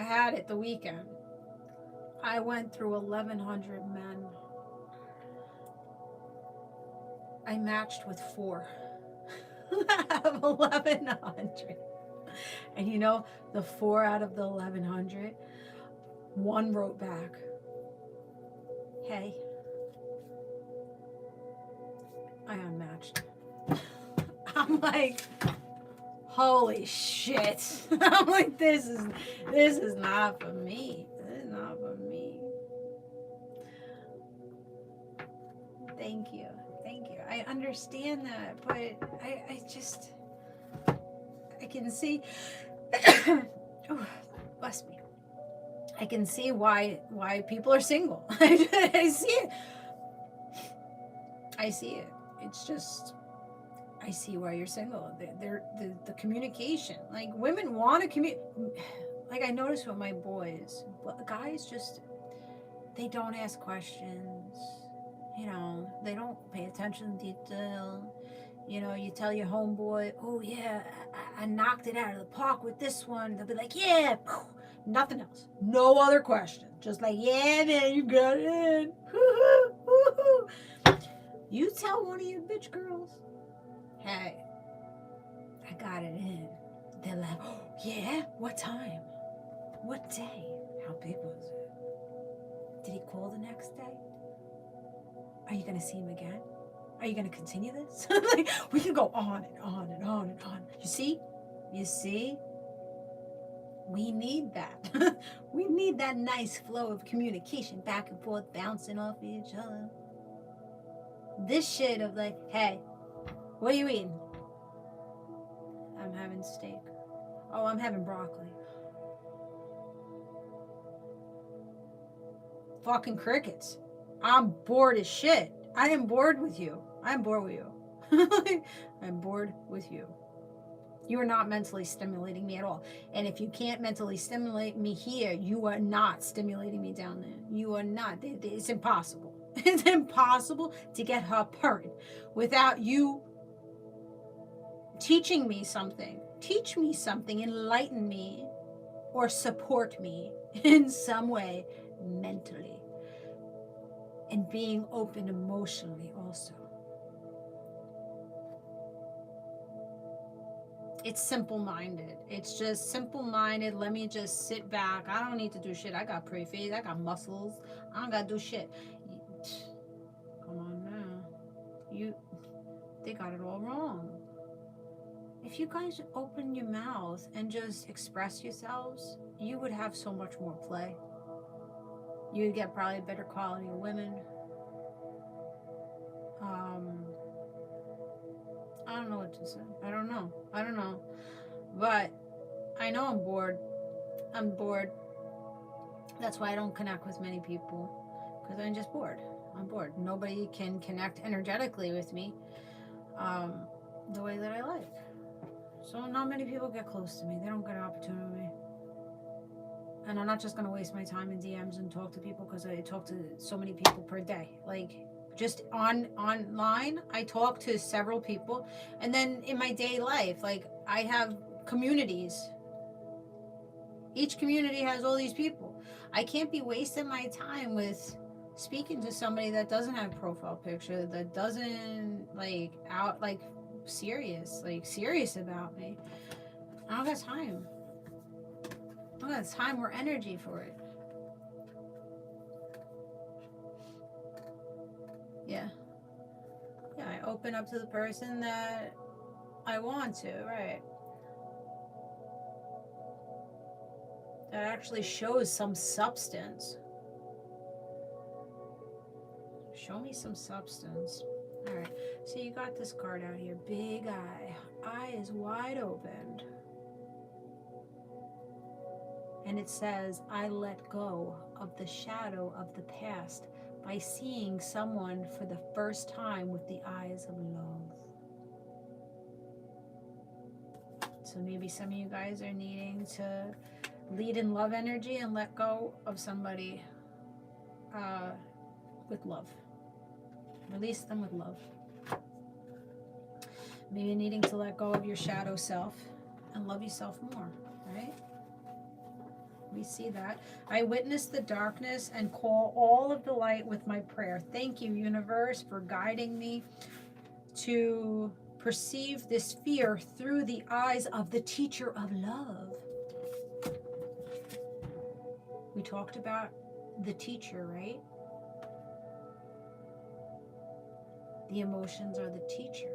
had it the weekend. I went through 1,100 men. I matched with 4 out of 1,100. And you know, the 4 out of the 1,100, one wrote back, hey, I unmatched. I'm like, holy shit. I'm like, this is not for me. This is not for me. Thank you. I understand that, but I can see, oh, bless me. I can see why people are single. I see it. It's just, I see why you're single. The communication. Like, women want to communicate. Like, I notice with my boys, guys just, they don't ask questions. You know, they don't pay attention to detail. You know, you tell your homeboy, oh yeah, I knocked it out of the park with this one. They'll be like, yeah, nothing else. No other question. Just like, yeah, man, you got it in. Woo-hoo, woo-hoo. You tell one of your bitch girls, hey, I got it in. They're like, oh, yeah? What time? What day? How big was it? Did he call the next day? Are you going to see him again? Are you going to continue this? Like, we can go on and on and on and on. You see? You see? We need that. We need that nice flow of communication, back and forth, bouncing off each other. This shit of like, hey, what are you eating? I'm having steak. Oh, I'm having broccoli. Fucking crickets. I'm bored as shit. I am bored with you. I'm bored with you. I'm bored with you. You are not mentally stimulating me at all. And if you can't mentally stimulate me here, you are not stimulating me down there. You are not. It's impossible. It's impossible to get her purring without you teaching me something. Teach me something, enlighten me, or support me in some way mentally. And being open emotionally also. It's simple-minded. It's just simple-minded. Let me just sit back. I don't need to do shit. I got pretty face. I got muscles. I don't got to do shit. Come on now. They got it all wrong. If you guys open your mouth and just express yourselves, you would have so much more play. You would get probably a better quality of women. I don't know what to say. I don't know. But I know I'm bored. I'm bored. That's why I don't connect with many people. Because I'm just bored. I'm bored. Nobody can connect energetically with me the way that I like. So not many people get close to me. They don't get an opportunity. And I'm not just going to waste my time in DMs and talk to people because I talk to so many people per day. Like, just online, I talk to several people. And then in my day life, like, I have communities. Each community has all these people. I can't be wasting my time with speaking to somebody that doesn't have a profile picture, that doesn't, like, serious about me. I don't got time. I don't got time or energy for it. Yeah, I open up to the person that I want to, right? That actually shows some substance. Show me some substance. All right, so you got this card out here. Big eye. Eye is wide open. And it says, I let go of the shadow of the past by seeing someone for the first time with the eyes of love. So maybe some of you guys are needing to lead in love energy and let go of somebody with love. Release them with love. Maybe needing to let go of your shadow self and love yourself more, right? We see that. I witness the darkness and call all of the light with my prayer. Thank you, universe, for guiding me to perceive this fear through the eyes of the teacher of love. We talked about the teacher, right? The emotions are the teacher.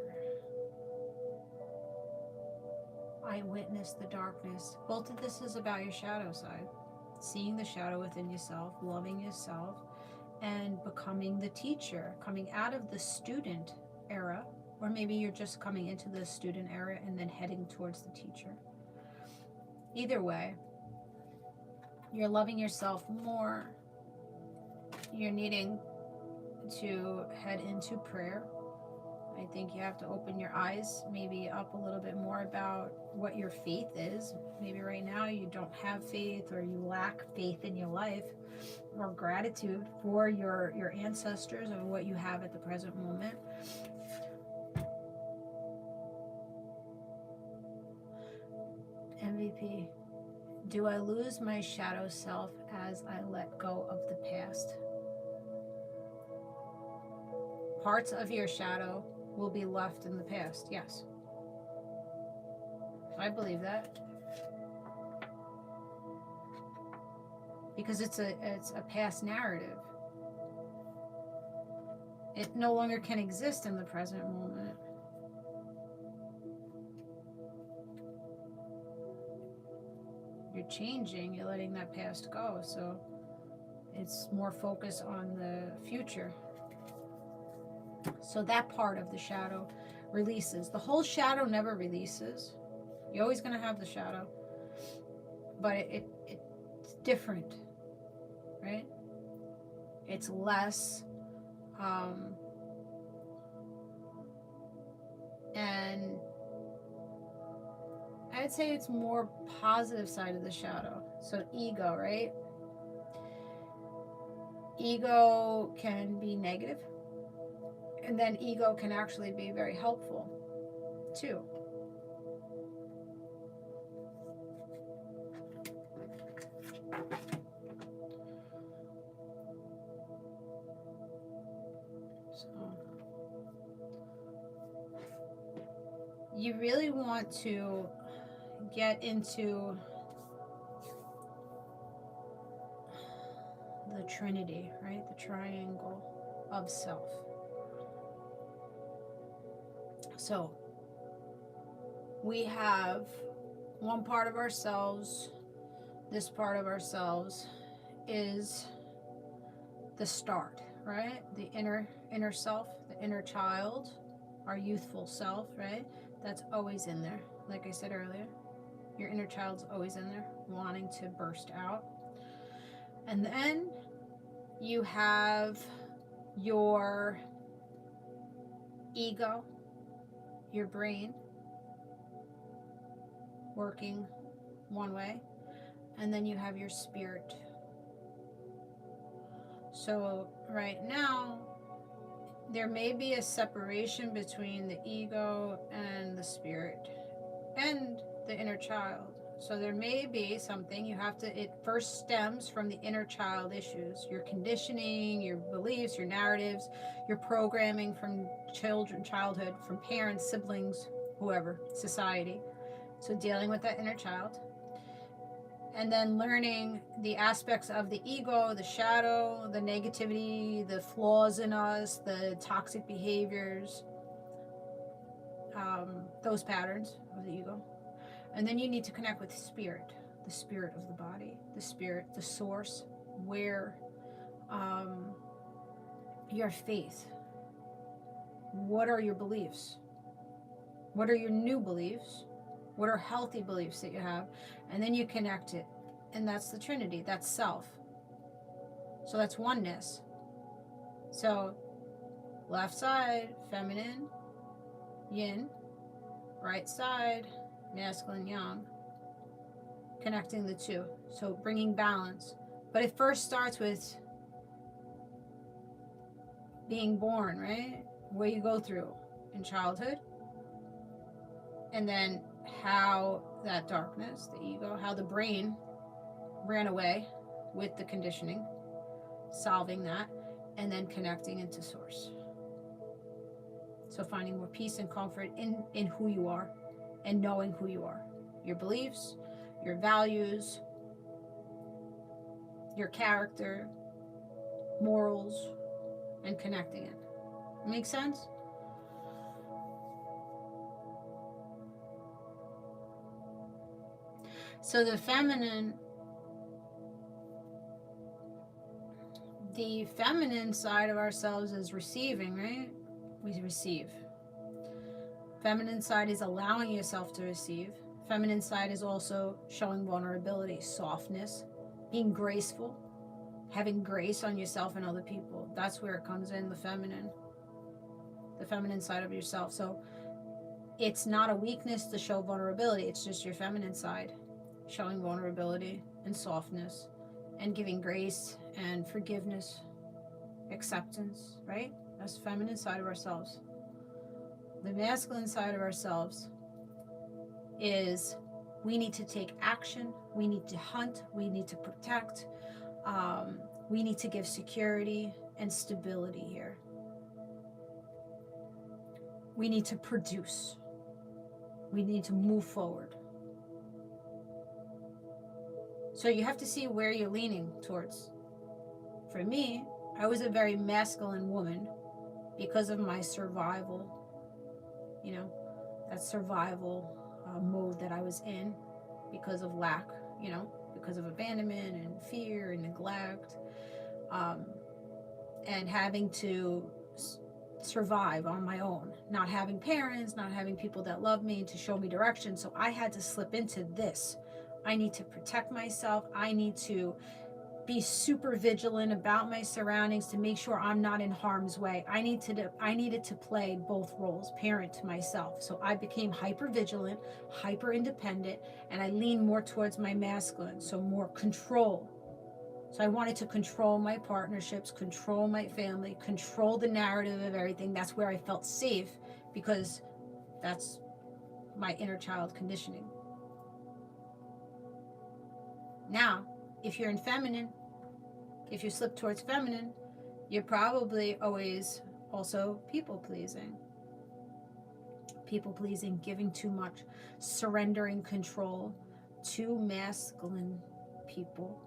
I witness the darkness. Both of this is about your shadow side. Seeing the shadow within yourself, loving yourself, and becoming the teacher, coming out of the student era, or maybe you're just coming into the student era and then heading towards the teacher. Either way, you're loving yourself more. You're needing to head into prayer I think you have to open your eyes maybe up a little bit more about what your faith is. Maybe right now you don't have faith, or you lack faith in your life, or gratitude for your ancestors and what you have at the present moment. MVP. Do I lose my shadow self as I let go of the past? Parts of your shadow will be left in the past. Yes. I believe that. Because it's a past narrative. It no longer can exist in the present moment. You're changing, you're letting that past go, so it's more focus on the future. So that part of the shadow releases. The whole shadow never releases. You're always going to have the shadow, but it's different, right? It's less, and I'd say it's more positive side of the shadow. So ego, right? Ego can be negative, and then ego can actually be very helpful too. So you really want to get into the Trinity, right? The triangle of self. So we have one part of ourselves. This part of ourselves is the start, right? The inner self, the inner child, our youthful self, right? That's always in there. Like I said earlier, your inner child's always in there, wanting to burst out. And then you have your ego, your brain, working one way, and then you have your spirit. So right now, there may be a separation between the ego and the spirit and the inner child. So there may be something you have to, it first stems from the inner child issues, your conditioning, your beliefs, your narratives, your programming from childhood, from parents, siblings, whoever, society. So dealing with that inner child. And then learning the aspects of the ego, the shadow, the negativity, the flaws in us, the toxic behaviors, those patterns of the ego. And then you need to connect with spirit, the spirit of the body, the spirit, the source, where your faith. What are your beliefs? What are your new beliefs? What are healthy beliefs that you have? And then you connect it. And that's the Trinity. That's self. So that's oneness. So left side, feminine, yin. Right side, masculine, yang. Connecting the two. So bringing balance. But it first starts with being born, right? What you go through in childhood. And then how that darkness, the ego, how the brain ran away with the conditioning, solving that, and then connecting into source. So finding more peace and comfort in who you are and knowing who you are. Your beliefs, your values, your character, morals, and connecting it. Make sense? So the feminine side of ourselves is receiving, right? We receive. Feminine side is allowing yourself to receive. Feminine side is also showing vulnerability, softness, being graceful, having grace on yourself and other people. That's where it comes in, the feminine. the feminine side of yourself. So it's not a weakness to show vulnerability. It's just your feminine side showing vulnerability and softness and giving grace and forgiveness, acceptance, right? That's the feminine side of ourselves. The masculine side of ourselves is we need to take action, we need to hunt, we need to protect, we need to give security and stability here. We need to produce. We need to move forward. So you have to see where you're leaning towards. For me, I was a very masculine woman because of my survival, that survival mode that I was in because of lack, because of abandonment and fear and neglect, and having to survive on my own, not having parents, not having people that love me to show me direction. So I had to slip into this. I need to protect myself. I need to be super vigilant about my surroundings to make sure I'm not in harm's way. I needed to play both roles, parent to myself. So I became hyper vigilant, hyper independent, and I leaned more towards my masculine, so more control. So I wanted to control my partnerships, control my family, control the narrative of everything. That's where I felt safe because that's my inner child conditioning. Now, if you're in feminine, if you slip towards feminine, you're probably always also people-pleasing. People-pleasing, giving too much, surrendering control to masculine people.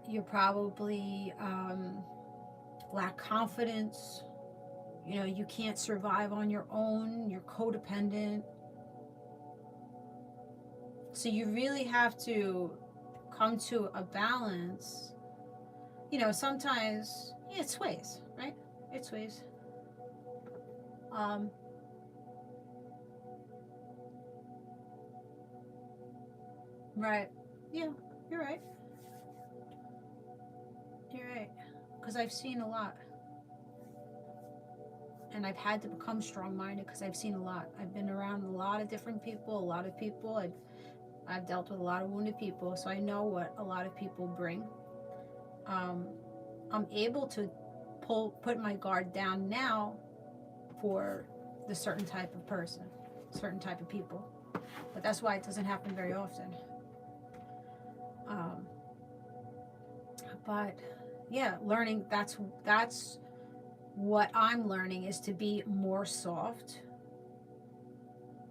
You're probably lack confidence. You can't survive on your own. You're codependent. So you really have to come to a balance. Sometimes it sways, right? It sways. Right. Yeah, you're right. You're right. Because I've seen a lot. And I've had to become strong-minded because I've seen a lot. I've been around a lot of different people, a lot of people. I've dealt with a lot of wounded people, so I know what a lot of people bring. I'm able to put my guard down now for the certain type of person, certain type of people. But that's why it doesn't happen very often. But yeah, learning, that's what I'm learning, is to be more soft,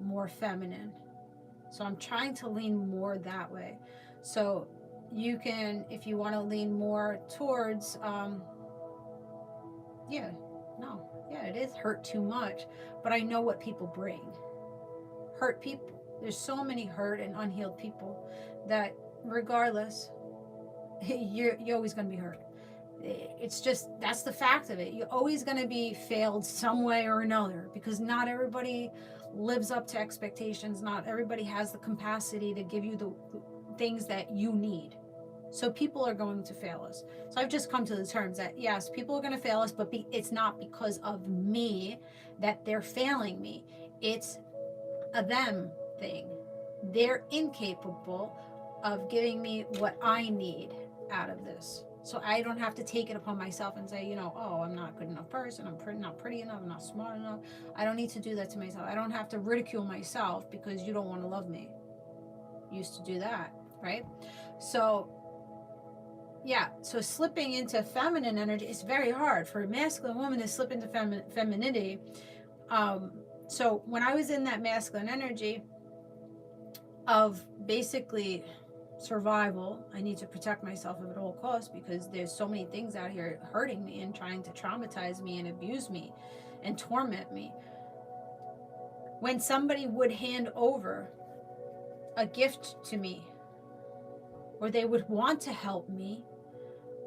more feminine. So I'm trying to lean more that way. So you can, if you want to lean more towards, it is hurt too much, but I know what people bring. Hurt people. There's so many hurt and unhealed people that regardless, you're always going to be hurt. It's just, that's the fact of it. You're always going to be failed some way or another because not everybody lives up to expectations. Not everybody has the capacity to give you the things that you need. So people are going to fail us. So I've just come to the terms that yes, people are going to fail us, but it's not because of me that they're failing me. It's a them thing. They're incapable of giving me what I need out of this. So I don't have to take it upon myself and say, I'm not a good enough person. I'm not pretty enough. I'm not smart enough. I don't need to do that to myself. I don't have to ridicule myself because you don't want to love me. Used to do that, right? So, yeah. So slipping into feminine energy is very hard for a masculine woman to slip into femininity. So when I was in that masculine energy of basically survival, I need to protect myself at all costs because there's so many things out here hurting me and trying to traumatize me and abuse me and torment me. When somebody would hand over a gift to me or they would want to help me,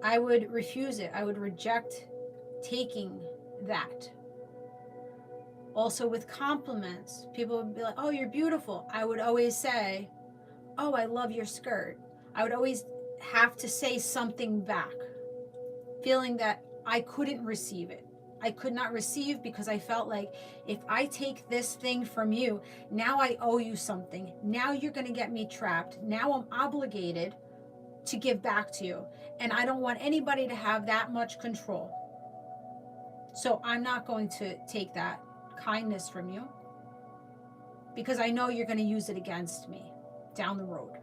I would refuse it. I would reject taking that. Also with compliments, people would be like, oh, you're beautiful. I would always say, oh, I love your skirt. I would always have to say something back, feeling that I couldn't receive it. I could not receive because I felt like if I take this thing from you, now I owe you something. Now you're going to get me trapped. Now I'm obligated to give back to you. And I don't want anybody to have that much control. So I'm not going to take that kindness from you because I know you're going to use it against me down the road.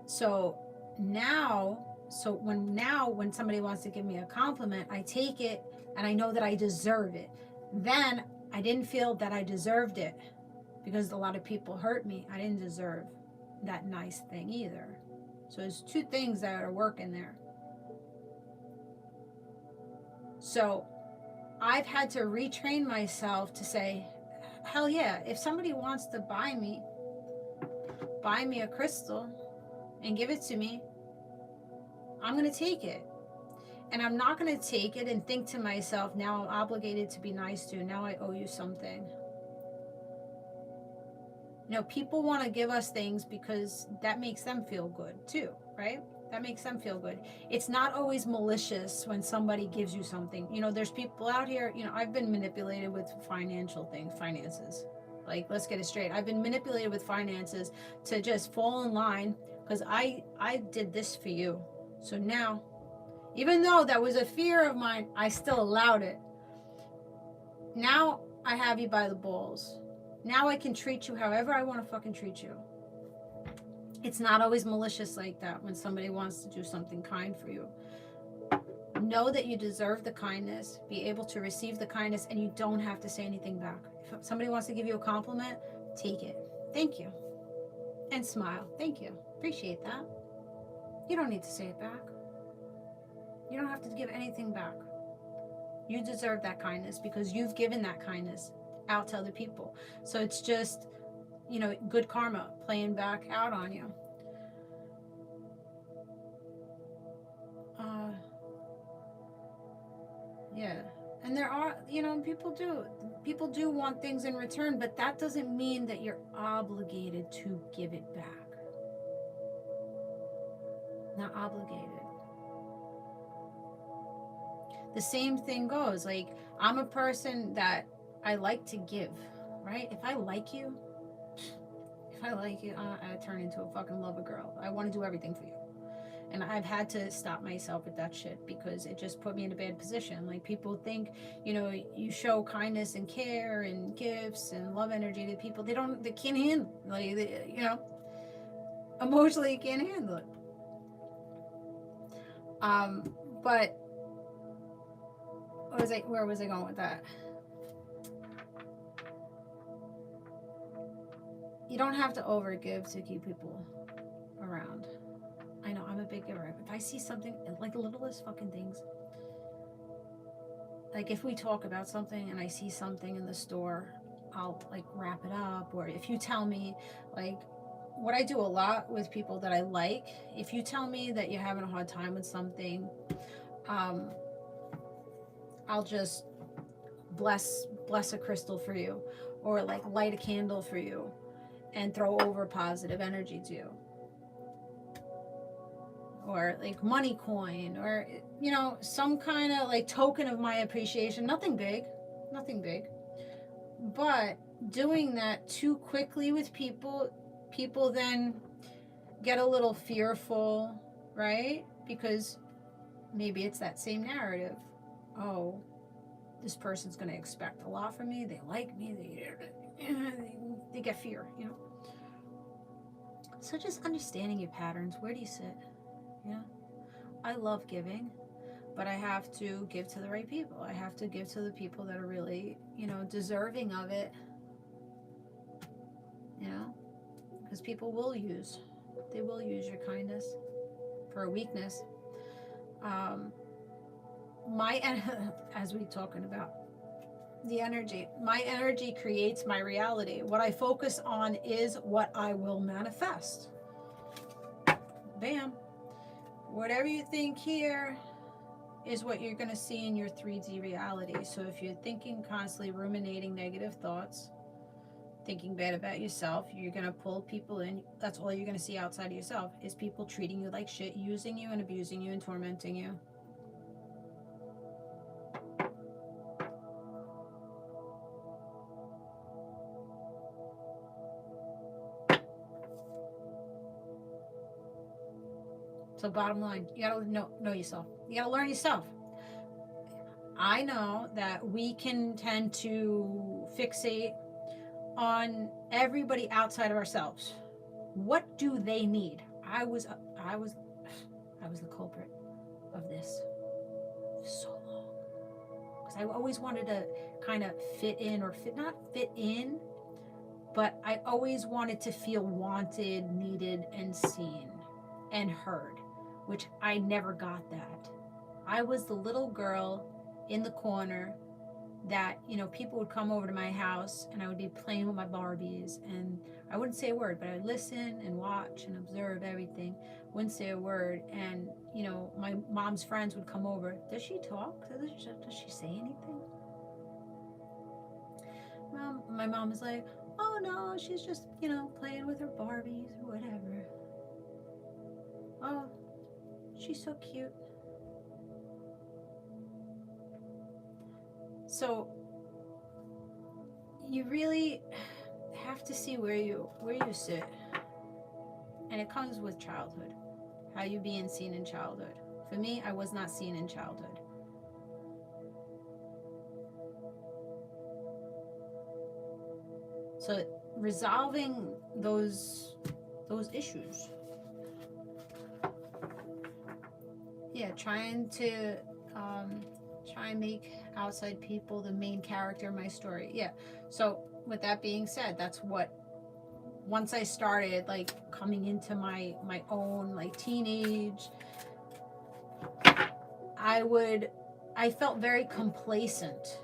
So when somebody wants to give me a compliment, I take it and I know that I deserve it. Then I didn't feel that I deserved it because a lot of people hurt me. I didn't deserve that nice thing either. So there's two things that are working there. So I've had to retrain myself to say, hell yeah, if somebody wants to buy me a crystal and give it to me, I'm going to take it. And I'm not going to take it and think to myself, now I'm obligated to be nice to you. Now I owe you something. You know, people want to give us things because that makes them feel good too, right? That makes them feel good. It's not always malicious when somebody gives you something. You know, there's people out here, you know, I've been manipulated with finances. Like, let's get it straight. I've been manipulated with finances to just fall in line because I did this for you. So now, even though that was a fear of mine, I still allowed it. Now I have you by the balls. Now I can treat you however I want to fucking treat you. It's not always malicious like that when somebody wants to do something kind for you. Know that you deserve the kindness, be able to receive the kindness, and you don't have to say anything back. If somebody wants to give you a compliment, take it. Thank you. And smile. Thank you. Appreciate that. You don't need to say it back. You don't have to give anything back. You deserve that kindness because you've given that kindness out to other people. So it's just, you know, good karma playing back out on you. Yeah. And there are, you know, people do want things in return, but that doesn't mean that you're obligated to give it back. Not obligated. The same thing goes, like, I'm a person that I like to give, right? If I like you, I turn into a fucking lover girl. I want to do everything for you. And I've had to stop myself with that shit because it just put me in a bad position. Like, people think, you know, you show kindness and care and gifts and love energy to people. They can't handle it. Like, you know, emotionally can't handle it. But where was I going with that? You don't have to overgive to keep people around. I know, I'm a big giver. If I see something, like the littlest fucking things, like if we talk about something and I see something in the store, I'll like wrap it up. Or if you tell me, like, what I do a lot with people that I like, if you tell me that you're having a hard time with something, I'll just bless a crystal for you, or like light a candle for you and throw over positive energy to you. Or like money coin, or, you know, some kind of like token of my appreciation. Nothing big. But doing that too quickly with people then get a little fearful, right? Because maybe it's that same narrative. Oh, this person's going to expect a lot from me. They like me. They get fear, you know? So just understanding your patterns. Where do you sit? Yeah, I love giving, but I have to give to the right people. I have to give to the people that are really, you know, deserving of it. You know, because people will use your kindness for a weakness. As we talking about the energy, my energy creates my reality. What I focus on is what I will manifest. Bam. Whatever you think here is what you're going to see in your 3D reality. So if you're thinking constantly, ruminating negative thoughts, thinking bad about yourself, you're going to pull people in. That's all you're going to see outside of yourself is people treating you like shit, using you and abusing you and tormenting you. So bottom line, you gotta know yourself. You gotta learn yourself. I know that we can tend to fixate on everybody outside of ourselves. What do they need? I was the culprit of this for so long, because I always wanted to kind of fit in, or not fit in, but I always wanted to feel wanted, needed, and seen and heard, which I never got that. I was the little girl in the corner that, you know, people would come over to my house and I would be playing with my Barbies, and I wouldn't say a word, but I'd listen and watch and observe everything. Wouldn't say a word. And, you know, my mom's friends would come over. Does she talk? Does she say anything? My mom was like, oh no, she's just, you know, playing with her Barbies or whatever. Oh, she's so cute. So you really have to see where you sit, and it comes with childhood. How you being seen in childhood. For me, I was not seen in childhood. So resolving those issues. Yeah, trying to try and make outside people the main character of my story. Yeah. So with that being said, that's what, once I started like coming into my own like teenage, I felt very complacent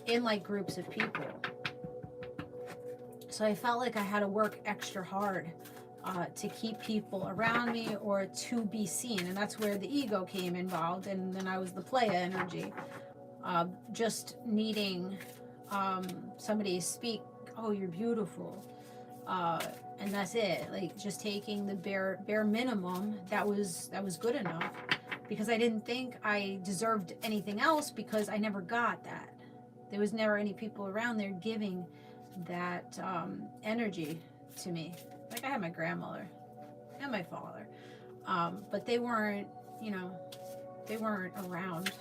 in like groups of people. So I felt like I had to work extra hard to keep people around me or to be seen. And that's where the ego came involved. And then I was the player energy, just needing somebody to speak, oh, you're beautiful. And that's it. Like just taking the bare minimum that was good enough, because I didn't think I deserved anything else, because I never got that. There was never any people around there giving that energy to me. Like I had my grandmother and my father, but they weren't, you know, they weren't around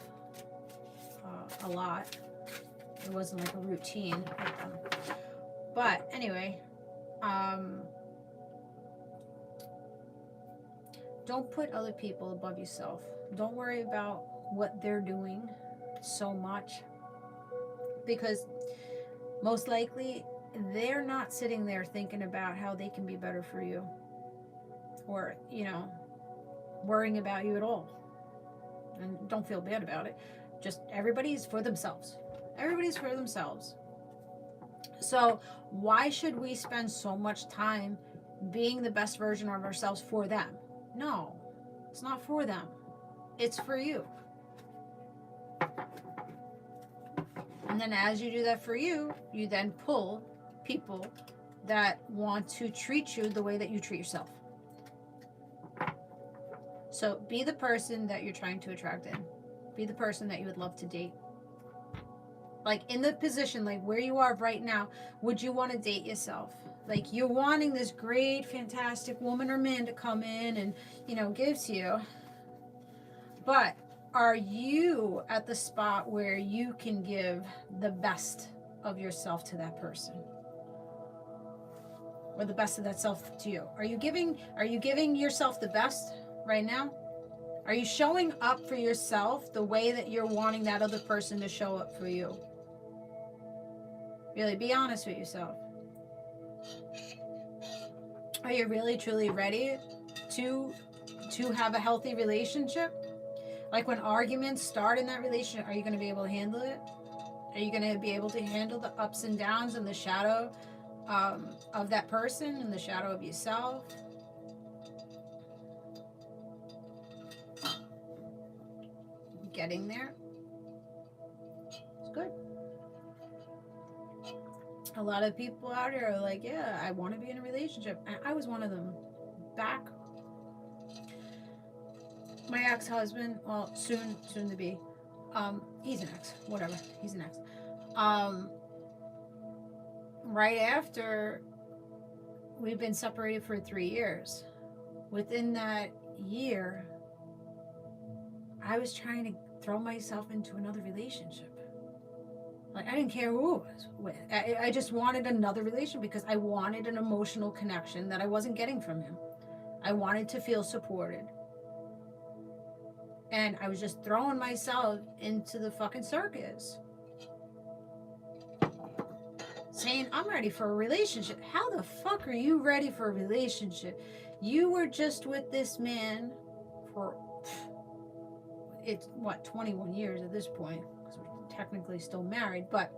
a lot. It wasn't like a routine with them. But anyway, don't put other people above yourself. Don't worry about what they're doing so much, because most likely they're not sitting there thinking about how they can be better for you, or, you know, worrying about you at all. And don't feel bad about it. Just everybody's for themselves. Everybody's for themselves. So why should we spend so much time being the best version of ourselves for them? No, it's not for them. It's for you. And then as you do that for you, you then pull people that want to treat you the way that you treat yourself. So be the person that you're trying to attract in. Be the person that you would love to date. Like in the position, like where you are right now, would you want to date yourself? Like you're wanting this great, fantastic woman or man to come in and, you know, give to you. But are you at the spot where you can give the best of yourself to that person? Or the best of that self to you? Are you giving yourself the best right now? Are you showing up for yourself the way that you're wanting that other person to show up for you? Really, be honest with yourself. Are you really, truly ready to have a healthy relationship? Like when arguments start in that relationship, are you going to be able to handle it? Are you going to be able to handle the ups and downs and the shadow of that person and the shadow of yourself? Getting there. It's good. A lot of people out here are like, yeah, I want to be in a relationship. I was one of them. Back, my ex-husband, well, soon to be, he's an ex, whatever, he's an ex. Right after, we've been separated for 3 years. Within that year, I was trying to throw myself into another relationship. Like, I didn't care who it was with. I just wanted another relationship because I wanted an emotional connection that I wasn't getting from him. I wanted to feel supported. And I was just throwing myself into the fucking circus. Saying, I'm ready for a relationship. How the fuck are you ready for a relationship? You were just with this man for, it's what, 21 years at this point. Because we're technically still married. But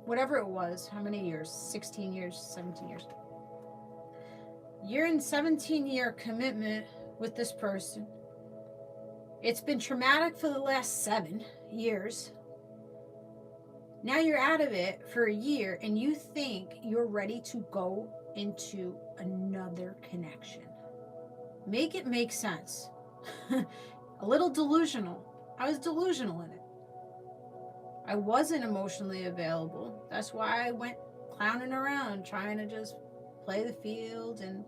whatever it was, how many years? 16 years, 17 years. You're in 17-year commitment with this person. It's been traumatic for the last 7 years. Now you're out of it for a year and you think you're ready to go into another connection. Make it make sense. A little delusional. I was delusional in it. I wasn't emotionally available. That's why I went clowning around trying to just play the field and,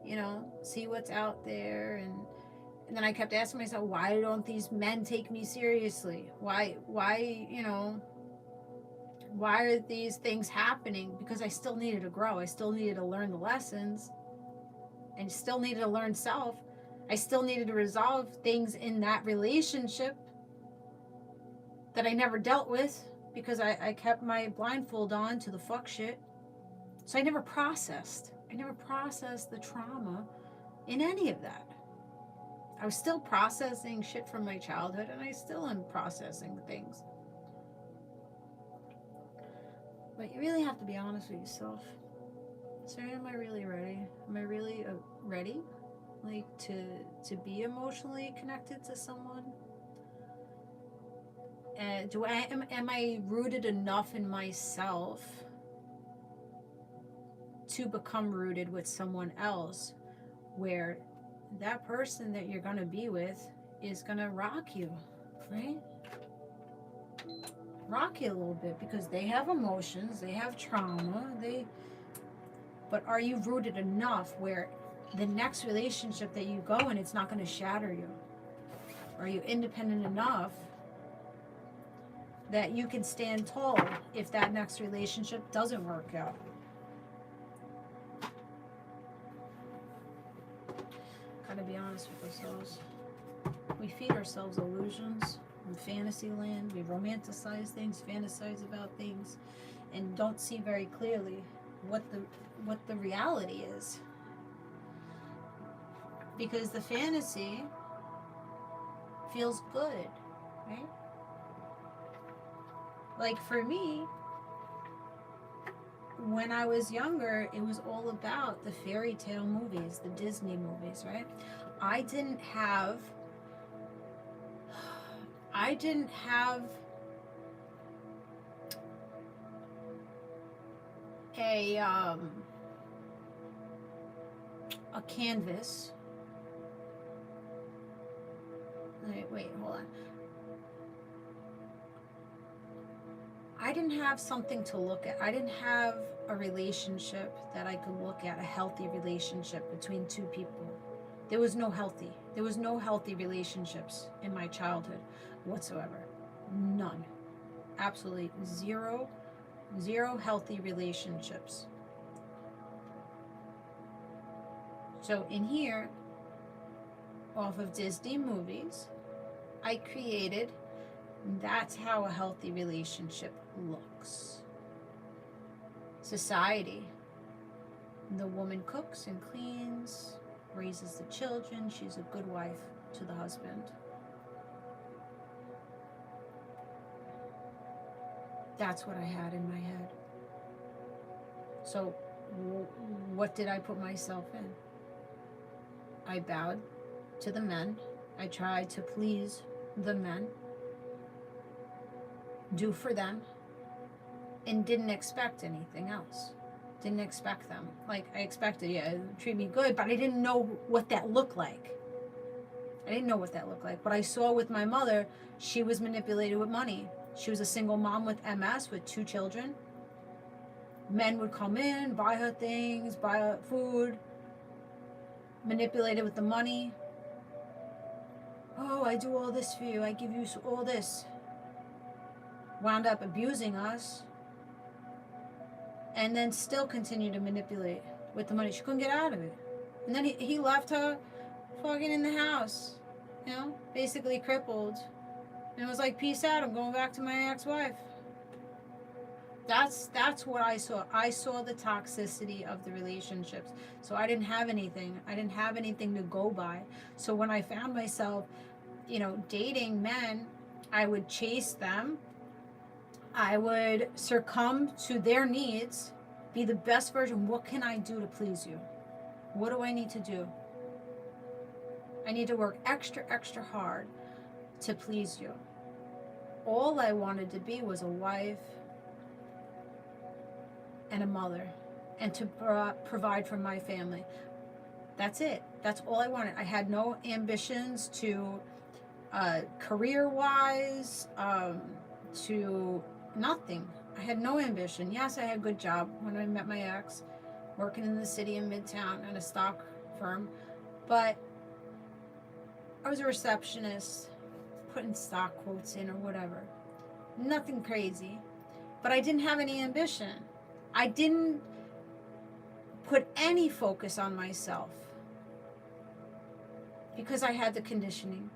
you know, see what's out there. And then I kept asking myself, why don't these men take me seriously? Why, you know, why are these things happening? Because I still needed to grow. I still needed to learn the lessons and still needed to learn self. I still needed to resolve things in that relationship that I never dealt with because I kept my blindfold on to the fuck shit. So I never processed. I never processed the trauma in any of that. I was still processing shit from my childhood and I still am processing things. But you really have to be honest with yourself. So am I really ready? Am I really ready? Like to be emotionally connected to someone? And am I rooted enough in myself to become rooted with someone else where that person that you're going to be with is going to rock you, right? Rock you a little bit because they have emotions, they have trauma, but are you rooted enough where the next relationship that you go in, it's not going to shatter you? Are you independent enough that you can stand tall if that next relationship doesn't work out? Gotta be honest with ourselves. We feed ourselves illusions in fantasy land. We romanticize things, fantasize about things, and don't see very clearly what the reality is. Because the fantasy feels good, right? Like for me, when I was younger, it was all about the fairy tale movies, the Disney movies, right? I didn't have a canvas. Wait, hold on. I didn't have something to look at. I didn't have a relationship that I could look at, a healthy relationship between two people. There was no healthy relationships in my childhood whatsoever. None. Absolutely zero healthy relationships. So in here, off of Disney movies, I created, that's how a healthy relationship looks. Society. The woman cooks and cleans, raises the children, she's a good wife to the husband. That's what I had in my head. So what did I put myself in? I bowed to the men. I tried to please the men, do for them, and didn't expect anything else. Didn't expect them. Like, I expected, yeah, treat me good, but I didn't know what that looked like. I didn't know what that looked like. But I saw with my mother, she was manipulated with money. She was a single mom with MS with 2 children. Men would come in, buy her things, buy her food, manipulated with the money. Oh, I do all this for you. I give you all this. Wound up abusing us. And then still continued to manipulate with the money. She couldn't get out of it. And then he left her fucking in the house. You know, basically crippled. And it was like, peace out, I'm going back to my ex-wife. That's what I saw. I saw the toxicity of the relationships. So I didn't have anything. I didn't have anything to go by. So when I found myself, you know, dating men, I would chase them. I would succumb to their needs, be the best version. What can I do to please you? What do I need to do? I need to work extra, extra hard to please you. All I wanted to be was a wife and a mother, and to provide for my family. That's it. That's all I wanted. I had no ambitions to career-wise, to nothing. I had no ambition. Yes, I had a good job when I met my ex, working in the city in Midtown at a stock firm, but I was a receptionist, putting stock quotes in or whatever. Nothing crazy, but I didn't have any ambition. I didn't put any focus on myself because I had the conditioning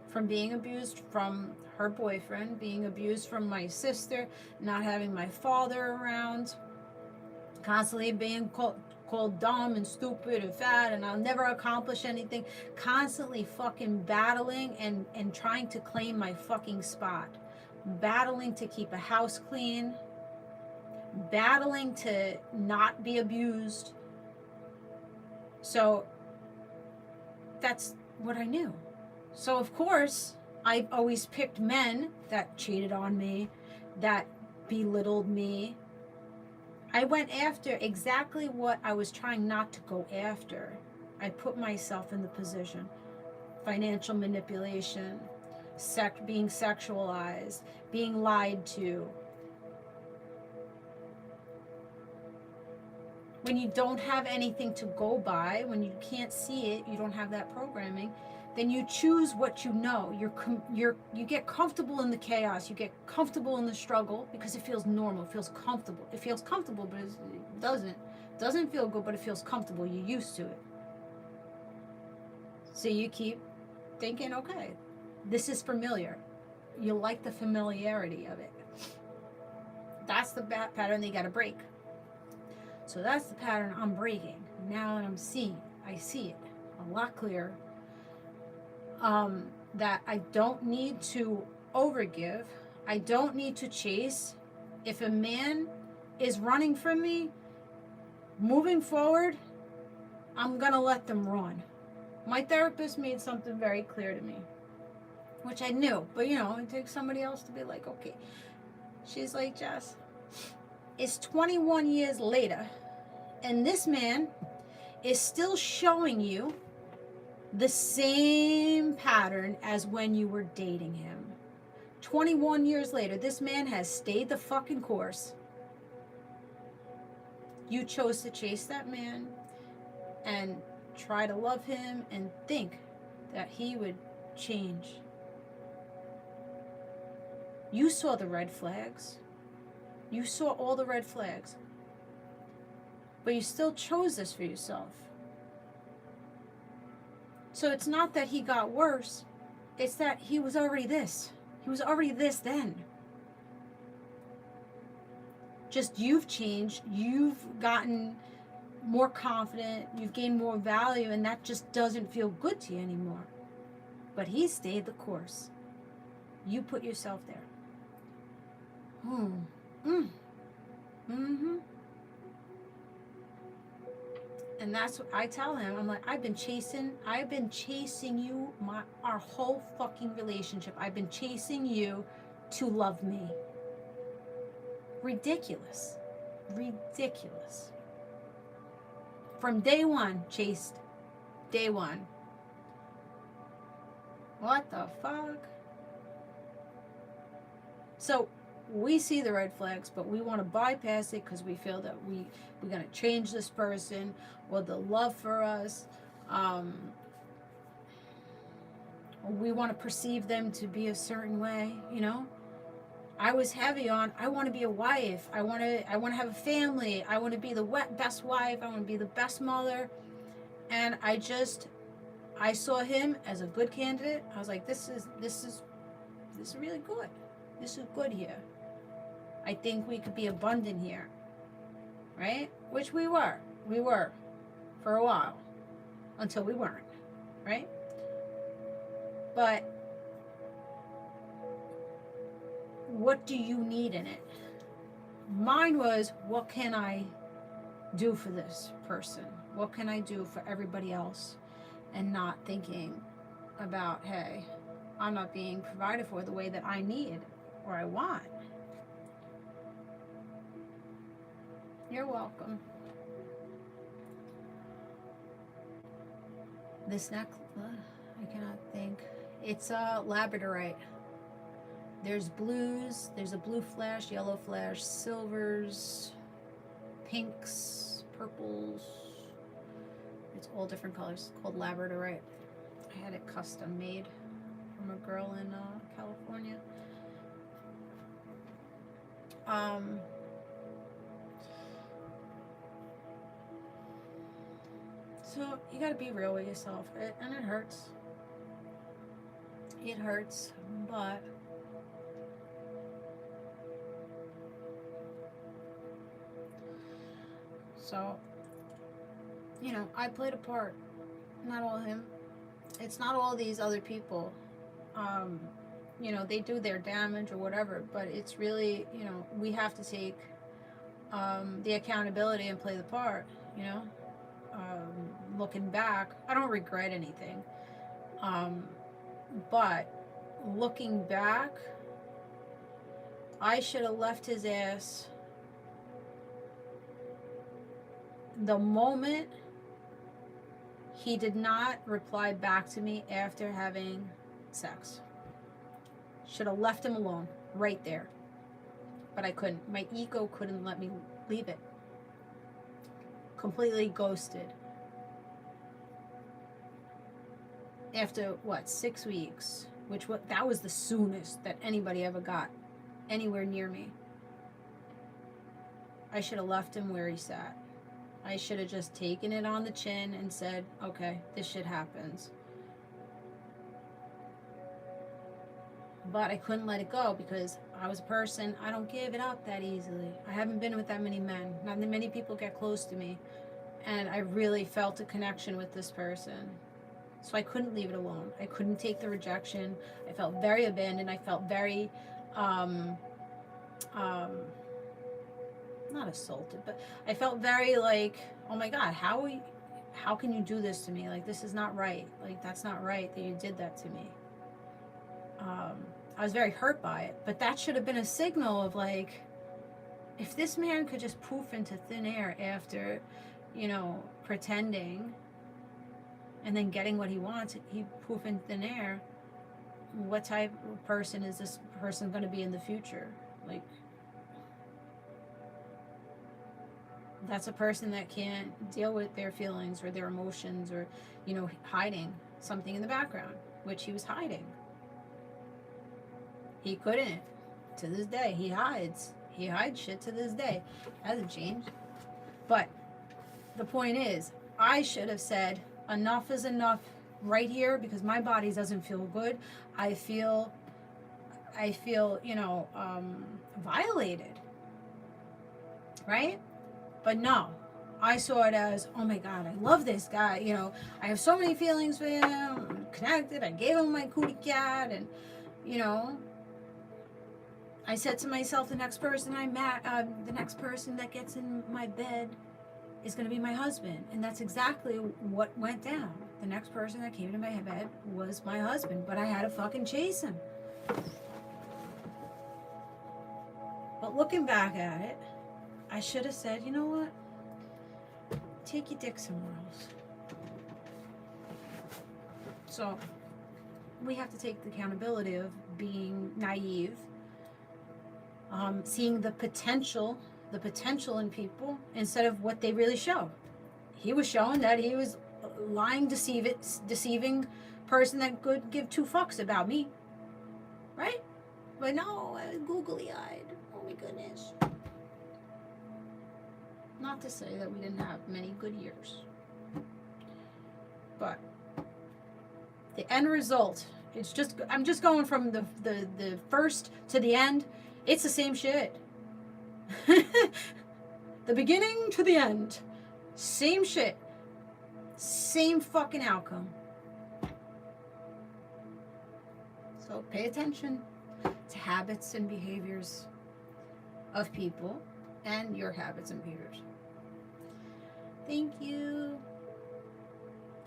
from being abused from her boyfriend, being abused from my sister, not having my father around, constantly being called dumb and stupid and fat, and I'll never accomplish anything, constantly fucking battling and trying to claim my fucking spot, battling to keep a house clean, battling to not be abused. So that's what I knew. So of course, I always picked men that cheated on me, that belittled me. I went after exactly what I was trying not to go after. I put myself in the position. Financial manipulation, being sexualized, being lied to. When you don't have anything to go by, when you can't see it, you don't have that programming, then you choose what you know. You get comfortable in the chaos. You get comfortable in the struggle because it feels normal. It feels comfortable. It feels comfortable, but it doesn't. It doesn't feel good, but it feels comfortable. You're used to it. So you keep thinking, okay, this is familiar. You like the familiarity of it. That's the pattern that you got to break. So that's the pattern I'm breaking. Now that I see it a lot clearer. That I don't need to overgive. I don't need to chase. If a man is running from me, moving forward, I'm going to let them run. My therapist made something very clear to me, which I knew, but you know, it takes somebody else to be like, okay. She's like, Jess, it's 21 years later, and this man is still showing you the same pattern as when you were dating him. 21 years later, this man has stayed the fucking course. You chose to chase that man and try to love him and think that he would change. You saw the red flags. You saw all the red flags. But you still chose this for yourself. So it's not that he got worse. It's that he was already this. He was already this then. Just you've changed. You've gotten more confident. You've gained more value. And that just doesn't feel good to you anymore. But he stayed the course. You put yourself there. And that's what I tell him. I'm like, I've been chasing you our whole fucking relationship. I've been chasing you to love me. Ridiculous. Ridiculous. From day one, chased. Day one. What the fuck? So we see the red flags, but we want to bypass it because we feel that we're going to change this person or the love for us. We want to perceive them to be a certain way, you know. I was heavy on, I want to be a wife. I want to have a family. I want to be the best wife. I want to be the best mother. And I saw him as a good candidate. I was like, this is really good. This is good here. I think we could be abundant here. Right? Which we were. We were. For a while. Until we weren't. Right? But what do you need in it? Mine was, what can I do for this person? What can I do for everybody else? And not thinking about, hey, I'm not being provided for the way that I need or I want. You're welcome. This necklace, I cannot think. It's a labradorite. There's blues, there's a blue flash, yellow flash, silvers, pinks, purples. It's all different colors. It's called labradorite. I had it custom made from a girl in California. So you gotta be real with yourself, and it hurts. It hurts, but so, you know, I played a part. Not all him. It's not all these other people. You know, they do their damage or whatever, but it's really, you know, we have to take the accountability and play the part, you know. Looking back, I don't regret anything. But looking back, I should have left his ass the moment he did not reply back to me after having sex. Should have left him alone right there. But I couldn't. My ego couldn't let me leave it. Completely ghosted. After, 6 weeks? That was the soonest that anybody ever got anywhere near me. I should have left him where he sat. I should have just taken it on the chin and said, okay, this shit happens. But I couldn't let it go because I was a person, I don't give it up that easily. I haven't been with that many men. Not that many people get close to me. And I really felt a connection with this person. So I couldn't leave it alone. I couldn't take the rejection. I felt very abandoned. I felt very, not assaulted, but I felt very like, oh my God, how can you do this to me? Like, this is not right. Like, that's not right that you did that to me. I was very hurt by it, but that should have been a signal of like, if this man could just poof into thin air after, you know, pretending and then getting what he wants, he poof in thin air, what type of person is this person going to be in the future? Like, that's a person that can't deal with their feelings or their emotions or, you know, hiding something in the background, which he was hiding. He couldn't. To this day, he hides. He hides shit to this day. Hasn't changed. But the point is, I should have said, enough is enough right here because my body doesn't feel good. I feel, you know, violated. Right? But no. I saw it as, oh my God, I love this guy. You know, I have so many feelings for him. I'm connected. I gave him my cootie cat. And, you know, I said to myself, the next person the next person that gets in my bed is going to be my husband. And that's exactly what went down. The next person that came to my bed was my husband, but I had to fucking chase him. But looking back at it, I should have said, you know what? Take your dick somewhere else. So we have to take the accountability of being naive, seeing the potential in people instead of what they really show. He was showing that he was lying, deceiving person that could give two fucks about me, right? But no, I was googly-eyed. Oh my goodness. Not to say that we didn't have many good years, but the end result, it's just, I'm just going from the first to the end. It's the same shit. The beginning to the end, same shit, same fucking outcome. So pay attention to habits and behaviors of people and your habits and behaviors. Thank you.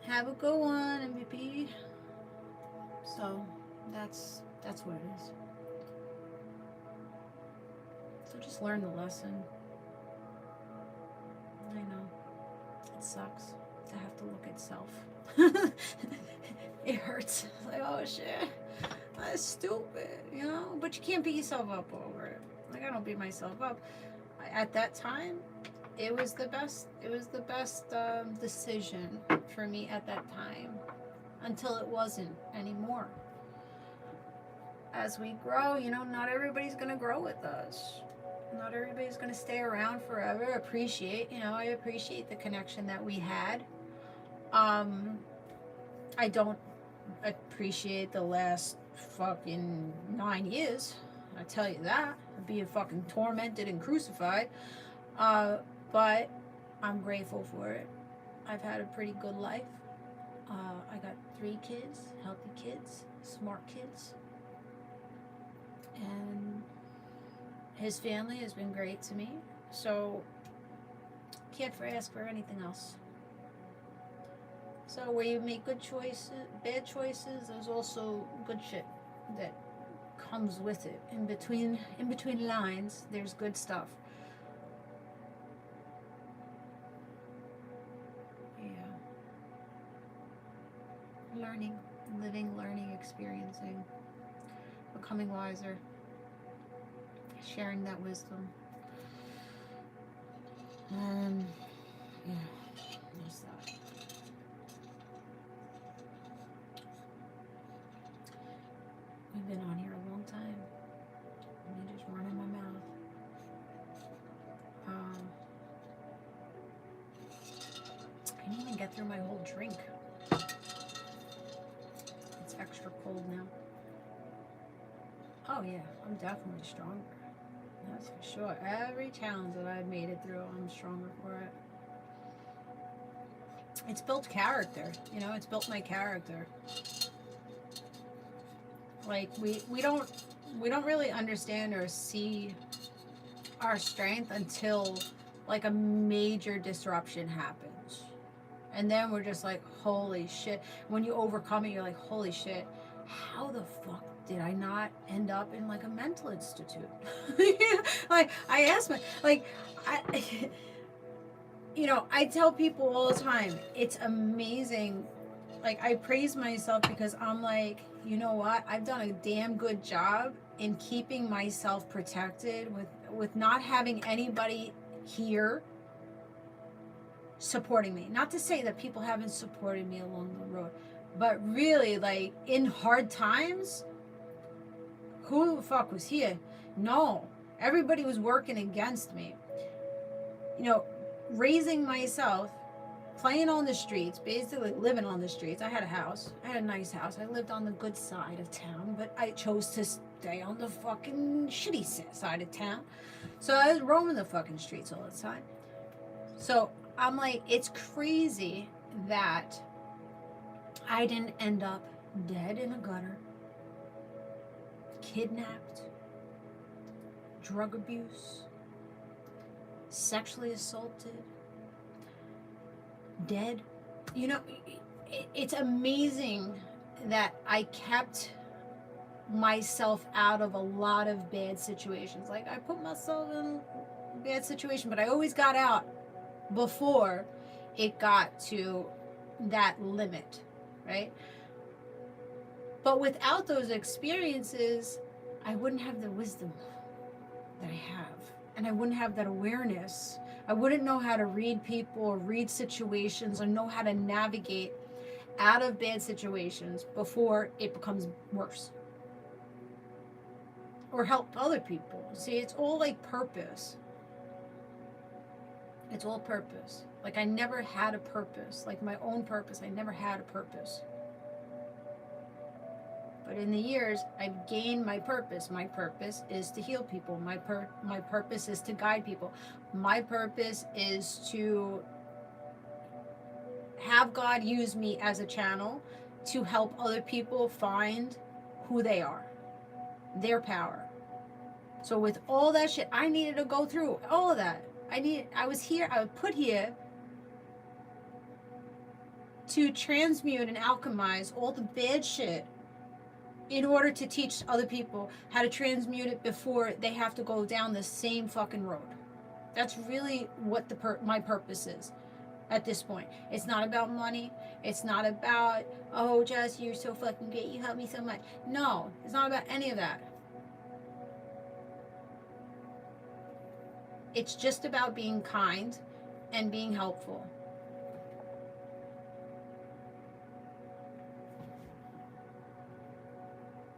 Have a good one, MVP. So that's what it is. So just learn the lesson. I know it sucks to have to look at self. It hurts. It's like, oh shit, that's stupid, you know. But you can't beat yourself up over it. Like, I don't beat myself up. At that time, it was the best. It was the best decision for me at that time, until it wasn't anymore. As we grow, you know, not everybody's gonna grow with us. Not everybody's gonna stay around forever. I appreciate the connection that we had. I don't appreciate the last fucking 9 years. I tell you that. Being fucking tormented and crucified. But I'm grateful for it. I've had a pretty good life. I got 3 kids, healthy kids, smart kids. And his family has been great to me. So can't ask for anything else. So where you make good choices, bad choices, there's also good shit that comes with it. In between lines, there's good stuff. Yeah. Learning, living, learning, experiencing, becoming wiser, sharing that wisdom. Yeah, there's that. We've been on here a long time. I'm just running my mouth. I didn't even get through my whole drink. It's extra cold now. Oh yeah, I'm definitely stronger. That's for sure. Every challenge that I've made it through, I'm stronger for it. It's built character, you know, it's built my character. Like we don't really understand or see our strength until like a major disruption happens. And then we're just like, holy shit. When you overcome it, you're like, holy shit, how the fuck did I not end up in like a mental institute? Like I ask my, like you know, I tell people all the time, it's amazing. Like I praise myself because I'm like, you know what? I've done a damn good job in keeping myself protected with not having anybody here supporting me. Not to say that people haven't supported me along the road, but really like in hard times, who the fuck was here? No, everybody was working against me. You know, raising myself, playing on the streets, basically living on the streets. I had a house. I had a nice house. I lived on the good side of town, but I chose to stay on the fucking shitty side of town. So I was roaming the fucking streets all the time. So I'm like, it's crazy that I didn't end up dead in a gutter, kidnapped, drug abuse, sexually assaulted, dead. You know, it's amazing that I kept myself out of a lot of bad situations. Like, I put myself in a bad situation, but I always got out before it got to that limit, right? But without those experiences, I wouldn't have the wisdom that I have. And I wouldn't have that awareness. I wouldn't know how to read people or read situations or know how to navigate out of bad situations before it becomes worse. Or help other people. See, it's all like purpose. It's all purpose. Like, I never had a purpose. Like, my own purpose. I never had a purpose. But in the years, I've gained my purpose. My purpose is to heal people. My purpose is to guide people. My purpose is to have God use me as a channel to help other people find who they are, their power. So with all that shit, I needed to go through all of that. I was put here to transmute and alchemize all the bad shit in order to teach other people how to transmute it before they have to go down the same fucking road. That's really what my purpose is at this point. It's not about money. It's not about, oh, Jess, you're so fucking great. You helped me so much. No, it's not about any of that. It's just about being kind and being helpful.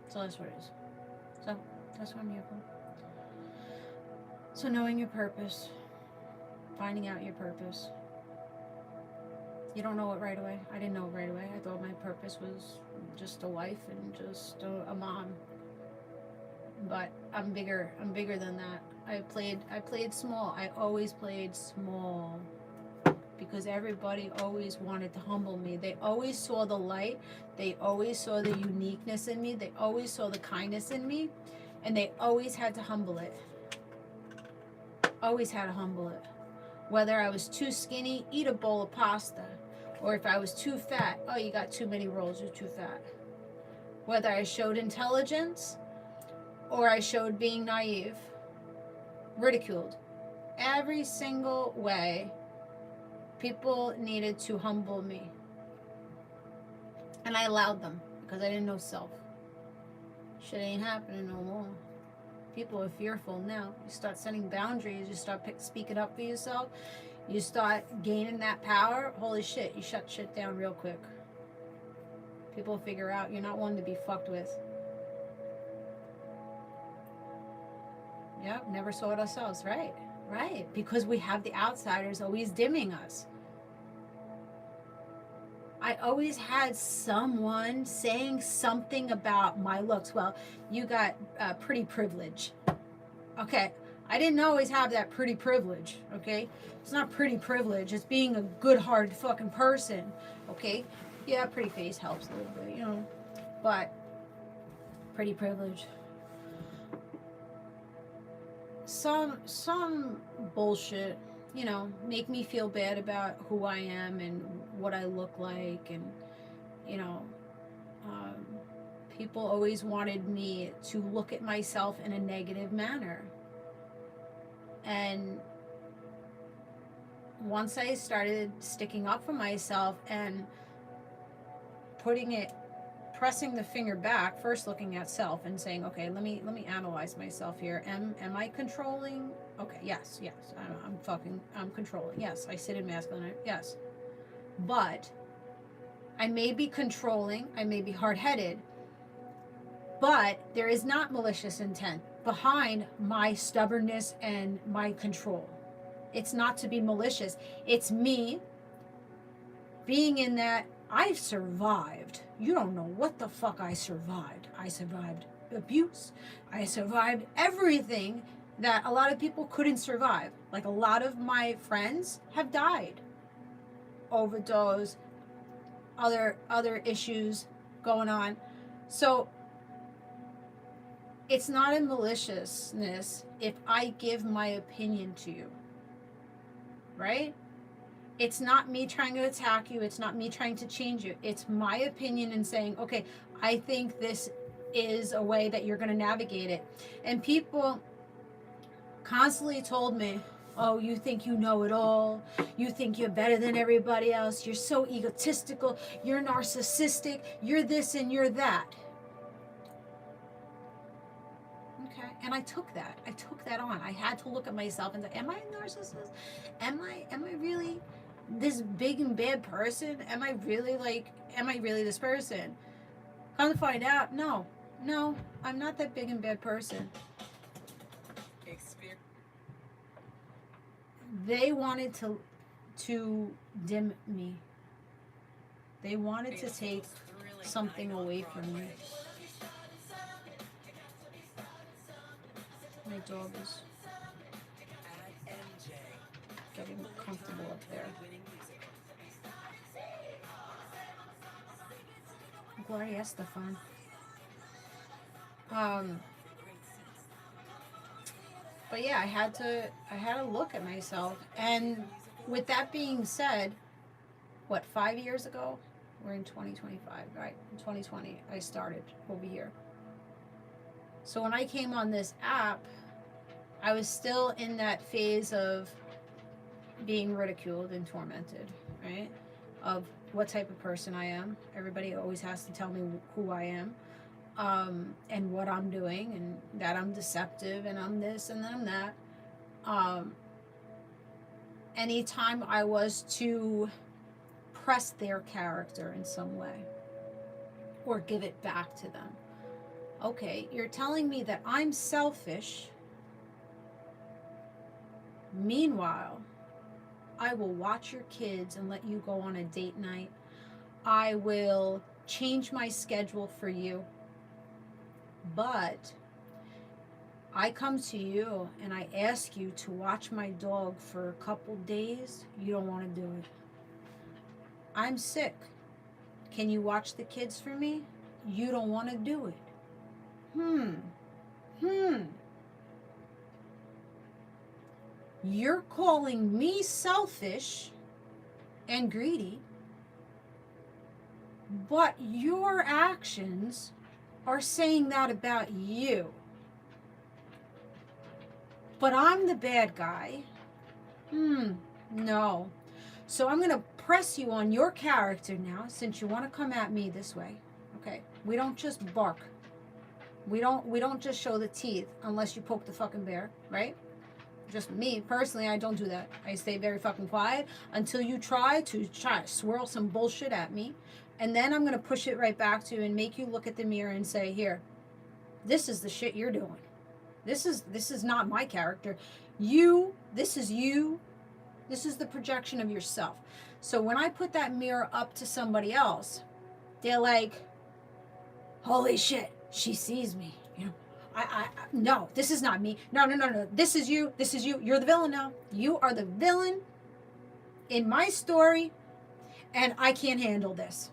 So that's what it is. So that's what I'm here for. So knowing your purpose, finding out your purpose. You don't know it right away. I didn't know it right away. I thought my purpose was just a wife and just a mom. But I'm bigger than that. I played small. I always played small. Because everybody always wanted to humble me. They always saw the light. They always saw the uniqueness in me. They always saw the kindness in me. And they always had to humble it. Always had to humble it. Whether I was too skinny, eat a bowl of pasta. Or if I was too fat, oh, you got too many rolls, you're too fat. Whether I showed intelligence or I showed being naive, ridiculed. Every single way, people needed to humble me. And I allowed them because I didn't know self. Shit ain't happening no more. People are fearful now. You start setting boundaries. You start speaking up for yourself. You start gaining that power. Holy shit, you shut shit down real quick. People figure out you're not one to be fucked with. Yep, never saw it ourselves. Right. Right, because we have the outsiders always dimming us. I always had someone saying something about my looks. Well, you got pretty privilege. Okay, I didn't always have that pretty privilege, okay? It's not pretty privilege, it's being a good-hearted fucking person, okay? Yeah, pretty face helps a little bit, you know, but pretty privilege. Some bullshit, you know, make me feel bad about who I am and what I look like, and you know, people always wanted me to look at myself in a negative manner. And once I started sticking up for myself and pressing the finger back, first looking at self and saying, okay, let me analyze myself here. Am I controlling? Okay, yes, I'm controlling. Yes, I sit in masculine, yes. But I may be controlling, I may be hard-headed, but there is not malicious intent behind my stubbornness and my control. It's not to be malicious. It's me being in that I've survived. You don't know what the fuck I survived. I survived abuse. I survived everything that a lot of people couldn't survive. Like, a lot of my friends have died. Overdose, other issues going on. So it's not a maliciousness if I give my opinion to you. Right? It's not me trying to attack you. It's not me trying to change you. It's my opinion and saying, okay, I think this is a way that you're going to navigate it. And people constantly told me, oh, you think you know it all. You think you're better than everybody else. You're so egotistical. You're narcissistic. You're this and you're that. Okay. And I took that. I took that on. I had to look at myself and say, am I a narcissist? Am I really this big and bad person? Am I really this person? Come to find out, no, I'm not that big and bad person. They wanted to dim me. They wanted to take something away from me. My dog is getting comfortable up there. Gloria Estefan. But yeah, I had to look at myself. And with that being said, 5 years ago? We're in 2025, right? In 2020, I started over here. So when I came on this app, I was still in that phase of being ridiculed and tormented, right? Of what type of person I am. Everybody always has to tell me who I am, and what I'm doing, and that I'm deceptive, and I'm this, and then I'm that. Anytime I was to press their character in some way, or give it back to them. Okay, you're telling me that I'm selfish. Meanwhile, I will watch your kids and let you go on a date night. I will change my schedule for you. But I come to you and I ask you to watch my dog for a couple days. You don't want to do it. I'm sick. Can you watch the kids for me? You don't want to do it. You're calling me selfish and greedy, but your actions are saying that about you. But I'm the bad guy. No. So I'm going to press you on your character now, since you want to come at me this way. Okay? We don't just bark. We don't just show the teeth unless you poke the fucking bear, right? Just me, personally, I don't do that. I stay very fucking quiet until you try to swirl some bullshit at me. And then I'm going to push it right back to you and make you look at the mirror and say, here, this is the shit you're doing. This is not my character. This is you. This is the projection of yourself. So when I put that mirror up to somebody else, they're like, holy shit, she sees me. You know, no, this is not me. No. This is you. You're the villain now. You are the villain in my story, and I can't handle this.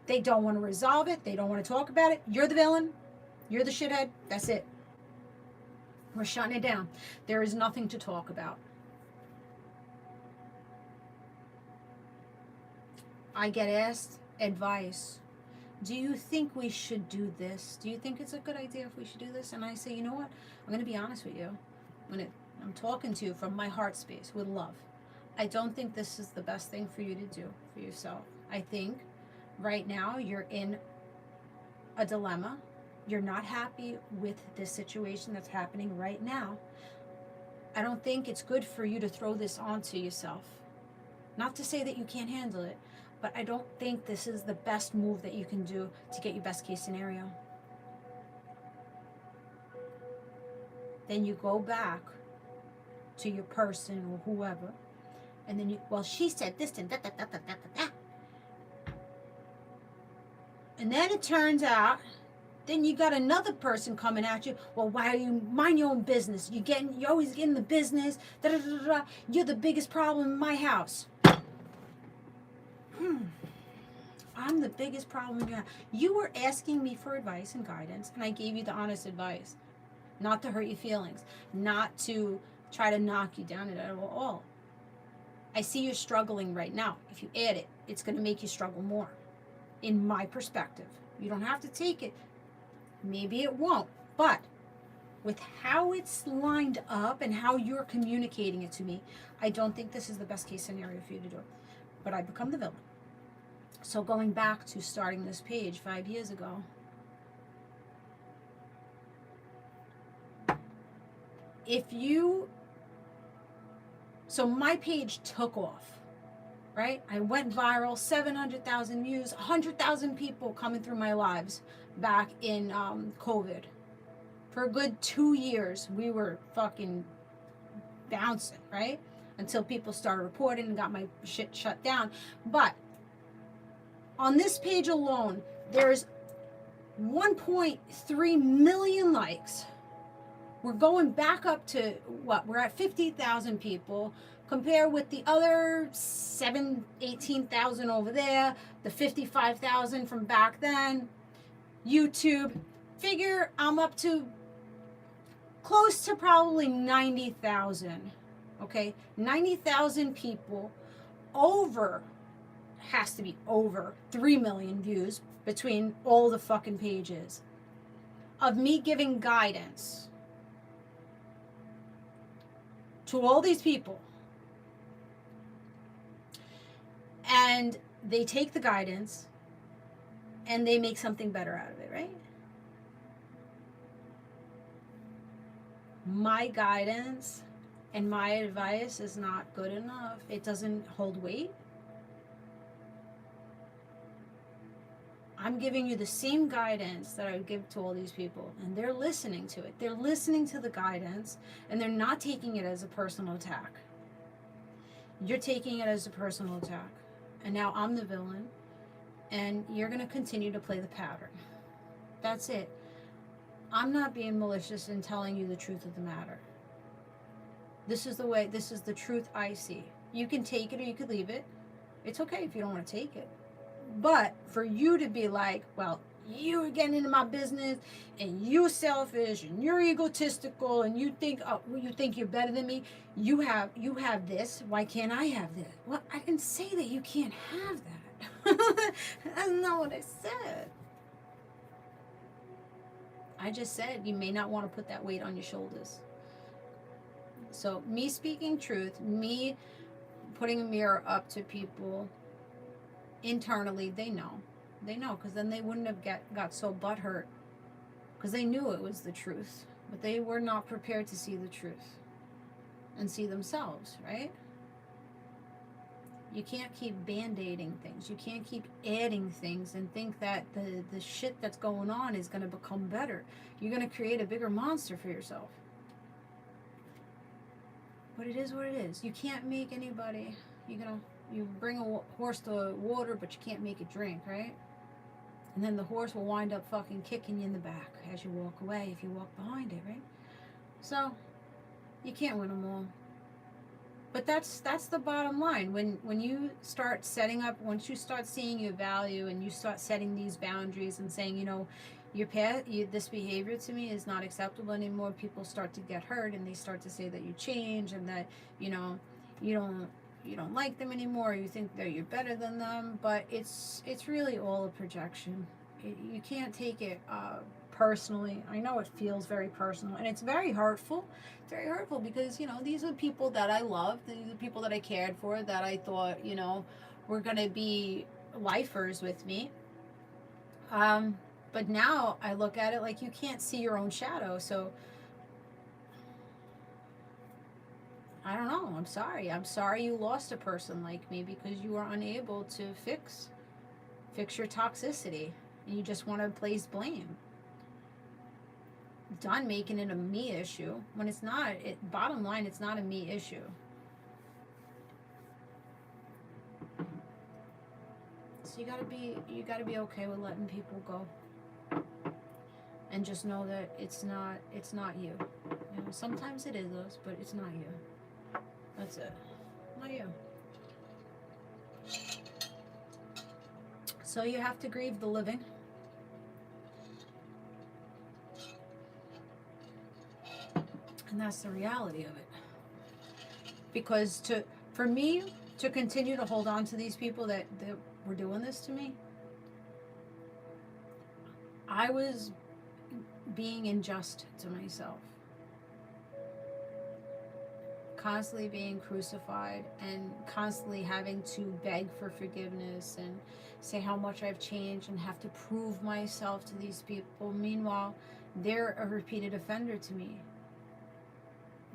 They don't want to resolve it. They don't want to talk about it. You're the villain. You're the shithead. That's it. We're shutting it down. There is nothing to talk about. I get asked advice. Do you think we should do this? Do you think it's a good idea if we should do this? And I say, you know what? I'm going to be honest with you. I'm talking to you from my heart space with love. I don't think this is the best thing for you to do for yourself. I think right now you're in a dilemma. You're not happy with this situation that's happening right now. I don't think it's good for you to throw this onto yourself. Not to say that you can't handle it, but I don't think this is the best move that you can do to get your best case scenario. Then you go back to your person or whoever, and then she said this and that. And then it turns out, then you got another person coming at you. Well, why are you mind your own business? You're always getting the business. You're the biggest problem in my house. I'm the biggest problem in your house. You were asking me for advice and guidance, and I gave you the honest advice. Not to hurt your feelings. Not to try to knock you down at all. I see you're struggling right now. If you add it, it's going to make you struggle more. In my perspective. You don't have to take it Maybe it won't. But with how it's lined up and how you're communicating it to me, I don't think this is the best case scenario for you to do. But I become the villain. So going back to starting this page 5 years ago, so my page took off, right? I went viral, 700,000 views, 100,000 people coming through my lives back in COVID. For a good 2 years, we were fucking bouncing, right? Until people started reporting and got my shit shut down. But on this page alone, there's 1.3 million likes. We're going back up to what? We're at 50,000 people. Compare with the other 18,000 over there, the 55,000 from back then. YouTube, figure I'm up to close to probably 90,000. Okay, 90,000 people, has to be over 3 million views between all the fucking pages of me giving guidance to all these people. And they take the guidance and they make something better out of it, right? My guidance and my advice is not good enough. It doesn't hold weight. I'm giving you the same guidance that I would give to all these people, and they're listening to it. They're listening to the guidance, and they're not taking it as a personal attack. You're taking it as a personal attack. And now I'm the villain, and you're going to continue to play the pattern. That's it. I'm not being malicious in telling you the truth of the matter. This is the truth I see. You can take it or you could leave it. It's okay if you don't want to take it. But for you to be like, well, you're getting into my business and you're selfish and you're egotistical and you think you're better than me. You have this. Why can't I have this? Well, I didn't say that you can't have that. That's not what I said. I just said you may not want to put that weight on your shoulders. So me speaking truth, me putting a mirror up to people internally, they know, because then they wouldn't have got so butthurt, because they knew it was the truth, but they were not prepared to see the truth and see themselves, right? You can't keep band-aiding things. You can't keep adding things and think that the shit that's going on is going to become better. You're going to create a bigger monster for yourself. But it is what it is. You can't make anybody, you bring a horse to water, but you can't make it drink, right? And then the horse will wind up fucking kicking you in the back as you walk away if you walk behind it, right? So, you can't win them all. But that's the bottom line. When you start setting up, once you start seeing your value and you start setting these boundaries and saying, this behavior to me is not acceptable anymore, people start to get hurt and they start to say that you change and that, you don't like them anymore, you think that you're better than them, but it's really all a projection. You can't take it personally. I know it feels very personal and it's very hurtful. It's very hurtful because, these are people that I loved, these are people that I cared for, that I thought, were going to be lifers with me. But now I look at it like you can't see your own shadow, so I don't know. I'm sorry. I'm sorry you lost a person like me because you were unable to fix your toxicity and you just want to place blame. Done making it a me issue when it's not. Bottom line, it's not a me issue. So you gotta be okay with letting people go. And just know that it's not you. Sometimes it is us, but it's not you. That's it. Not you. So you have to grieve the living. And that's the reality of it. Because for me to continue to hold on to these people that were doing this to me, I was being unjust to myself. Constantly being crucified and constantly having to beg for forgiveness and say how much I've changed and have to prove myself to these people. Meanwhile, they're a repeated offender to me.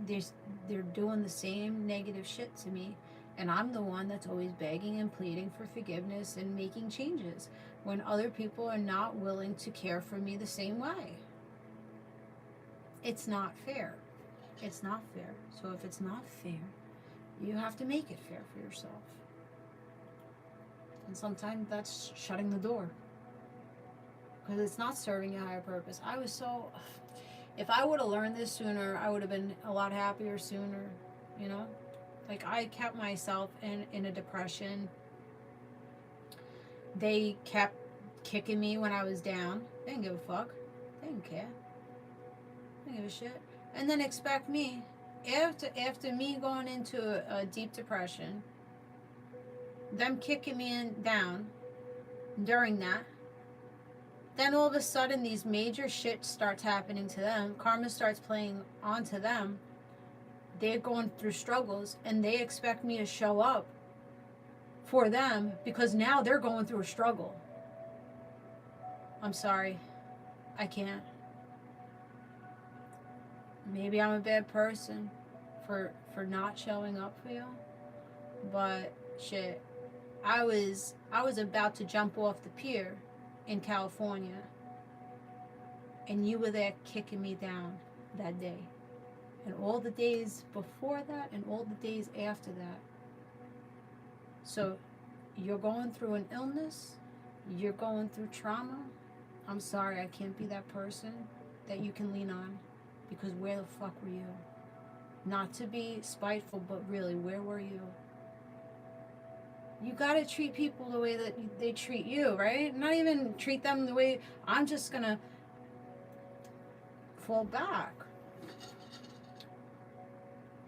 They're doing the same negative shit to me, and I'm the one that's always begging and pleading for forgiveness and making changes when other people are not willing to care for me the same way. It's not fair. It's not fair. So if it's not fair, you have to make it fair for yourself. And sometimes that's shutting the door, because it's not serving a higher purpose. If I would have learned this sooner, I would have been a lot happier sooner, you know? Like, I kept myself in a depression. They kept kicking me when I was down. They didn't give a fuck. They didn't care. They didn't give a shit. And then expect me, after me going into a deep depression, them kicking me down during that, then all of a sudden these major shit starts happening to them. Karma starts playing onto them. They're going through struggles, and they expect me to show up for them because now they're going through a struggle. I'm sorry. I can't. Maybe I'm a bad person for not showing up for you, but shit, I was about to jump off the pier in California, and you were there kicking me down that day, and all the days before that, and all the days after that. So you're going through an illness, you're going through trauma. I'm sorry, I can't be that person that you can lean on. Because where the fuck were you? Not to be spiteful, but really, where were you? You gotta treat people the way that they treat you, right? Not even treat them the way I'm just gonna fall back.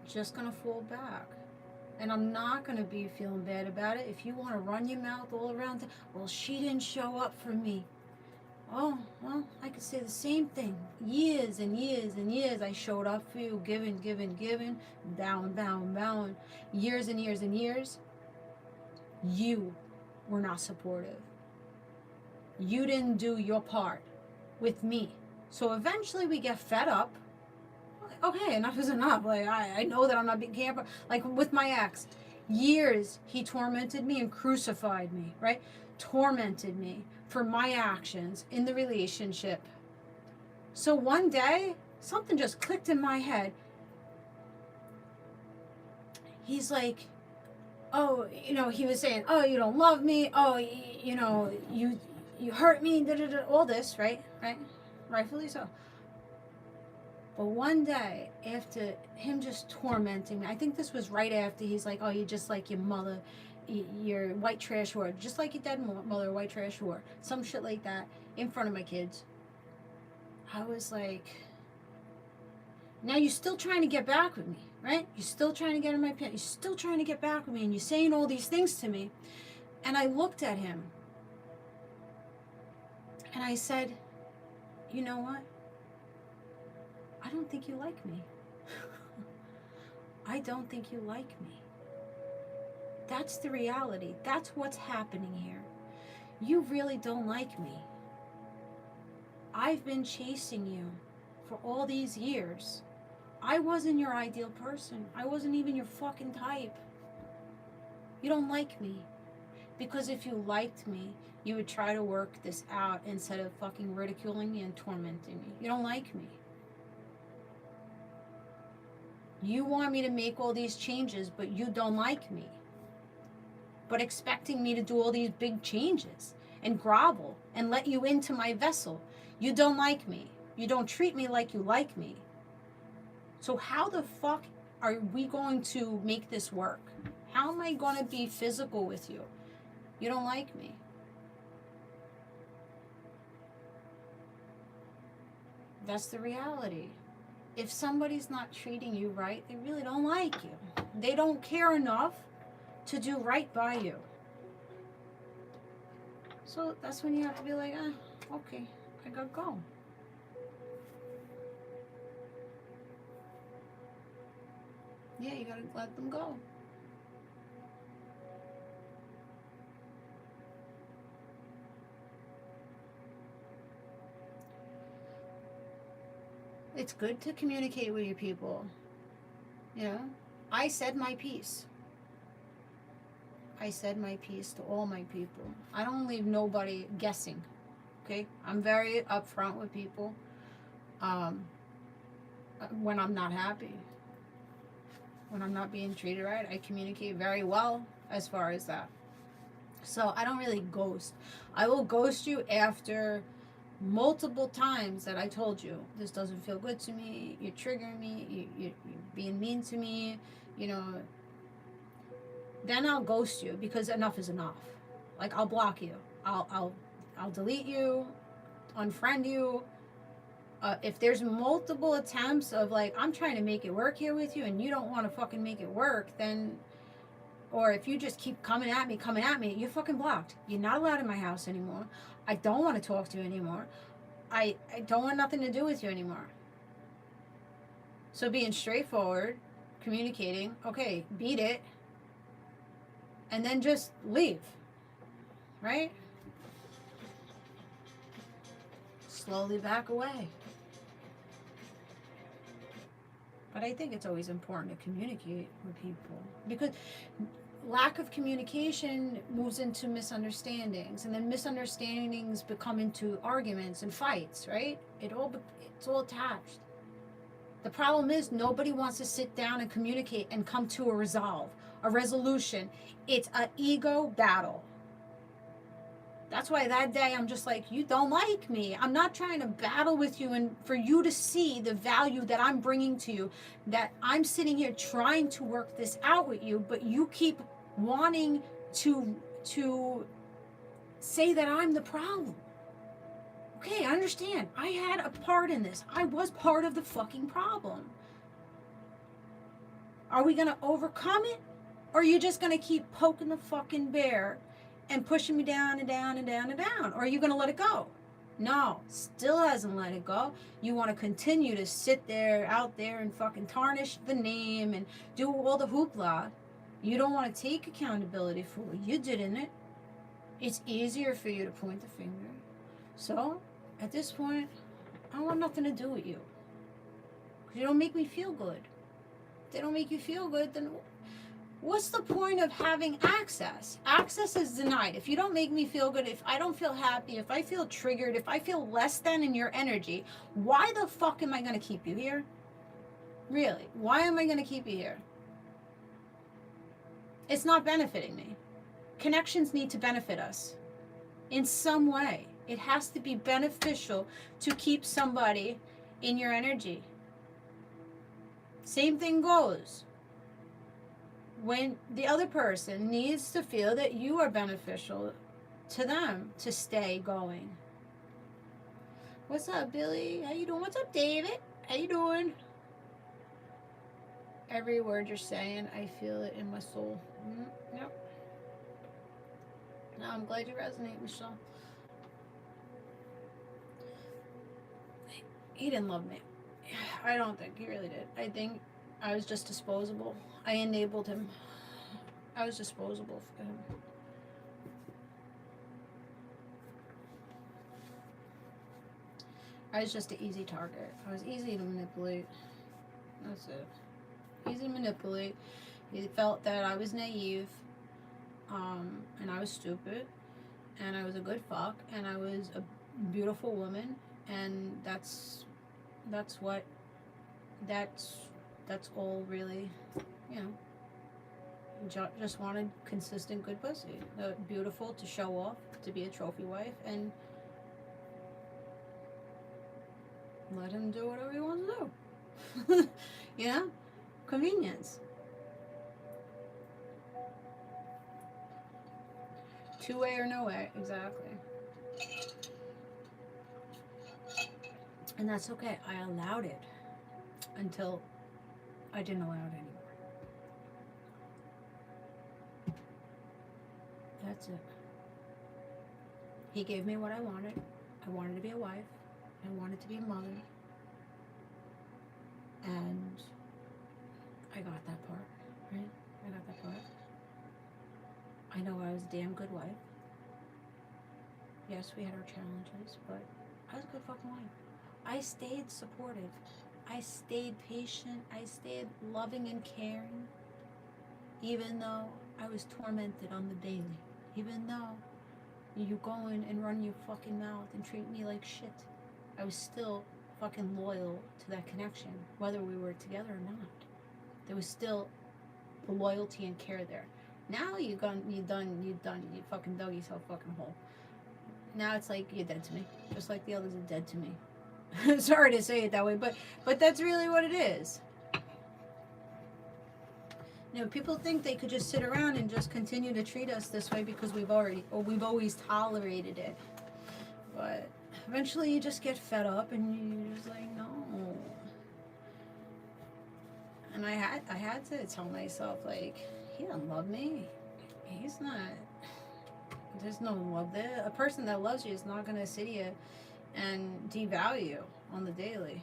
Just gonna fall back. And I'm not gonna be feeling bad about it. If you wanna run your mouth all around, well, she didn't show up for me. Oh, well, I could say the same thing. Years and years and years I showed up for you, giving, down. Years and years and years, you were not supportive. You didn't do your part with me. So eventually we get fed up. Okay, enough is enough. Like, I know that I'm not being camper. Like with my ex, years he tormented me and crucified me, right? Tormented me for my actions in the relationship. So one day, something just clicked in my head. He's like, oh, he was saying, oh, you don't love me. Oh, you hurt me, all this, right? Rightfully so. But one day, after him just tormenting me, I think this was right after he's like, oh, you're just like your mother, your white trash whore, just like your dead mother, white trash whore, some shit like that, in front of my kids. I was like, now you're still trying to get back with me, right? You're still trying to get in my pants. You're still trying to get back with me, and you're saying all these things to me. And I looked at him, and I said, you know what? I don't think you like me. I don't think you like me. That's the reality. That's what's happening here. You really don't like me. I've been chasing you for all these years. I wasn't your ideal person. I wasn't even your fucking type. You don't like me. Because if you liked me, you would try to work this out instead of fucking ridiculing me and tormenting me. You don't like me. You want me to make all these changes, but you don't like me. But expecting me to do all these big changes and grovel and let you into my vessel. You don't like me. You don't treat me like you like me. So how the fuck are we going to make this work? How am I going to be physical with you? You don't like me. That's the reality. If somebody's not treating you right, they really don't like you. They don't care enough to do right by you. So that's when you have to be like, okay, I gotta go. Yeah, you gotta let them go. It's good to communicate with your people. You know, I said my piece. I said my piece to all my people. I don't leave nobody guessing. Okay? I'm very upfront with people. When I'm not happy, when I'm not being treated right, I communicate very well as far as that. So I don't really ghost. I will ghost you after multiple times that I told you, this doesn't feel good to me, you're triggering me, you're being mean to me, you know, then I'll ghost you because enough is enough. Like, I'll block you. I'll delete you, unfriend you. If there's multiple attempts of, like, I'm trying to make it work here with you and you don't want to fucking make it work, then, or if you just keep coming at me, you're fucking blocked. You're not allowed in my house anymore. I don't want to talk to you anymore. I don't want nothing to do with you anymore. So being straightforward, communicating, okay, beat it, and then just leave, right? Slowly back away. But I think it's always important to communicate with people, because lack of communication moves into misunderstandings, and then misunderstandings become into arguments and fights, right? It's all attached. The problem is nobody wants to sit down and communicate and come to a resolution. It's an ego battle. That's why that day I'm just like, you don't like me. I'm not trying to battle with you and for you to see the value that I'm bringing to you, that I'm sitting here trying to work this out with you, but you keep wanting to say that I'm the problem. Okay, I understand. I had a part in this. I was part of the fucking problem. Are we going to overcome it? Or are you just going to keep poking the fucking bear and pushing me down and down and down and down? Or are you going to let it go? No, still hasn't let it go. You want to continue to sit there, out there, and fucking tarnish the name and do all the hoopla. You don't want to take accountability for what you did in it. It's easier for you to point the finger. So, at this point, I want nothing to do with you. Because you don't make me feel good. If they don't make you feel good, then what's the point of having access? Access is denied. If you don't make me feel good, if I don't feel happy, if I feel triggered, if I feel less than in your energy, why the fuck am I going to keep you here? Really? Why am I going to keep you here? It's not benefiting me. Connections need to benefit us in some way. It has to be beneficial to keep somebody in your energy. Same thing goes when the other person needs to feel that you are beneficial to them to stay going. What's up, Billy? How you doing? What's up, David? How you doing? Every word you're saying, I feel it in my soul. Yep. No, I'm glad you resonate, Michelle. He didn't love me. I don't think he really did. I think I was just disposable. I enabled him. I was disposable for him. I was just an easy target. I was easy to manipulate. That's it. Easy to manipulate. He felt that I was naive, and I was stupid, and I was a good fuck, and I was a beautiful woman, and that's all really, you know. Just wanted consistent good pussy, beautiful to show off, to be a trophy wife, and let him do whatever he wants to do. You know, convenience. Two-way or no way, exactly. And that's okay. I allowed it until I didn't allow it anymore. That's it. He gave me what I wanted. I wanted to be a wife. I wanted to be a mother. And I got that part, right? I got that part. I know I was a damn good wife. Yes, we had our challenges, but I was a good fucking wife. I stayed supportive. I stayed patient. I stayed loving and caring. Even though I was tormented on the daily. Even though you go in and run your fucking mouth and treat me like shit. I was still fucking loyal to that connection, whether we were together or not. There was still the loyalty and care there. Now you fucking dug yourself fucking hole. Now it's like you're dead to me, just like the others are dead to me. Sorry to say it that way, but that's really what it is. You know, people think they could just sit around and just continue to treat us this way because we've always tolerated it. But eventually you just get fed up and you're just like, no. And I had to tell myself, like, he doesn't love me. He's not. There's no love there. A person that loves you is not going to sit here and devalue you on the daily.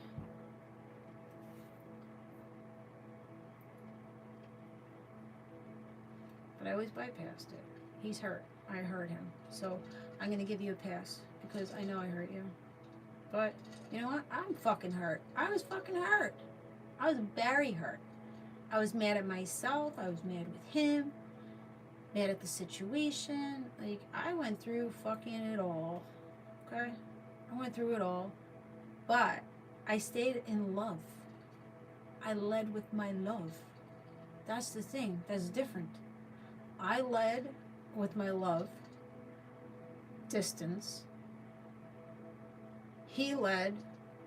But I always bypassed it. He's hurt. I hurt him. So I'm going to give you a pass because I know I hurt you. But you know what? I'm fucking hurt. I was fucking hurt. I was very hurt. I was mad at myself. I was mad with him. Mad at the situation. Like, I went through fucking it all. Okay? I went through it all. But I stayed in love. I led with my love. That's the thing. That's different. I led with my love. Distance. He led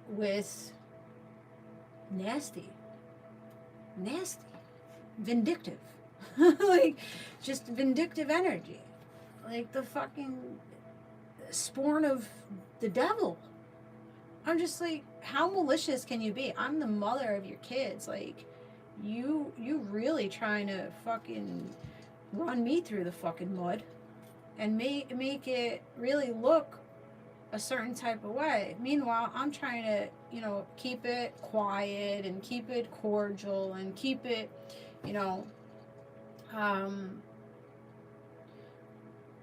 with nasty. Vindictive. Like, just vindictive energy. Like the fucking spawn of the devil. I'm just like, how malicious can you be? I'm the mother of your kids. Like, you really trying to fucking run me through the fucking mud and make it really look a certain type of way. Meanwhile, I'm trying to, you know, keep it quiet and keep it cordial and keep it, you know,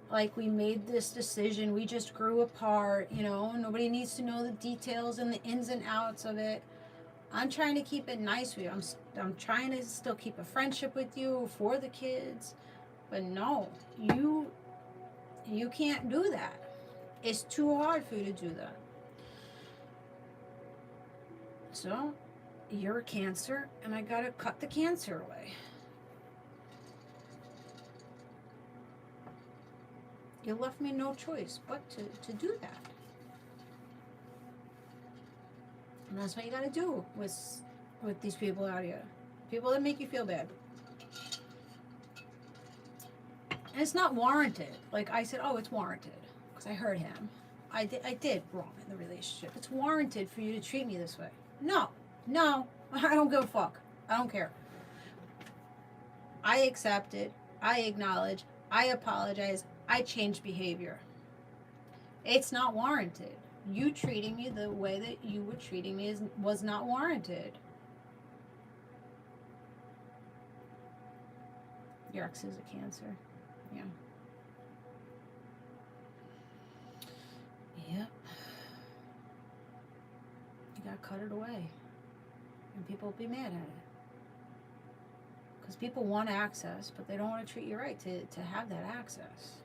like we made this decision, we just grew apart, you know, nobody needs to know the details and the ins and outs of it. I'm trying to keep it nice with you. I'm trying to still keep a friendship with you for the kids. But no, you can't do that. It's too hard for you to do that. So, you're a Cancer, and I gotta cut the Cancer away. You left me no choice but to do that. And that's what you gotta do with these people out here. People that make you feel bad. And it's not warranted. Like I said, oh, it's warranted. Because I hurt him. I did wrong in the relationship. It's warranted for you to treat me this way. No. I don't give a fuck. I don't care. I accept it. I acknowledge. I apologize. I change behavior. It's not warranted. You treating me the way that you were treating me was not warranted. Your ex is a Cancer. Yeah. Yep. You gotta cut it away. And people will be mad at it. Because people want access, but they don't want to treat you right to have that access.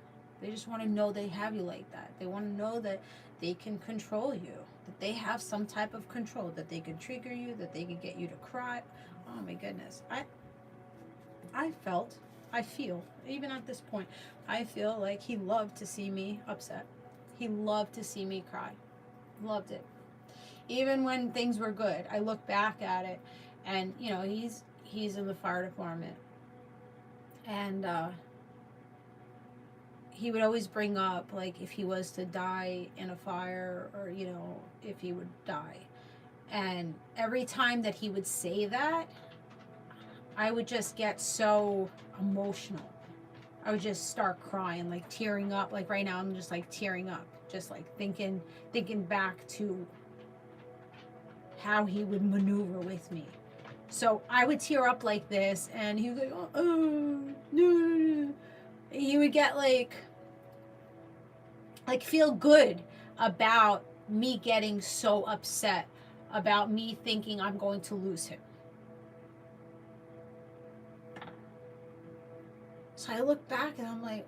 They just want to know they have you like that. They want to know that they can control you. That they have some type of control. That they can trigger you. That they can get you to cry. Oh my goodness. I feel, even at this point, I feel like he loved to see me upset. He loved to see me cry. Loved it. Even when things were good, I look back at it, and you know, he's in the fire department, and he would always bring up, like, if he was to die in a fire, or you know, if he would die, and every time that he would say that, I would just get so emotional. I would just start crying, like tearing up. Like right now, I'm just like tearing up, just like thinking back to how he would maneuver with me, So I would tear up like this, and he would go, oh, no. He would get like feel good about me getting so upset, about me thinking I'm going to lose him. So I look back and I'm like,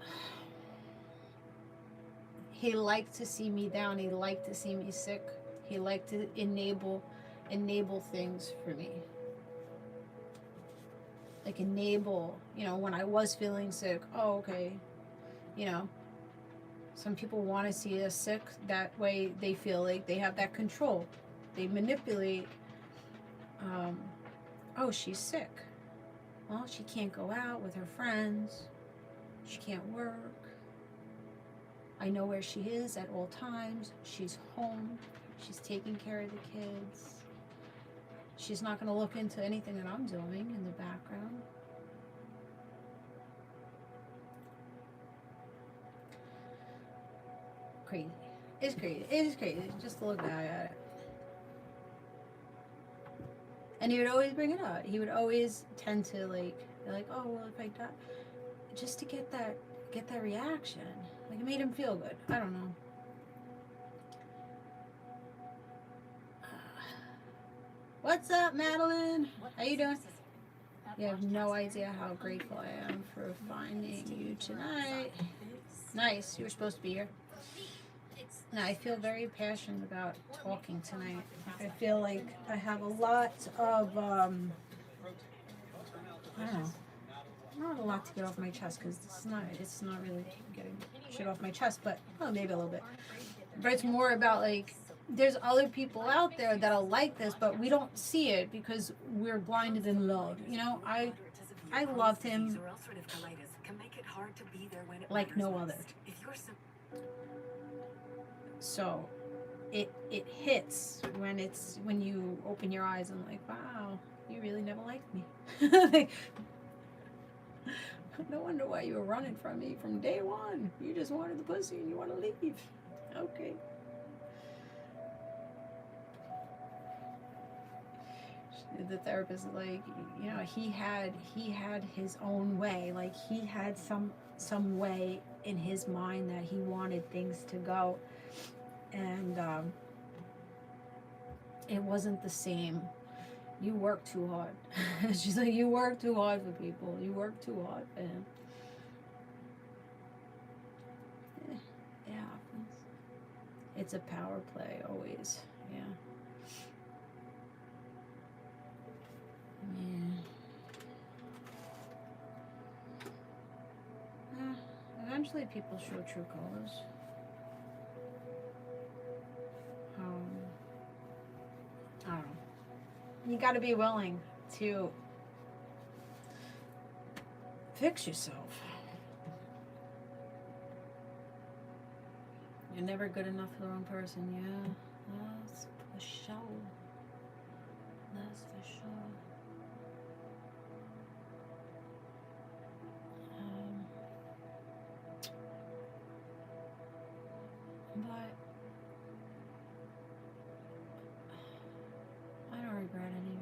he liked to see me down. He liked to see me sick. He liked to enable things for me. Like enable, when I was feeling sick. Oh, okay. Some people want to see us sick. That way they feel like they have that control. They manipulate. Oh, she's sick. Well, she can't go out with her friends. She can't work. I know where she is at all times. She's home. She's taking care of the kids. She's not going to look into anything that I'm doing in the background. Crazy. It's crazy. It is crazy just to look back at it. And he would always bring it up. He would always tend to be like, oh, well, if I die, just to get that reaction. Like, it made him feel good. I don't know. What's up, Madeline? How you doing? You have no idea how grateful I am for finding you tonight. Nice. You were supposed to be here. And I feel very passionate about talking tonight. I feel like I have a lot of, I don't know. I have a lot to get off my chest because it's not really getting shit off my chest, but maybe a little bit. But it's more about there's other people out there that'll like this, but we don't see it because we're blinded in love. I loved him like no other. So it hits when you open your eyes and wow, you really never liked me. No wonder why you were running from me from day one. You just wanted the pussy and you want to leave. Okay. The therapist he had his own way. He had some way in his mind that he wanted things to go, and it wasn't the same. You work too hard. She's like, you work too hard for people. You work too hard for him. It happens. It's a power play always. Yeah. Eventually people show true colors. I don't know. You got to be willing to fix yourself. You're never good enough for the wrong person. Yeah, that's for sure. That's for sure. But I don't regret any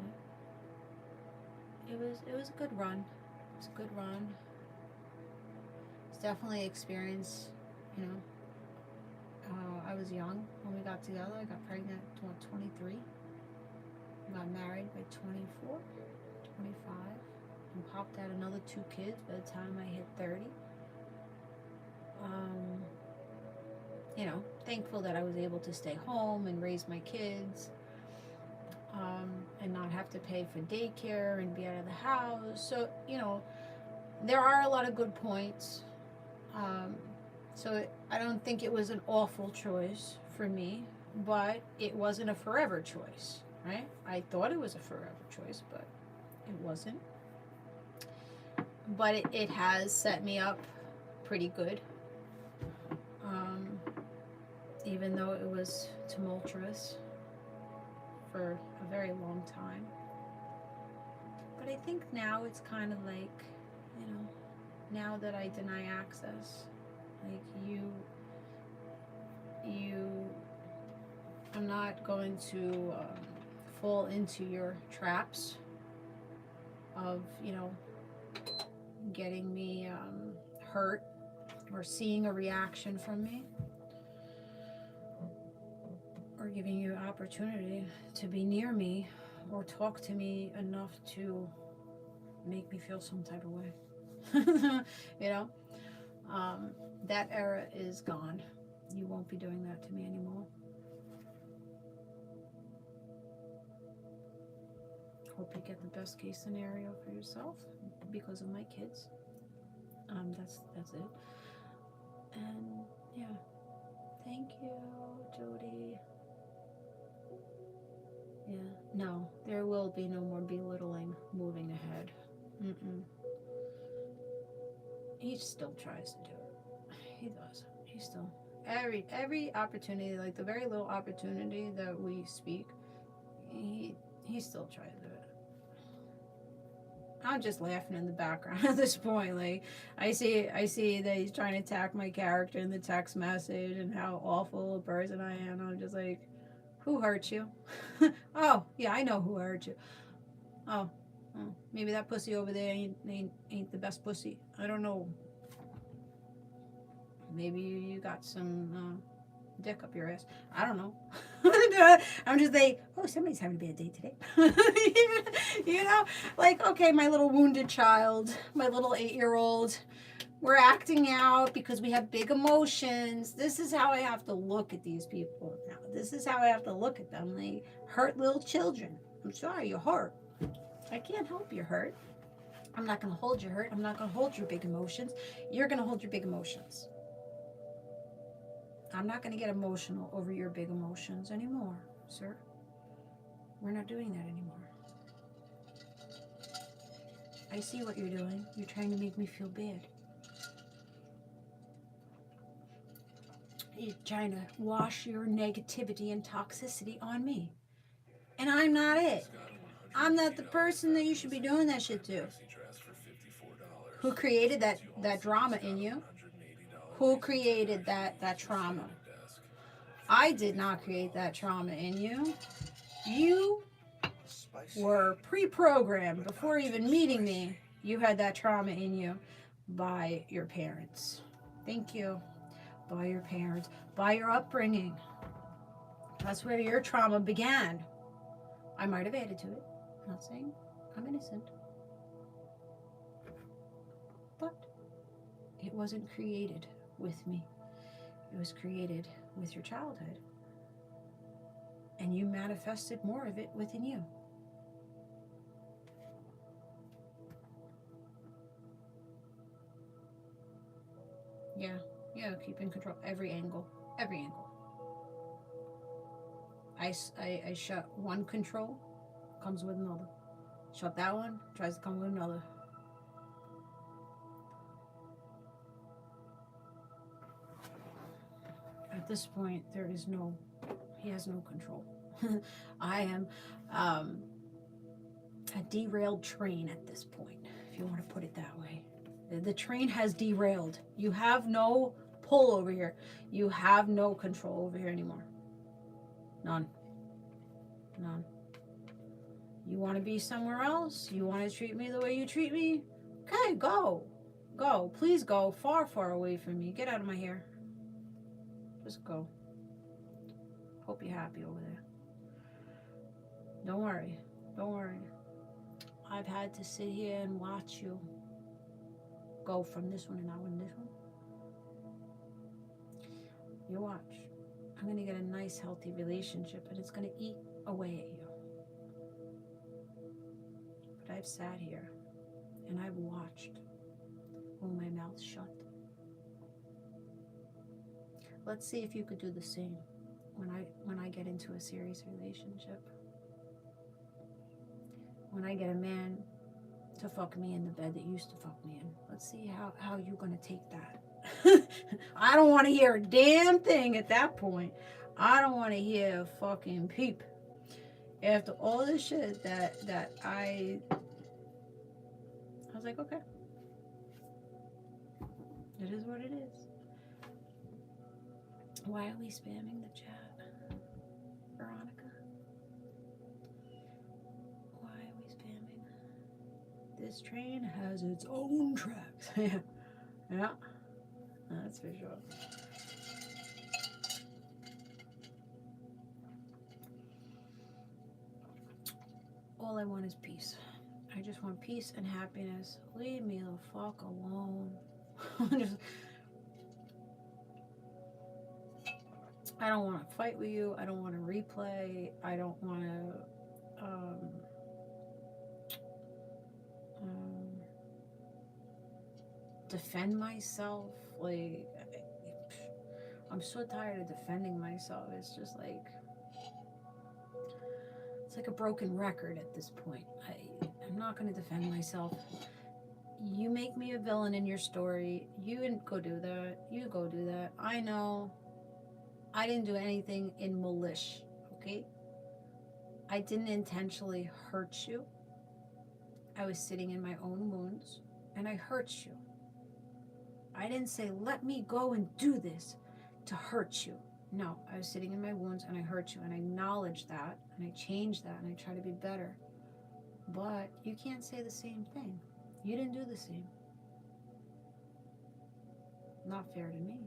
of it. It was a good run. It's a good run. It's definitely an experience, I was young when we got together. I got pregnant at 23. Got married by 24, 25. And popped out another 2 kids by the time I hit 30. Thankful that I was able to stay home and raise my kids, and not have to pay for daycare and be out of the house. So, there are a lot of good points. So I don't think it was an awful choice for me, but it wasn't a forever choice, right? I thought it was a forever choice, but it wasn't. But it has set me up pretty good. Even though it was tumultuous for a very long time. But I think now it's kind of now that I deny access, I'm not going to fall into your traps. of, getting me hurt or seeing a reaction from me or giving you opportunity to be near me or talk to me enough to make me feel some type of way. That era is gone. You won't be doing that to me anymore. Hope you get the best case scenario for yourself because of my kids. That's it. And yeah, thank you, Jody. Yeah, no, there will be no more belittling moving ahead. He still tries to do it. He does. He still every opportunity, like the very little opportunity that we speak, he still tries to do it. I'm just laughing in the background at this point. Like I see that he's trying to attack my character in the text message and how awful a person I am. I'm just like, who hurt you? Oh, yeah, I know who hurt you. Oh, maybe that pussy over there ain't the best pussy. I don't know. Maybe you got some dick up your ass. I don't know. I'm just like, oh, somebody's having a bad day today. Like, okay, my little wounded child, my little 8-year-old, we're acting out because we have big emotions. This is how I have to look at these people now. This is how I have to look at them. They hurt little children. I'm sorry, you're hurt. I can't help you hurt. I'm not going to hold your hurt. I'm not going to hold your big emotions. You're going to hold your big emotions. I'm not going to get emotional over your big emotions anymore, sir. We're not doing that anymore. I see what you're doing. You're trying to make me feel bad. You're trying to wash your negativity and toxicity on me. And I'm not it. I'm not the person that you should be doing that shit to. Who created that drama in you? Who created that trauma? I did not create that trauma in you. You were pre-programmed before even meeting me. You had that trauma in you by your parents. Thank you. By your parents. By your upbringing. That's where your trauma began. I might have added to it. I'm not saying I'm innocent. But it wasn't created with me. It was created with your childhood. And you manifested more of it within you. Yeah, keep in control. Every angle. I shut one control, comes with another. Shut that one, tries to come with another. At this point, he has no control. I am a derailed train at this point, if you want to put it that way. The train has derailed. You have no pull over here. You have no control over here anymore. None. You want to be somewhere else? You want to treat me the way you treat me? Okay, go. Please go far away from me. Get out of my hair. Just go. Hope you're happy over there. Don't worry. I've had to sit here and watch you go from this one and that one to this one. You watch. I'm going to get a nice, healthy relationship, and it's going to eat away at you. But I've sat here, and I've watched with my mouth shut. Let's see if you could do the same when I get into a serious relationship. When I get a man to fuck me in the bed that used to fuck me in. Let's see how you're going to take that. I don't want to hear a damn thing at that point. I don't want to hear a fucking peep. After all this shit that I was like, okay. It is what it is. Why are we spamming the chat, Veronica? Why are we spamming? this train has its own tracks. Yeah, that's for sure. All I want is peace. I just want peace and happiness. Leave me the fuck alone. I don't want to fight with you. I don't want to replay. I don't want to defend myself. Like, I'm so tired of defending myself. It's just like, it's like a broken record at this point. I'm not going to defend myself. You make me a villain in your story. You didn't go do that. You go do that. I know. I didn't do anything in malice, okay? I didn't intentionally hurt you. I was sitting in my own wounds, and I hurt you. I didn't say, let me go and do this to hurt you. No, I was sitting in my wounds, and I hurt you, and I acknowledge that, and I change that, and I try to be better. But you can't say the same thing. You didn't do the same. Not fair to me.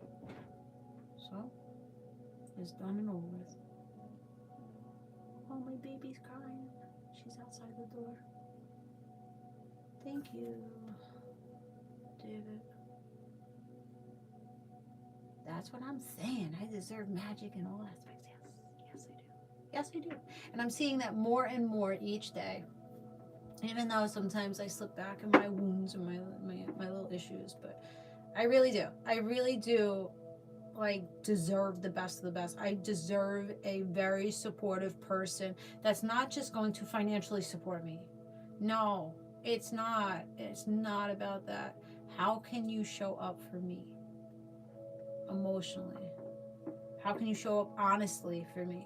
So, it's done and over with. Oh, my baby's crying. She's outside the door. Thank you, David. That's what I'm saying. I deserve magic in all aspects. Yes, I do. Yes, I do. And I'm seeing that more and more each day. Even though sometimes I slip back in my wounds and my little issues, but I really do. I really do, like, deserve the best of the best. I deserve a very supportive person that's not just going to financially support me. No, it's not. It's not about that. How can you show up for me emotionally? How can you show up honestly for me?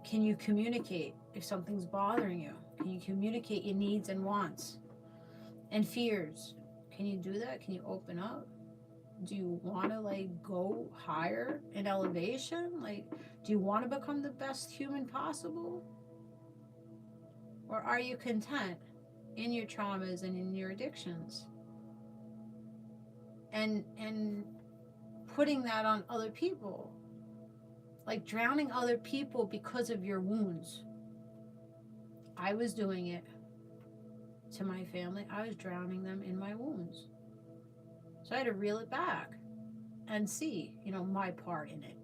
Can you communicate if something's bothering you? Can you communicate your needs and wants and fears? Can you do that? Can you open up? Do you want to, like, go higher in elevation? Like, do you want to become the best human possible? Or are you content in your traumas and in your addictions? And putting that on other people. Like, drowning other people because of your wounds. I was doing it to my family. I was drowning them in my wounds. So I had to reel it back and see, my part in it.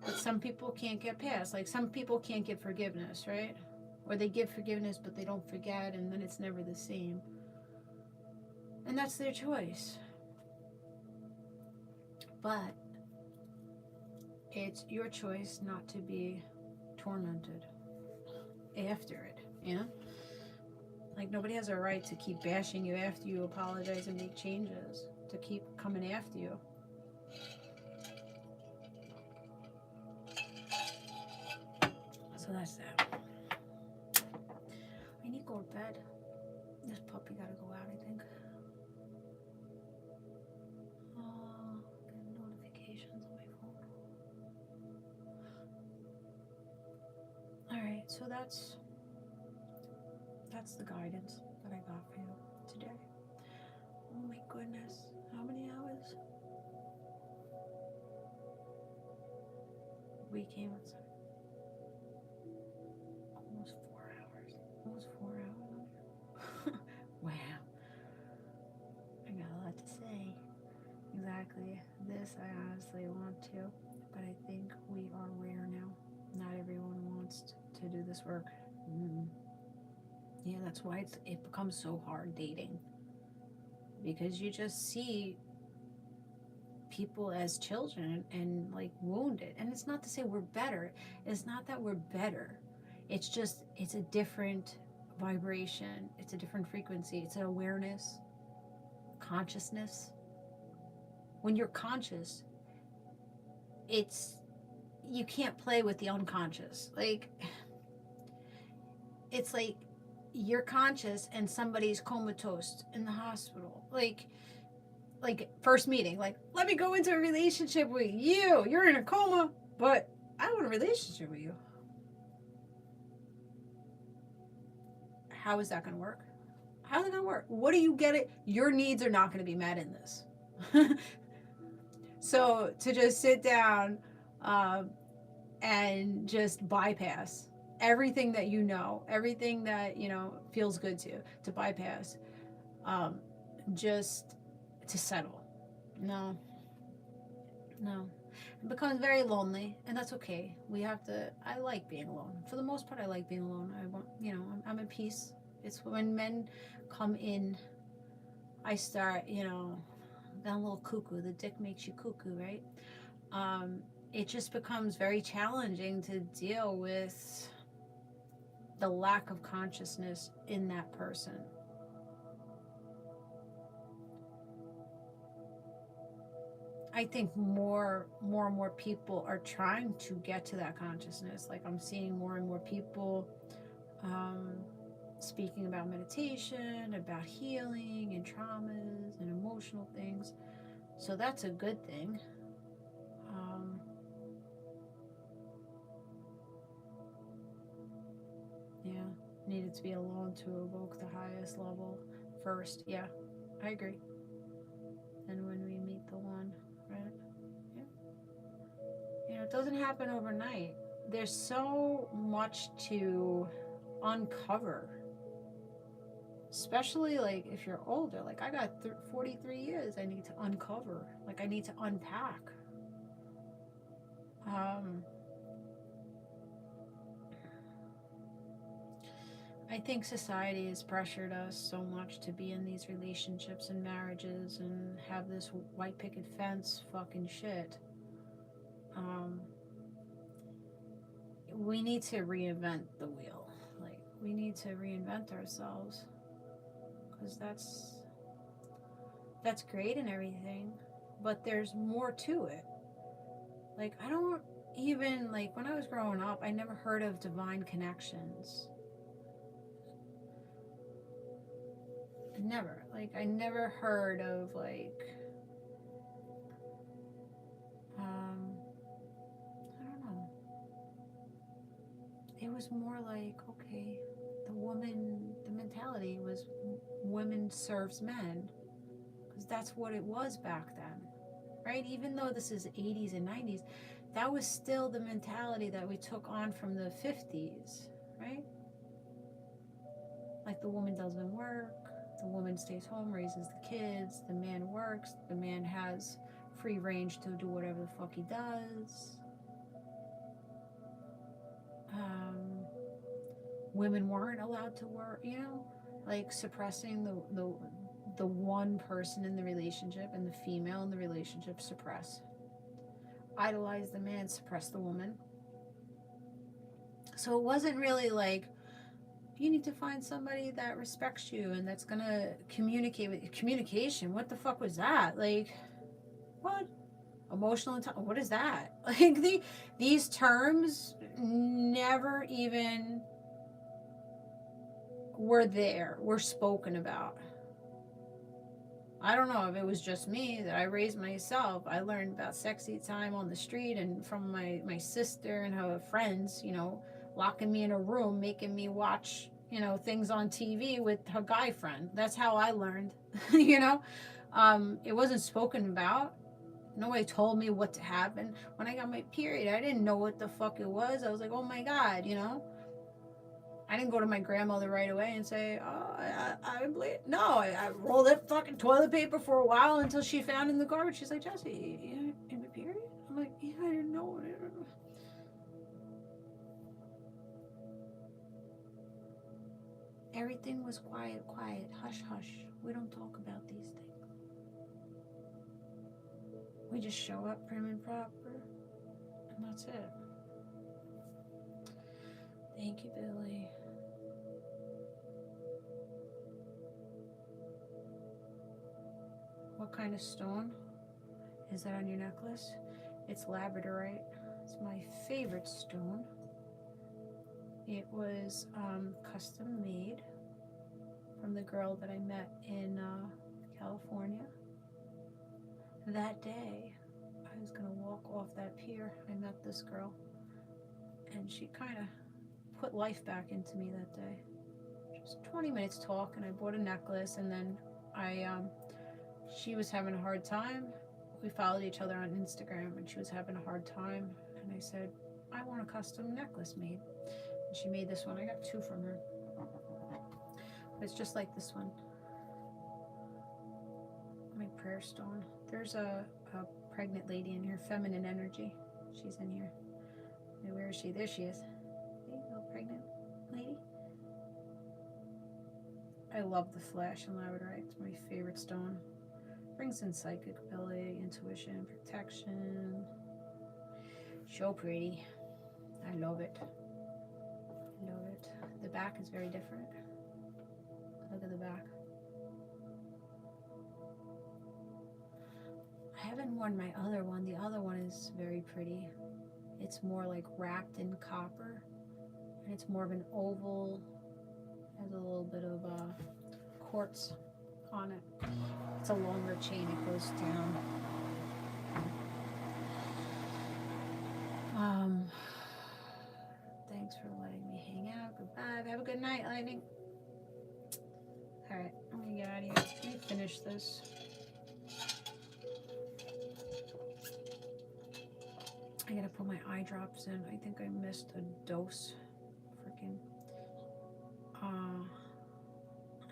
But some people can't get past. Like, some people can't get forgiveness, right? Or they give forgiveness, but they don't forget, and then it's never the same. And that's their choice. But it's your choice not to be tormented after it, Like, nobody has a right to keep bashing you after you apologize and make changes, to keep coming after you. So that's that. I need to go to bed. This puppy gotta go out, I think. Get notifications on my phone. Alright, so that's the guidance that I got for you today. Oh my goodness. How many hours? We came outside. Almost 4 hours. Almost 4 hours. Wow. I got a lot to say. Exactly. This I honestly want to, but I think we are rare now. Not everyone wants to do this work. Yeah, that's why it becomes so hard dating. Because you just see people as children and, like, wounded. And it's not to say we're better. It's not that we're better. It's just, it's a different vibration. It's a different frequency. It's an awareness, consciousness. When you're conscious, you can't play with the unconscious. Like, it's like you're conscious and somebody's comatose in the hospital. Like first meeting, like, let me go into a relationship with you. You're in a coma, but I want a relationship with you. How is that going to work? How's it going to work? What do you get it? Your needs are not going to be met in this. So to just sit down and just bypass everything that you know, everything that, you know, feels good to bypass, just to settle. No. It becomes very lonely, and that's okay. We have to, I like being alone. For the most part, I like being alone. I want, you know, I'm at peace. It's when men come in, I start, you know, that little cuckoo. The dick makes you cuckoo, right? It just becomes very challenging to deal with the lack of consciousness in that person. I think more and more people are trying to get to that consciousness. Like I'm seeing more and more people speaking about meditation, about healing and traumas and emotional things. So that's a good thing. Yeah, needed to be alone to evoke the highest level first. Yeah, I agree. And when we meet the one, right? Yeah. You know, it doesn't happen overnight. There's so much to uncover. Especially like if you're older. Like I got 43 years I need to uncover. Like I need to unpack. I think society has pressured us so much to be in these relationships and marriages and have this white picket fence fucking shit. We need to reinvent the wheel. Like, we need to reinvent ourselves. Because that's great and everything. But there's more to it. Like, I don't even, like, when I was growing up, I never heard of divine connections. Never. Like, I never heard of, like, I don't know. It was more like, okay, the mentality was women serves men. Because that's what it was back then. Right? Even though this is 80s and 90s, that was still the mentality that we took on from the 50s. Right? Like the woman doesn't work. The woman stays home, raises the kids. The man works. The man has free range to do whatever the fuck he does. Women weren't allowed to work, you know, like suppressing the one person in the relationship and the female in the relationship suppress. Idolize the man, suppress the woman. So it wasn't really like, you need to find somebody that respects you and that's gonna communicate with you. Communication, what the fuck was that? Like, what? Emotional intelligence, what is that? Like, these terms never even were spoken about. I don't know if it was just me that I raised myself. I learned about sexy time on the street and from my sister and her friends, you know, locking me in a room, making me watch, you know, things on TV with her guy friend. That's how I learned, you know. It wasn't spoken about. Nobody told me what to happen. When I got my period, I didn't know what the fuck it was. I was like, oh my God, you know. I didn't go to my grandmother right away and say, oh, I bleed. No, I rolled that fucking toilet paper for a while until she found it in the garbage. She's like, Jessie, you in my period? I'm like, yeah, I didn't know. Everything was quiet, hush, hush. We don't talk about these things. We just show up prim and proper, and that's it. Thank you, Billy. What kind of stone is that on your necklace? It's labradorite. It's my favorite stone. It was custom made from the girl that I met in California. That day, I was gonna walk off that pier. I met this girl, and she kind of put life back into me that day. Just 20 minutes talk, and I bought a necklace, and then she was having a hard time. We followed each other on Instagram, and she was having a hard time, and I said, I want a custom necklace made. And she made this one. I got 2 from her. But it's just like this one. My prayer stone. There's a pregnant lady in here, feminine energy. She's in here. Where is she? There she is. There you go, pregnant lady. I love the flash and labradorite. It's my favorite stone. Brings in psychic ability, intuition, protection. So pretty. I love it. Love it. The back is very different. Look at the back. I haven't worn my other one. The other one is very pretty. It's more like wrapped in copper, and it's more of an oval. Has a little bit of quartz on it. It's a longer chain. It goes down. Thanks for letting me hang out. Goodbye. Have a good night, Lightning. Alright, I'm gonna get out of here. Let me finish this. I gotta put my eye drops in. I think I missed a dose. Freaking.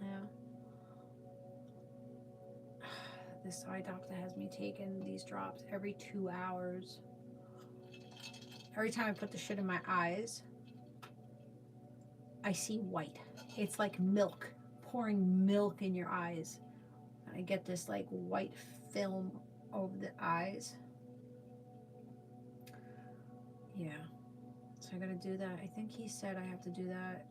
Yeah. This eye doctor has me taking these drops every 2 hours. Every time I put the shit in my eyes, I see white. It's like milk, pouring milk in your eyes. And I get this like white film over the eyes. Yeah. So I gotta do that. I think he said I have to do that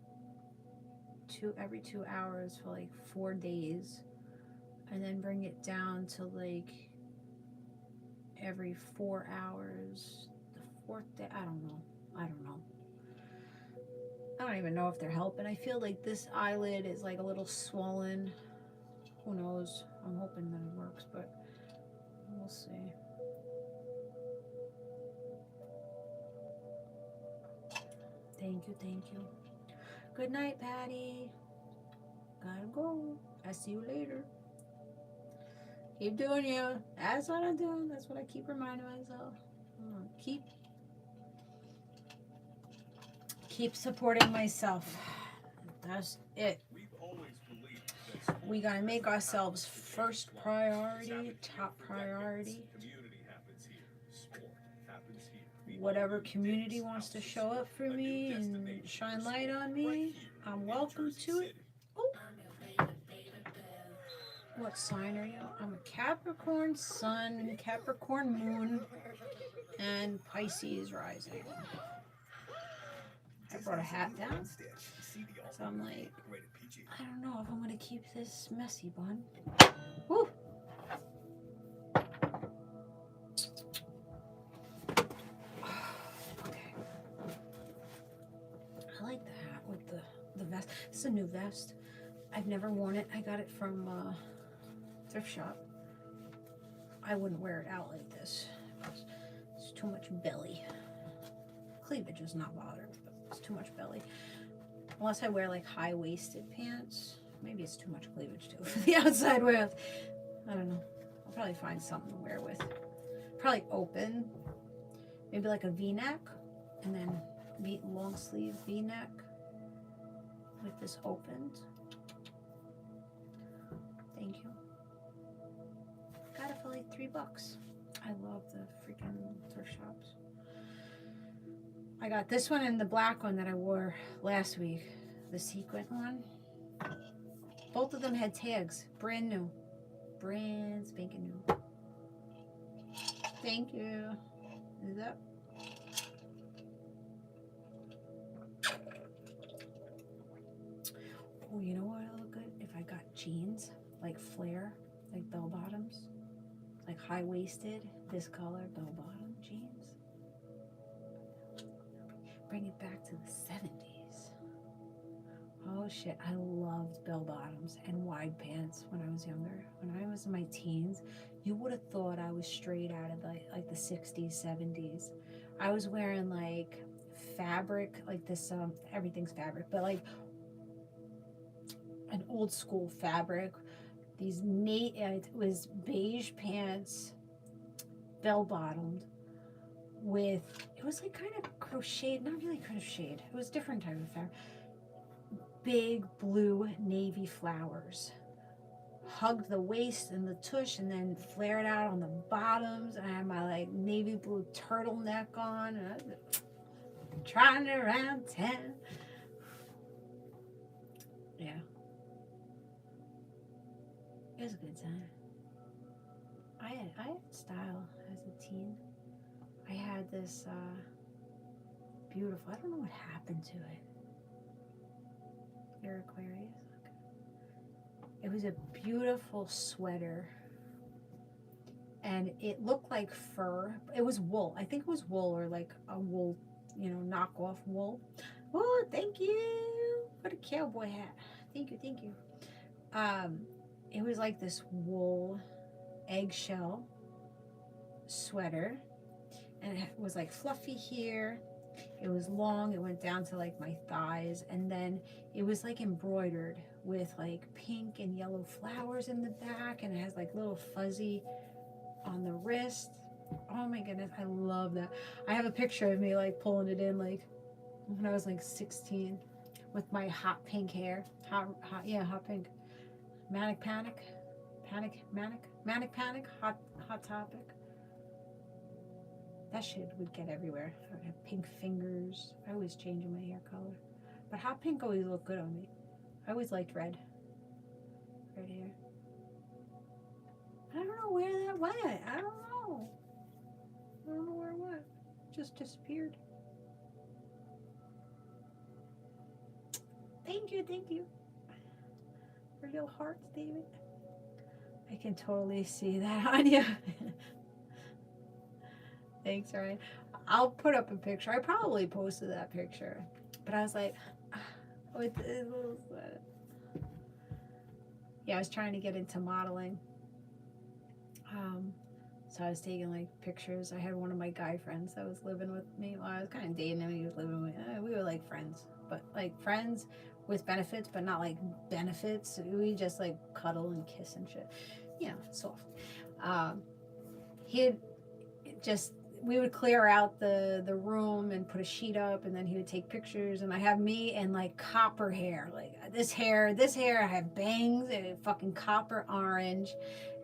every 2 hours for like 4 days. And then bring it down to like every 4 hours. The 4th day, I don't know. I don't even know if they're helping. I feel like this eyelid is like a little swollen. Who knows? I'm hoping that it works, but we'll see. Thank you, thank you. Good night, Patty. Gotta go. I'll see you later. Keep doing you. That's what I'm doing. That's what I keep reminding myself. Keep supporting myself. That's it. We gotta make ourselves first priority, top priority. Whatever community wants to show up for me and shine light on me, I'm welcome to it. Oh. What sign are you? I'm a Capricorn Sun, Capricorn Moon, and Pisces rising. I brought a hat down, so I'm like, I don't know if I'm gonna keep this messy bun. Woo! Okay. I like the hat with the vest. This is a new vest. I've never worn it. I got it from thrift shop. I wouldn't wear it out like this. It's too much belly. Cleavage is not bothered, but it's too much belly. Unless I wear like high-waisted pants. Maybe it's too much cleavage too for the outside wear. I don't know. I'll probably find something to wear with. Probably open. Maybe like a V-neck. And then long sleeve V-neck with this opened. Thank you. Got it for like $3. I love the freaking thrift shops. I got this one and the black one that I wore last week. The sequin one. Both of them had tags. Brand new. Brand spanking new. Thank you. Is that? Oh, you know what would look good? If I got jeans, like flare, like bell bottoms, like high-waisted, this color bell bottom jeans. Bring it back to the 70s. Oh shit, I loved bell bottoms and wide pants when I was younger. When I was in my teens, you would have thought I was straight out of like the 60s, 70s. I was wearing like fabric, like this, everything's fabric, but like an old school fabric. It was beige pants, bell bottomed, with, it was like kind of crocheted, not really crocheted. It was different type of fabric. Big blue navy flowers. Hugged the waist and the tush and then flared out on the bottoms. I had my like navy blue turtleneck on. And I was trying around town. Yeah. It was a good time. I had style as a teen. I had this beautiful, I don't know what happened to it. You're Aquarius? Okay. It was a beautiful sweater. And it looked like fur. It was wool. I think it was wool, or like a wool, knockoff wool. Oh, thank you for the cowboy hat. Thank you. It was like this wool eggshell sweater. And it was like fluffy here. It was long. It went down to like my thighs. And then it was like embroidered with like pink and yellow flowers in the back. And it has like little fuzzy on the wrist. Oh my goodness. I love that. I have a picture of me like pulling it in like when I was like 16 with my hot pink hair. Hot pink. Manic panic. Hot topic. That shit would get everywhere. I would have pink fingers. I always changing my hair color. But hot pink always looked good on me. I always liked red. Red hair. I don't know where that went. I don't know where it went. It just disappeared. Thank you. For your hearts, David. I can totally see that on you. Thanks, Ryan. I'll put up a picture. I probably posted that picture. But I was like, with this little sweater. Yeah, I was trying to get into modeling. So I was taking like pictures. I had one of my guy friends that was living with me. Well, I was kind of dating him. He was living with me. We were like friends. But like friends with benefits, but not like benefits. We just like cuddle and kiss and shit. Soft. We would clear out the room and put a sheet up, and then he would take pictures, and I have me and like copper hair, like this hair, I have bangs and fucking copper orange,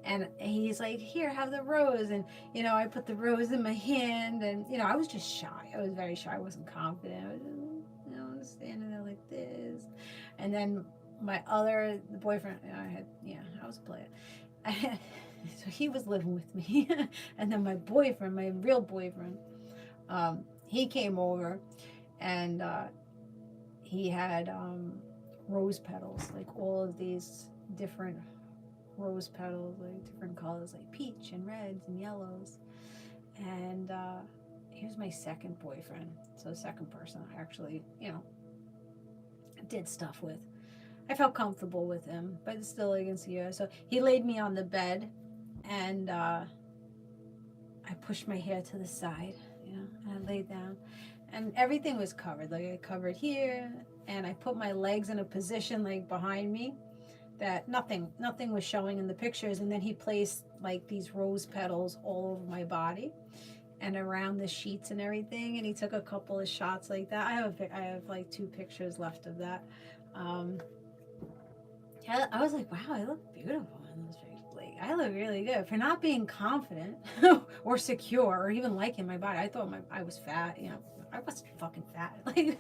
and he's like, here, have the rose, and I put the rose in my hand, and I was just shy. I was very shy. I wasn't confident. I was standing there like this, and then my other boyfriend, I was a player. So he was living with me. And then my boyfriend, my real boyfriend, he came over, and he had rose petals, like all of these different rose petals, like different colors, like peach and reds and yellows. And he was my second boyfriend, so second person I actually, did stuff with. I felt comfortable with him, but still insecure. So he laid me on the bed, and I pushed my hair to the side, and I laid down, and everything was covered. Like I covered here, and I put my legs in a position like behind me that nothing was showing in the pictures. And then he placed like these rose petals all over my body and around the sheets and everything. And he took a couple of shots like that. I have like 2 pictures left of that. I was like, wow, I look beautiful in those pictures. Like, I look really good for not being confident or secure or even liking my body. I thought I was fat. I wasn't fucking fat. Like,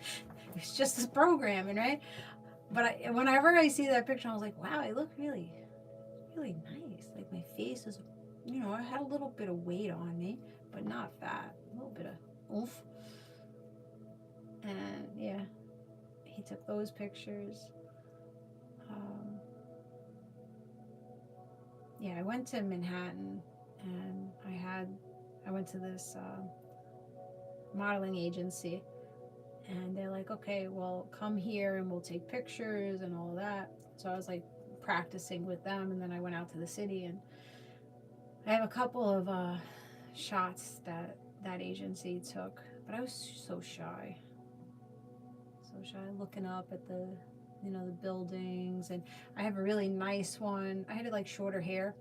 it's just this programming, right? But whenever I see that picture, I was like, wow, I look really, really nice. Like my face is, I had a little bit of weight on me, but not fat. A little bit of oomph. And yeah, he took those pictures. I went to Manhattan, and I went to this modeling agency, and they're like, okay, well, come here and we'll take pictures and all that. So I was like practicing with them, and then I went out to the city, and I have a couple of shots that agency took, but I was so shy looking up at the you know, the buildings. And I have a really nice one. I had like shorter hair,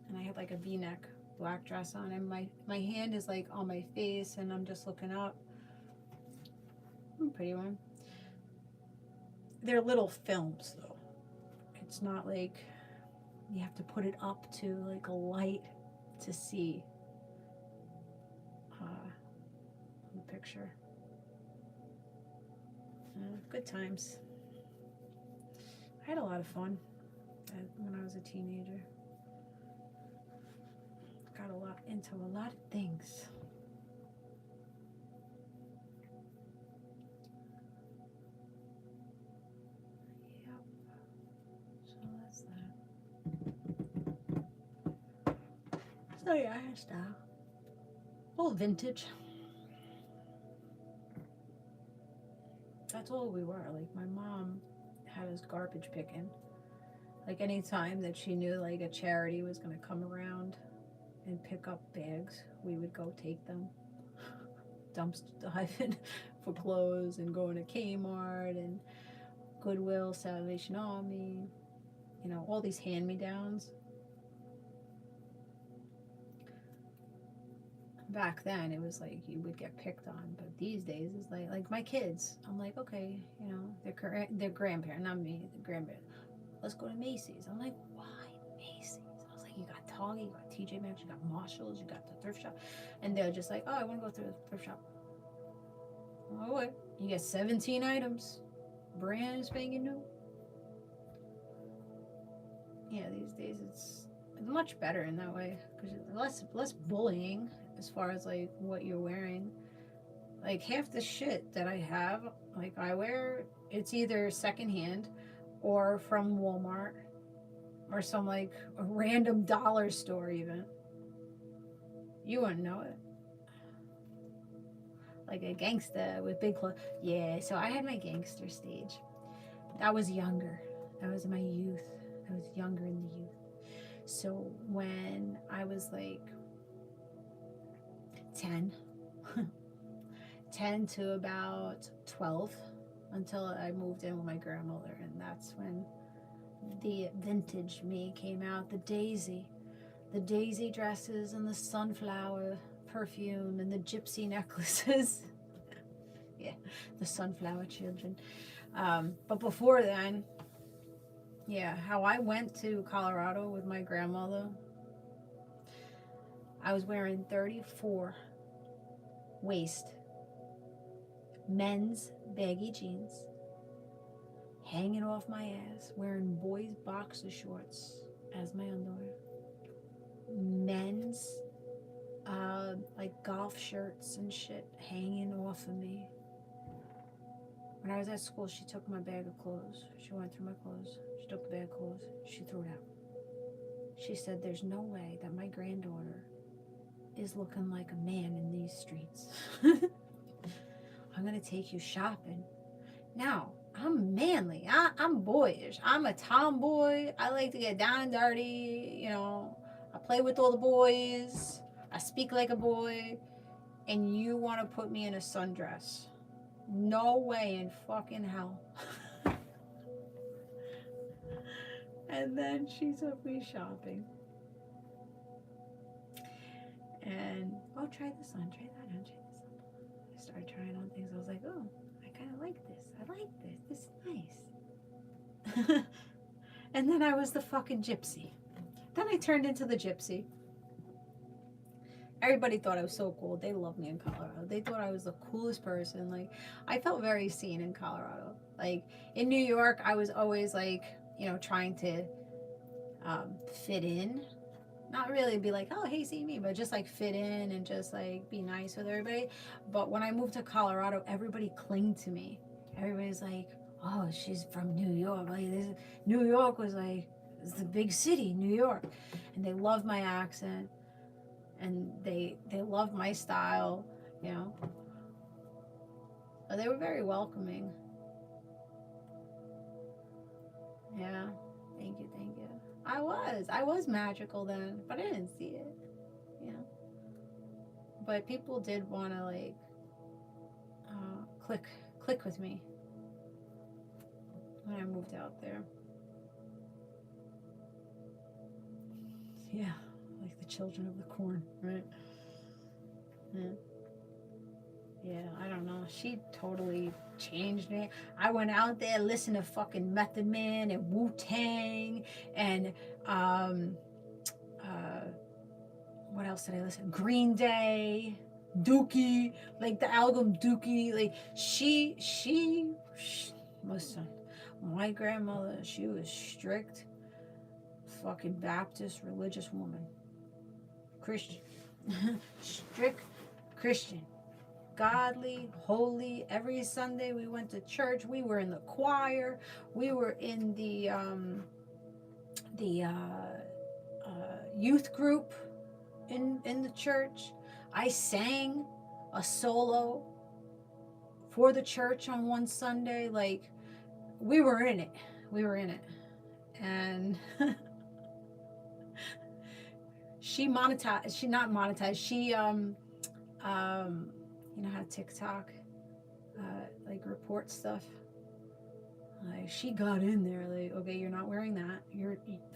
and I had like a V-neck black dress on, and my hand is like on my face, and I'm just looking up. Pretty one. They're little films though. It's not like you have to put it up to like a light to see the picture. Good times. I had a lot of fun when I was a teenager. Got a lot into a lot of things. Yep. So that's that. So yeah, hairstyle. All vintage. That's all we were. Like my mom had us garbage picking. Like any time that she knew like a charity was gonna come around and pick up bags, we would go take them. Dumpster diving for clothes and going to Kmart and Goodwill, Salvation Army, you know, all these hand-me-downs. Back then it was like you would get picked on, but these days it's like my kids, I'm like, okay, you know, their grandparent, not me, the grandparent, let's go to Macy's. I'm like, why Macy's? I was like, you got Target, you got TJ Maxx, you got Marshalls, you got the thrift shop. And they're just like, oh, I want to go through the thrift shop. Oh, what? You get 17 items, brand spanking new. Yeah, these days it's much better in that way because less bullying as far as like what you're wearing. Like half the shit that I have, like I wear, it's either secondhand or from Walmart or some like a random dollar store even. You wouldn't know it. Like a gangster with big clothes. Yeah, so I had my gangster stage. That was younger. That was my youth. I was younger in the youth. So when I was like 10, 10 to about 12, until I moved in with my grandmother, and that's when the vintage me came out. The daisy dresses and the sunflower perfume and the gypsy necklaces. Yeah, the sunflower children. But before then, yeah, how I went to Colorado with my grandmother, I was wearing 34 waist men's baggy jeans, hanging off my ass, wearing boys' boxer shorts as my underwear, men's like golf shirts and shit hanging off of me. When I was at school, she took my bag of clothes. She went through my clothes. She took the bag of clothes. She threw it out. She said, there's no way that my granddaughter is looking like a man in these streets. I'm going to take you shopping. Now, I'm manly. I'm boyish. I'm a tomboy. I like to get down and dirty. You know, I play with all the boys. I speak like a boy. And you want to put me in a sundress? No way in fucking hell. And then she took me shopping. And, oh, try this on, try that on, try this on. I started trying on things. I was like, oh, I kind of like this. I like this. This is nice. And then I was the fucking gypsy. Then I turned into the gypsy. Everybody thought I was so cool. They loved me in Colorado. They thought I was the coolest person. Like, I felt very seen in Colorado. Like, in New York, I was always like, you know, trying to fit in. Not really be like, oh, hey, see me, but just like fit in and just like be nice with everybody. But when I moved to Colorado, everybody clinged to me. Everybody's like, oh, she's from New York. Like, New York was like, it's the big city, New York. And they loved my accent. And they loved my style, you know. But they were very welcoming. Yeah, thank you, thank you. I was magical then, but I didn't see it, you know. But people did want to like click with me. when I moved out there. Yeah, like the children of the corn, right? Yeah. Yeah, I don't know. She totally changed me. I went out there, listened to fucking Method Man and Wu-Tang and what else did I listen? Green Day, Dookie, like the album Dookie. Like she listen, my grandmother, she was strict, fucking Baptist religious woman, Christian, strict Christian. Godly, holy. Every Sunday we went to church. We were in the choir. We were in the youth group in the church. I sang a solo for the church on one Sunday. Like we were in it. We were in it, and she monetized. She not monetized. She you know how TikTok like report stuff. Like she got in there. Like, okay, you're not wearing that.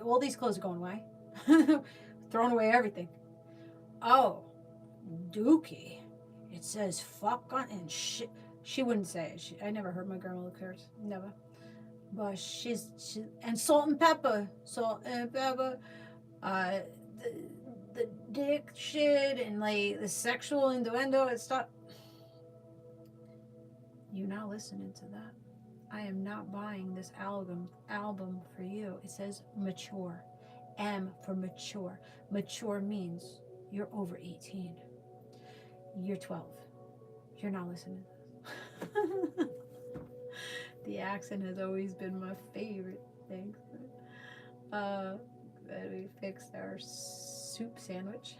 All these clothes are going away. Throwing away everything. Oh, Dookie. It says fuck on and shit. She wouldn't say it. I never heard my grandmother curse. Never. But she and salt and pepper. The dick shit and like the sexual innuendo and stuff. You're not listening to that. I am not buying this album for you. It says mature. M for mature. Mature means you're over 18. You're 12. You're not listening to this. The accent has always been my favorite thing. We fixed our soup sandwich.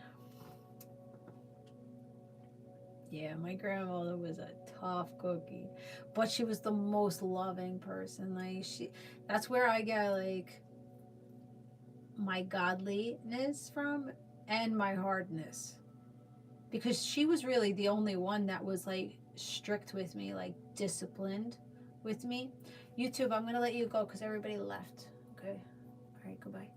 Yeah, my grandmother was a tough cookie, but she was the most loving person. Like that's where I get like my godliness from and my hardness, because she was really the only one that was like strict with me, like disciplined with me. YouTube, I'm gonna let you go because everybody left. Okay, all right, goodbye.